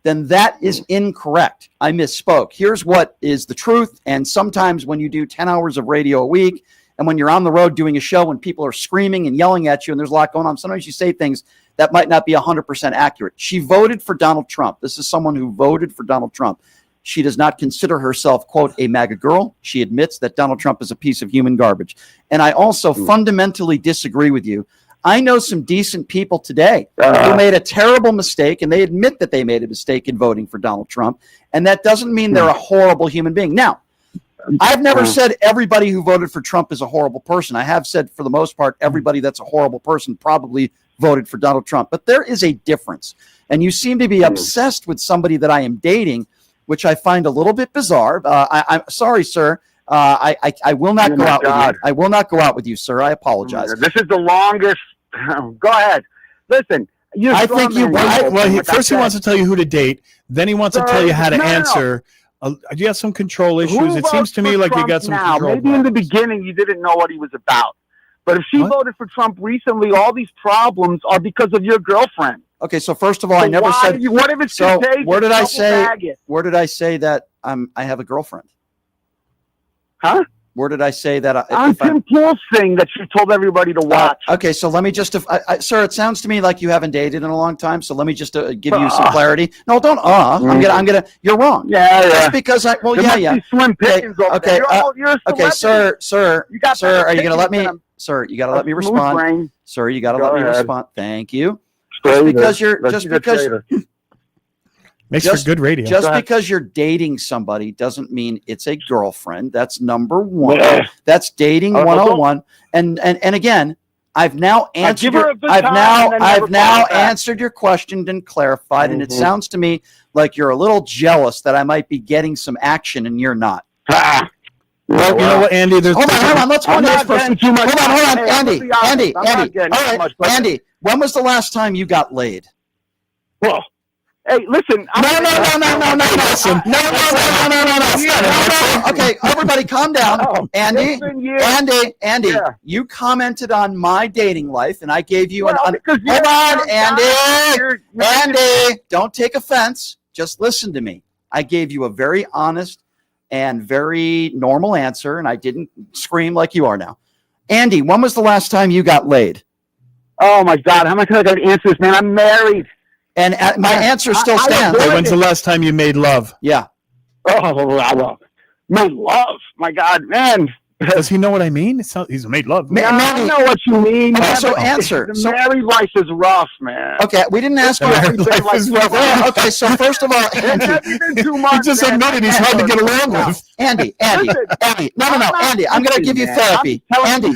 [SPEAKER 1] then that is incorrect. I misspoke. Here's what is the truth. And sometimes when you do 10 hours of radio a week, and when you're on the road doing a show, when people are screaming and yelling at you and there's a lot going on, sometimes you say things that might not be 100% accurate. She voted for Donald Trump. This is someone who voted for Donald Trump. She does not consider herself, quote, a MAGA girl. She admits that Donald Trump is a piece of human garbage. And I also fundamentally disagree with you. I know some decent people today who made a terrible mistake, and they admit that they made a mistake in voting for Donald Trump. And that doesn't mean they're a horrible human being. Now, I've never said everybody who voted for Trump is a horrible person. I have said, for the most part, everybody that's a horrible person probably voted for Donald Trump. But there is a difference. And you seem to be obsessed with somebody that I am dating, which I find a little bit bizarre. I'm sorry, sir. I will not go out with you. I will not go out with you, sir. I apologize.
[SPEAKER 12] This is the longest. Go ahead. Listen.
[SPEAKER 2] I think you. First, he wants to tell you who to date. Then he wants to tell you how to answer. Do you have some control issues? It seems to me like you got some control.
[SPEAKER 12] Maybe in the beginning you didn't know what he was about. But if she voted for Trump recently, all these problems are because of your girlfriend.
[SPEAKER 1] Okay, so first of all, I never said.
[SPEAKER 12] What if it's
[SPEAKER 1] so?
[SPEAKER 12] contagious?
[SPEAKER 1] Where did I say? Where did I say that I have a girlfriend?
[SPEAKER 12] Huh?
[SPEAKER 1] Where did I say that?
[SPEAKER 12] On Tim Pool's thing that you told everybody to watch.
[SPEAKER 1] Okay, so let me just, sir. It sounds to me like you haven't dated in a long time. So let me just give you some clarity. No, don't. I'm gonna. You're wrong.
[SPEAKER 12] Yeah.
[SPEAKER 1] Just because I. Well, yeah.
[SPEAKER 12] Slim pickings over there.
[SPEAKER 1] Okay, sir. Are you gonna let me? Sir, you gotta let me respond. Sir, you gotta let me respond. Thank you. Just because you're.
[SPEAKER 2] Makes for good radio.
[SPEAKER 1] Just because you're dating somebody doesn't mean it's a girlfriend. That's number one. Yeah. That's dating 101. And again, I've now answered answered your question and clarified. And it sounds to me like you're a little jealous that I might be getting some action and you're not.
[SPEAKER 2] Well, you know what, Andy?
[SPEAKER 1] Hold on. Let's go to this person. Hold on, Andy. Andy. All right, Andy. When was the last time you got laid?
[SPEAKER 12] Well. Hey, listen.
[SPEAKER 1] No. Okay, everybody calm down. Andy, you commented on my dating life, and I gave you hold on, Andy, don't take offense. Just listen to me. I gave you a very honest and very normal answer, and I didn't scream like you are now. Andy, when was the last time you got laid?
[SPEAKER 12] Oh, my God. How am I going to answer this, man? I'm married.
[SPEAKER 1] And my answer still stands.
[SPEAKER 2] When's the last time you made love?
[SPEAKER 1] Yeah.
[SPEAKER 12] Oh, made love. My God, man.
[SPEAKER 2] Does he know what I mean? He's made love.
[SPEAKER 12] I know what you mean.
[SPEAKER 1] Okay, so answer.
[SPEAKER 12] The married life is rough, man.
[SPEAKER 1] Okay, we didn't ask you. Okay, so first of all, Andy,
[SPEAKER 2] he just admitted he's hard to get along with.
[SPEAKER 1] Andy. No, Andy, I'm going to give you therapy. Andy,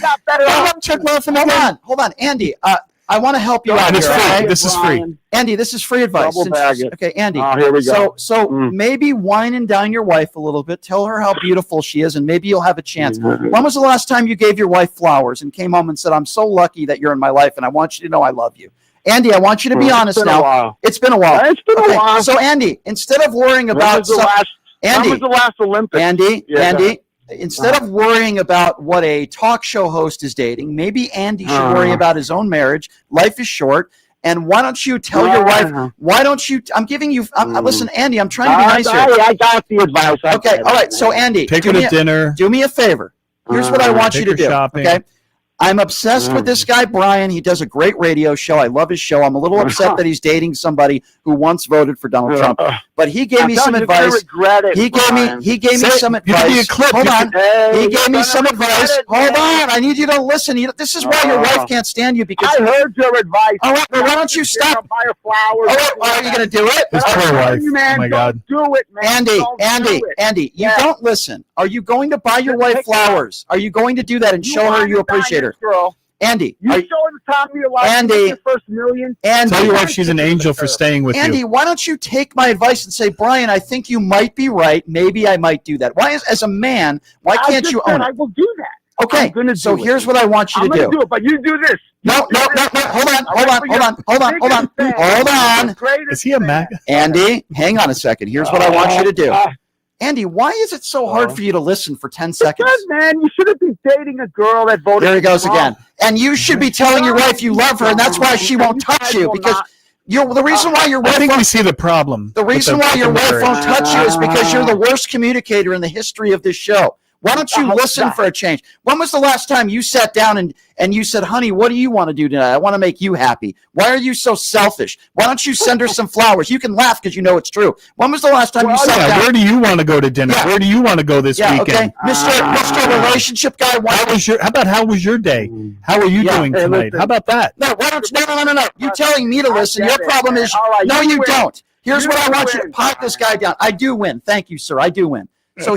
[SPEAKER 1] hold on, Andy. I want to help you out here.
[SPEAKER 2] This is free.
[SPEAKER 1] Andy, this is free advice. Okay, Andy.
[SPEAKER 12] Here we go.
[SPEAKER 1] So maybe wine and dine your wife a little bit. Tell her how beautiful she is, and maybe you'll have a chance. When was the last time you gave your wife flowers and came home and said, I'm so lucky that you're in my life, and I want you to know I love you? Andy, I want you to be honest now. It's been a while.
[SPEAKER 12] It's been a while.
[SPEAKER 1] So, Andy, instead of worrying about...
[SPEAKER 12] When was the last Olympics?
[SPEAKER 1] Andy, instead of worrying about what a talk show host is dating, maybe Andy should worry about his own marriage. Life is short. And why don't you tell your wife, I'm giving you, listen, Andy, I'm trying to be nice here.
[SPEAKER 12] I got the advice.
[SPEAKER 1] Okay, all right. So, Andy,
[SPEAKER 2] take her to dinner.
[SPEAKER 1] Do me a favor. Here's what I want you to do.
[SPEAKER 2] Shopping.
[SPEAKER 1] Okay. I'm obsessed with this guy, Brian. He does a great radio show. I love his show. I'm a little upset that he's dating somebody who once voted for Donald Trump. But he gave me some advice. He gave me some advice. Hold on. He gave me some advice. Hold on. I need you to listen. This is why your wife can't stand you, because
[SPEAKER 12] I heard your advice.
[SPEAKER 1] All right, well, why don't you stop?
[SPEAKER 12] Buy her flowers.
[SPEAKER 1] All right, are you going to do it?
[SPEAKER 2] His poor wife.
[SPEAKER 12] Man,
[SPEAKER 2] oh my God.
[SPEAKER 12] Do it, man.
[SPEAKER 1] Andy, you don't listen. Are you going to buy your wife flowers? Are you going to do that and show her you appreciate her?
[SPEAKER 12] Girl.
[SPEAKER 1] Andy,
[SPEAKER 12] you showing the time of your life.
[SPEAKER 1] Andy,
[SPEAKER 12] your first million.
[SPEAKER 1] Andy,
[SPEAKER 2] tell your wife she's an angel for staying with
[SPEAKER 1] Andy,
[SPEAKER 2] you.
[SPEAKER 1] why don't you take my advice and say, Brian, I think you might be right. Maybe I might do that. Why, as a man, why can't you own it?
[SPEAKER 12] I will do that.
[SPEAKER 1] Okay, so here's what I want you to do.
[SPEAKER 12] I'm going to do it, but you do this.
[SPEAKER 1] No. Hold on.
[SPEAKER 2] Is he a MAGA?
[SPEAKER 1] Andy, hang on a second. Here's what I want you to do. Andy, why is it so hard for you to listen for 10 seconds?
[SPEAKER 12] Because, man, you shouldn't be dating a girl that voted.
[SPEAKER 1] There he goes
[SPEAKER 12] for
[SPEAKER 1] again. And you should be telling your wife you love her, and that's why she won't touch you, because the reason why your wife
[SPEAKER 2] I think we see the problem.
[SPEAKER 1] The reason why your wife won't touch you is because you're the worst communicator in the history of this show. Why don't you listen for a change? When was the last time you sat down and you said, honey, what do you want to do tonight? I want to make you happy. Why are you so selfish? Why don't you send her some flowers? You can laugh because you know it's true. When was the last time you sat down?
[SPEAKER 2] Where do you want to go to dinner?
[SPEAKER 1] Yeah.
[SPEAKER 2] Where do you want to go this weekend?
[SPEAKER 1] Okay. Mr. Relationship Guy.
[SPEAKER 2] How was your day? How are you doing tonight? How about that?
[SPEAKER 1] No, why don't you, no. You're telling me to listen. Your problem is, no, you don't. Here's what I want you to pot this guy down. I do win. Thank you, sir. I do win. So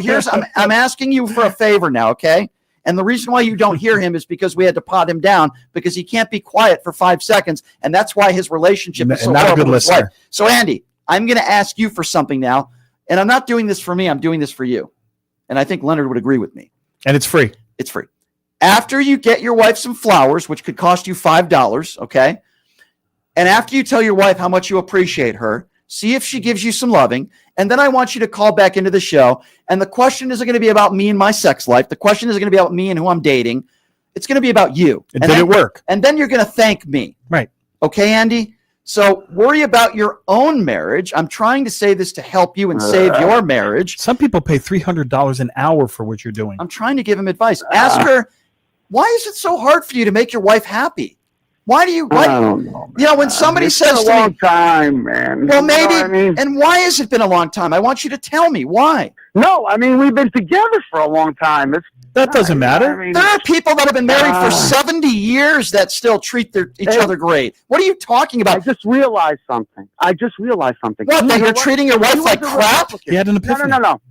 [SPEAKER 1] I'm asking you for a favor now, okay? And the reason why you don't hear him is because we had to pot him down, because he can't be quiet for 5 seconds, and that's why his relationship is so
[SPEAKER 2] not a
[SPEAKER 1] horrible
[SPEAKER 2] good
[SPEAKER 1] with his wife.
[SPEAKER 2] listener.
[SPEAKER 1] So Andy, I'm going to ask you for something now, and I'm not doing this for me. I'm doing this for you, and I think Leonard would agree with me.
[SPEAKER 2] And it's free.
[SPEAKER 1] It's free. After you get your wife some flowers, which could cost you $5, okay? And after you tell your wife how much you appreciate her, see if she gives you some loving. And then I want you to call back into the show. And the question isn't going to be about me and my sex life. The question isn't going to be about me and who I'm dating. It's going to be about you.
[SPEAKER 2] And did it work?
[SPEAKER 1] And then you're going to thank me.
[SPEAKER 2] Right.
[SPEAKER 1] Okay, Andy? So worry about your own marriage. I'm trying to say this to help you and save your marriage.
[SPEAKER 2] Some people pay $300 an hour for what you're doing.
[SPEAKER 1] I'm trying to give him advice. Ask her, why is it so hard for you to make your wife happy? Why do you?
[SPEAKER 12] I don't know.
[SPEAKER 1] You know, when somebody
[SPEAKER 12] It's
[SPEAKER 1] says
[SPEAKER 12] been
[SPEAKER 1] to
[SPEAKER 12] a
[SPEAKER 1] me,
[SPEAKER 12] long time, man.
[SPEAKER 1] well,
[SPEAKER 12] You know
[SPEAKER 1] maybe.
[SPEAKER 12] what I mean?
[SPEAKER 1] And why has it been a long time? I want you to tell me why.
[SPEAKER 12] No, I mean, we've been together for a long time.
[SPEAKER 2] That doesn't matter.
[SPEAKER 12] I mean,
[SPEAKER 1] There are people that have been married for 70 years that still treat each other great. What are you talking about?
[SPEAKER 12] I just realized something.
[SPEAKER 1] What? That you're treating your wife like crap?
[SPEAKER 2] He had an epiphany.
[SPEAKER 12] No.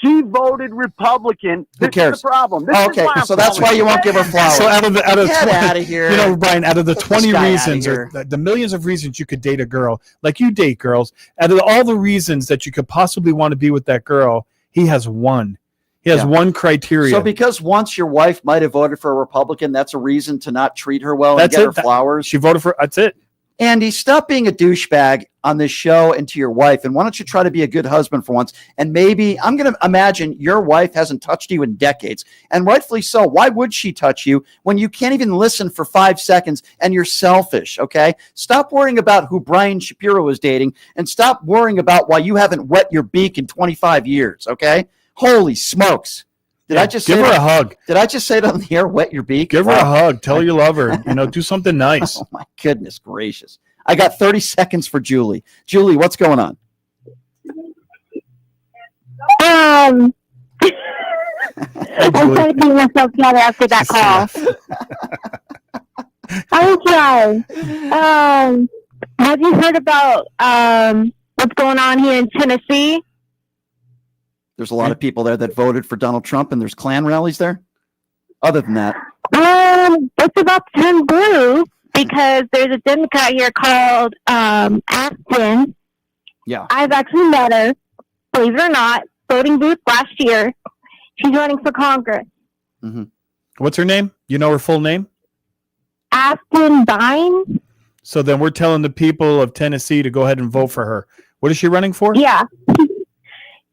[SPEAKER 12] She voted Republican.
[SPEAKER 1] Who cares?
[SPEAKER 12] Is the problem.
[SPEAKER 1] Okay, so that's why you won't give her flowers.
[SPEAKER 2] So out of
[SPEAKER 1] Get
[SPEAKER 2] 20,
[SPEAKER 1] out of here.
[SPEAKER 2] You know, Brian, out of the
[SPEAKER 1] Get
[SPEAKER 2] 20
[SPEAKER 1] this guy outta
[SPEAKER 2] reasons,
[SPEAKER 1] here.
[SPEAKER 2] or the millions of reasons you could date a girl, like you date girls, out of all the reasons that you could possibly want to be with that girl, he has one. He has one criteria.
[SPEAKER 1] So because once your wife might have voted for a Republican, that's a reason to not treat her well and
[SPEAKER 2] That's
[SPEAKER 1] get
[SPEAKER 2] it.
[SPEAKER 1] her flowers?
[SPEAKER 2] She voted for, that's it.
[SPEAKER 1] Andy, stop being a douchebag on this show and to your wife. And why don't you try to be a good husband for once? And maybe, I'm going to imagine your wife hasn't touched you in decades. And rightfully so. Why would she touch you when you can't even listen for 5 seconds and you're selfish, okay? Stop worrying about who Brian Shapiro is dating and stop worrying about why you haven't wet your beak in 25 years, okay? Holy smokes. Did I just
[SPEAKER 2] give
[SPEAKER 1] say
[SPEAKER 2] her
[SPEAKER 1] that?
[SPEAKER 2] a hug?
[SPEAKER 1] Did I just say it on the air, wet your beak?
[SPEAKER 2] Give her a hug. Tell her you love her. You know, do something nice.
[SPEAKER 1] Oh, my goodness gracious. I got 30 seconds for Julie. Julie, what's going on?
[SPEAKER 10] I started getting myself together after that call. I will try. Have you heard about what's going on here in Tennessee?
[SPEAKER 1] There's a lot of people there that voted for Donald Trump, and there's Klan rallies there. Other than that,
[SPEAKER 10] It's about to turn blue because there's a Democrat here called Aspen.
[SPEAKER 1] yeah.
[SPEAKER 10] I've actually met her, believe it or not, voting booth last year. She's running for Congress.
[SPEAKER 1] Mm-hmm.
[SPEAKER 2] What's her name? You know her full name?
[SPEAKER 10] Aspen Dine?
[SPEAKER 2] So then we're telling the people of Tennessee to go ahead and vote for her. What is she running for?
[SPEAKER 10] Yeah.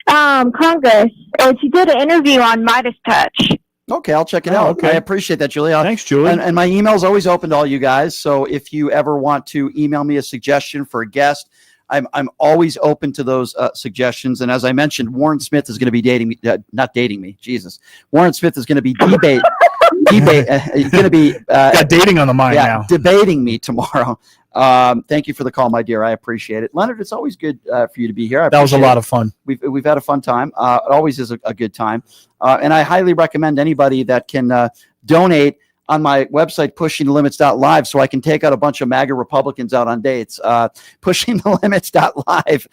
[SPEAKER 10] Congress. And she did an interview on Midas Touch.
[SPEAKER 1] Okay, I'll check it out.
[SPEAKER 2] okay.
[SPEAKER 1] I appreciate that, Julie.
[SPEAKER 2] Thanks, Julie.
[SPEAKER 1] And my email is always open to all you guys. So if you ever want to email me a suggestion for a guest, I'm always open to those suggestions. And as I mentioned, Warren Smith is going to be dating me, not dating me. Jesus, Warren Smith is going to be
[SPEAKER 2] got dating on the mind now.
[SPEAKER 1] Debating me tomorrow. Thank you for the call, my dear. I appreciate it. Leonard, it's always good for you to be here.
[SPEAKER 2] That was a lot of fun.
[SPEAKER 1] We've had a fun time. It always is a good time. And I highly recommend anybody that can donate on my website, pushingthelimits.live, so I can take out a bunch of MAGA Republicans out on dates. Pushingthelimits.live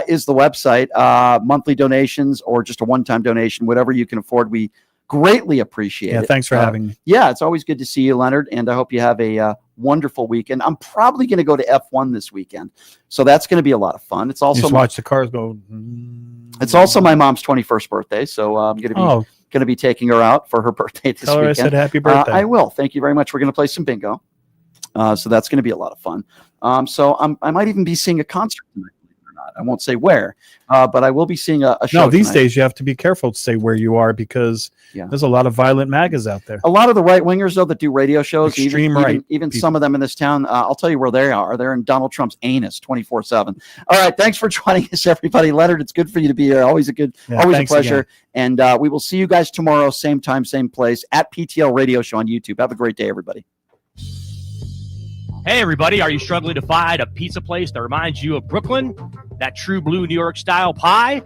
[SPEAKER 1] is the website. Monthly donations or just a one-time donation, whatever you can afford. We greatly appreciate it.
[SPEAKER 2] Thanks for having me.
[SPEAKER 1] Yeah, it's always good to see you, Leonard, and I hope you have a wonderful weekend. I'm probably going to go to F1 this weekend, so that's going to be a lot of fun. It's also
[SPEAKER 2] watch the cars go.
[SPEAKER 1] It's also my mom's 21st birthday, so I'm going to be taking her out for her birthday this
[SPEAKER 2] Tell her
[SPEAKER 1] weekend.
[SPEAKER 2] I said happy birthday.
[SPEAKER 1] I will. Thank you very much. We're going to play some bingo, so that's going to be a lot of fun. So I might even be seeing a concert tonight. I won't say where, but I will be seeing a show.
[SPEAKER 2] No, these
[SPEAKER 1] tonight.
[SPEAKER 2] days you have to be careful to say where you are because there's a lot of violent MAGAs out there.
[SPEAKER 1] A lot of the right wingers, though, that do radio shows,
[SPEAKER 2] Extreme right
[SPEAKER 1] even some of them in this town, I'll tell you where they are. They're in Donald Trump's anus 24/7. All right, thanks for joining us, everybody. Leonard, it's good for you to be here. Always a pleasure. Again. And we will see you guys tomorrow, same time, same place at PTL Radio Show on YouTube. Have a great day, everybody.
[SPEAKER 18] Hey, everybody, are you struggling to find a pizza place that reminds you of Brooklyn? That true blue New York style pie?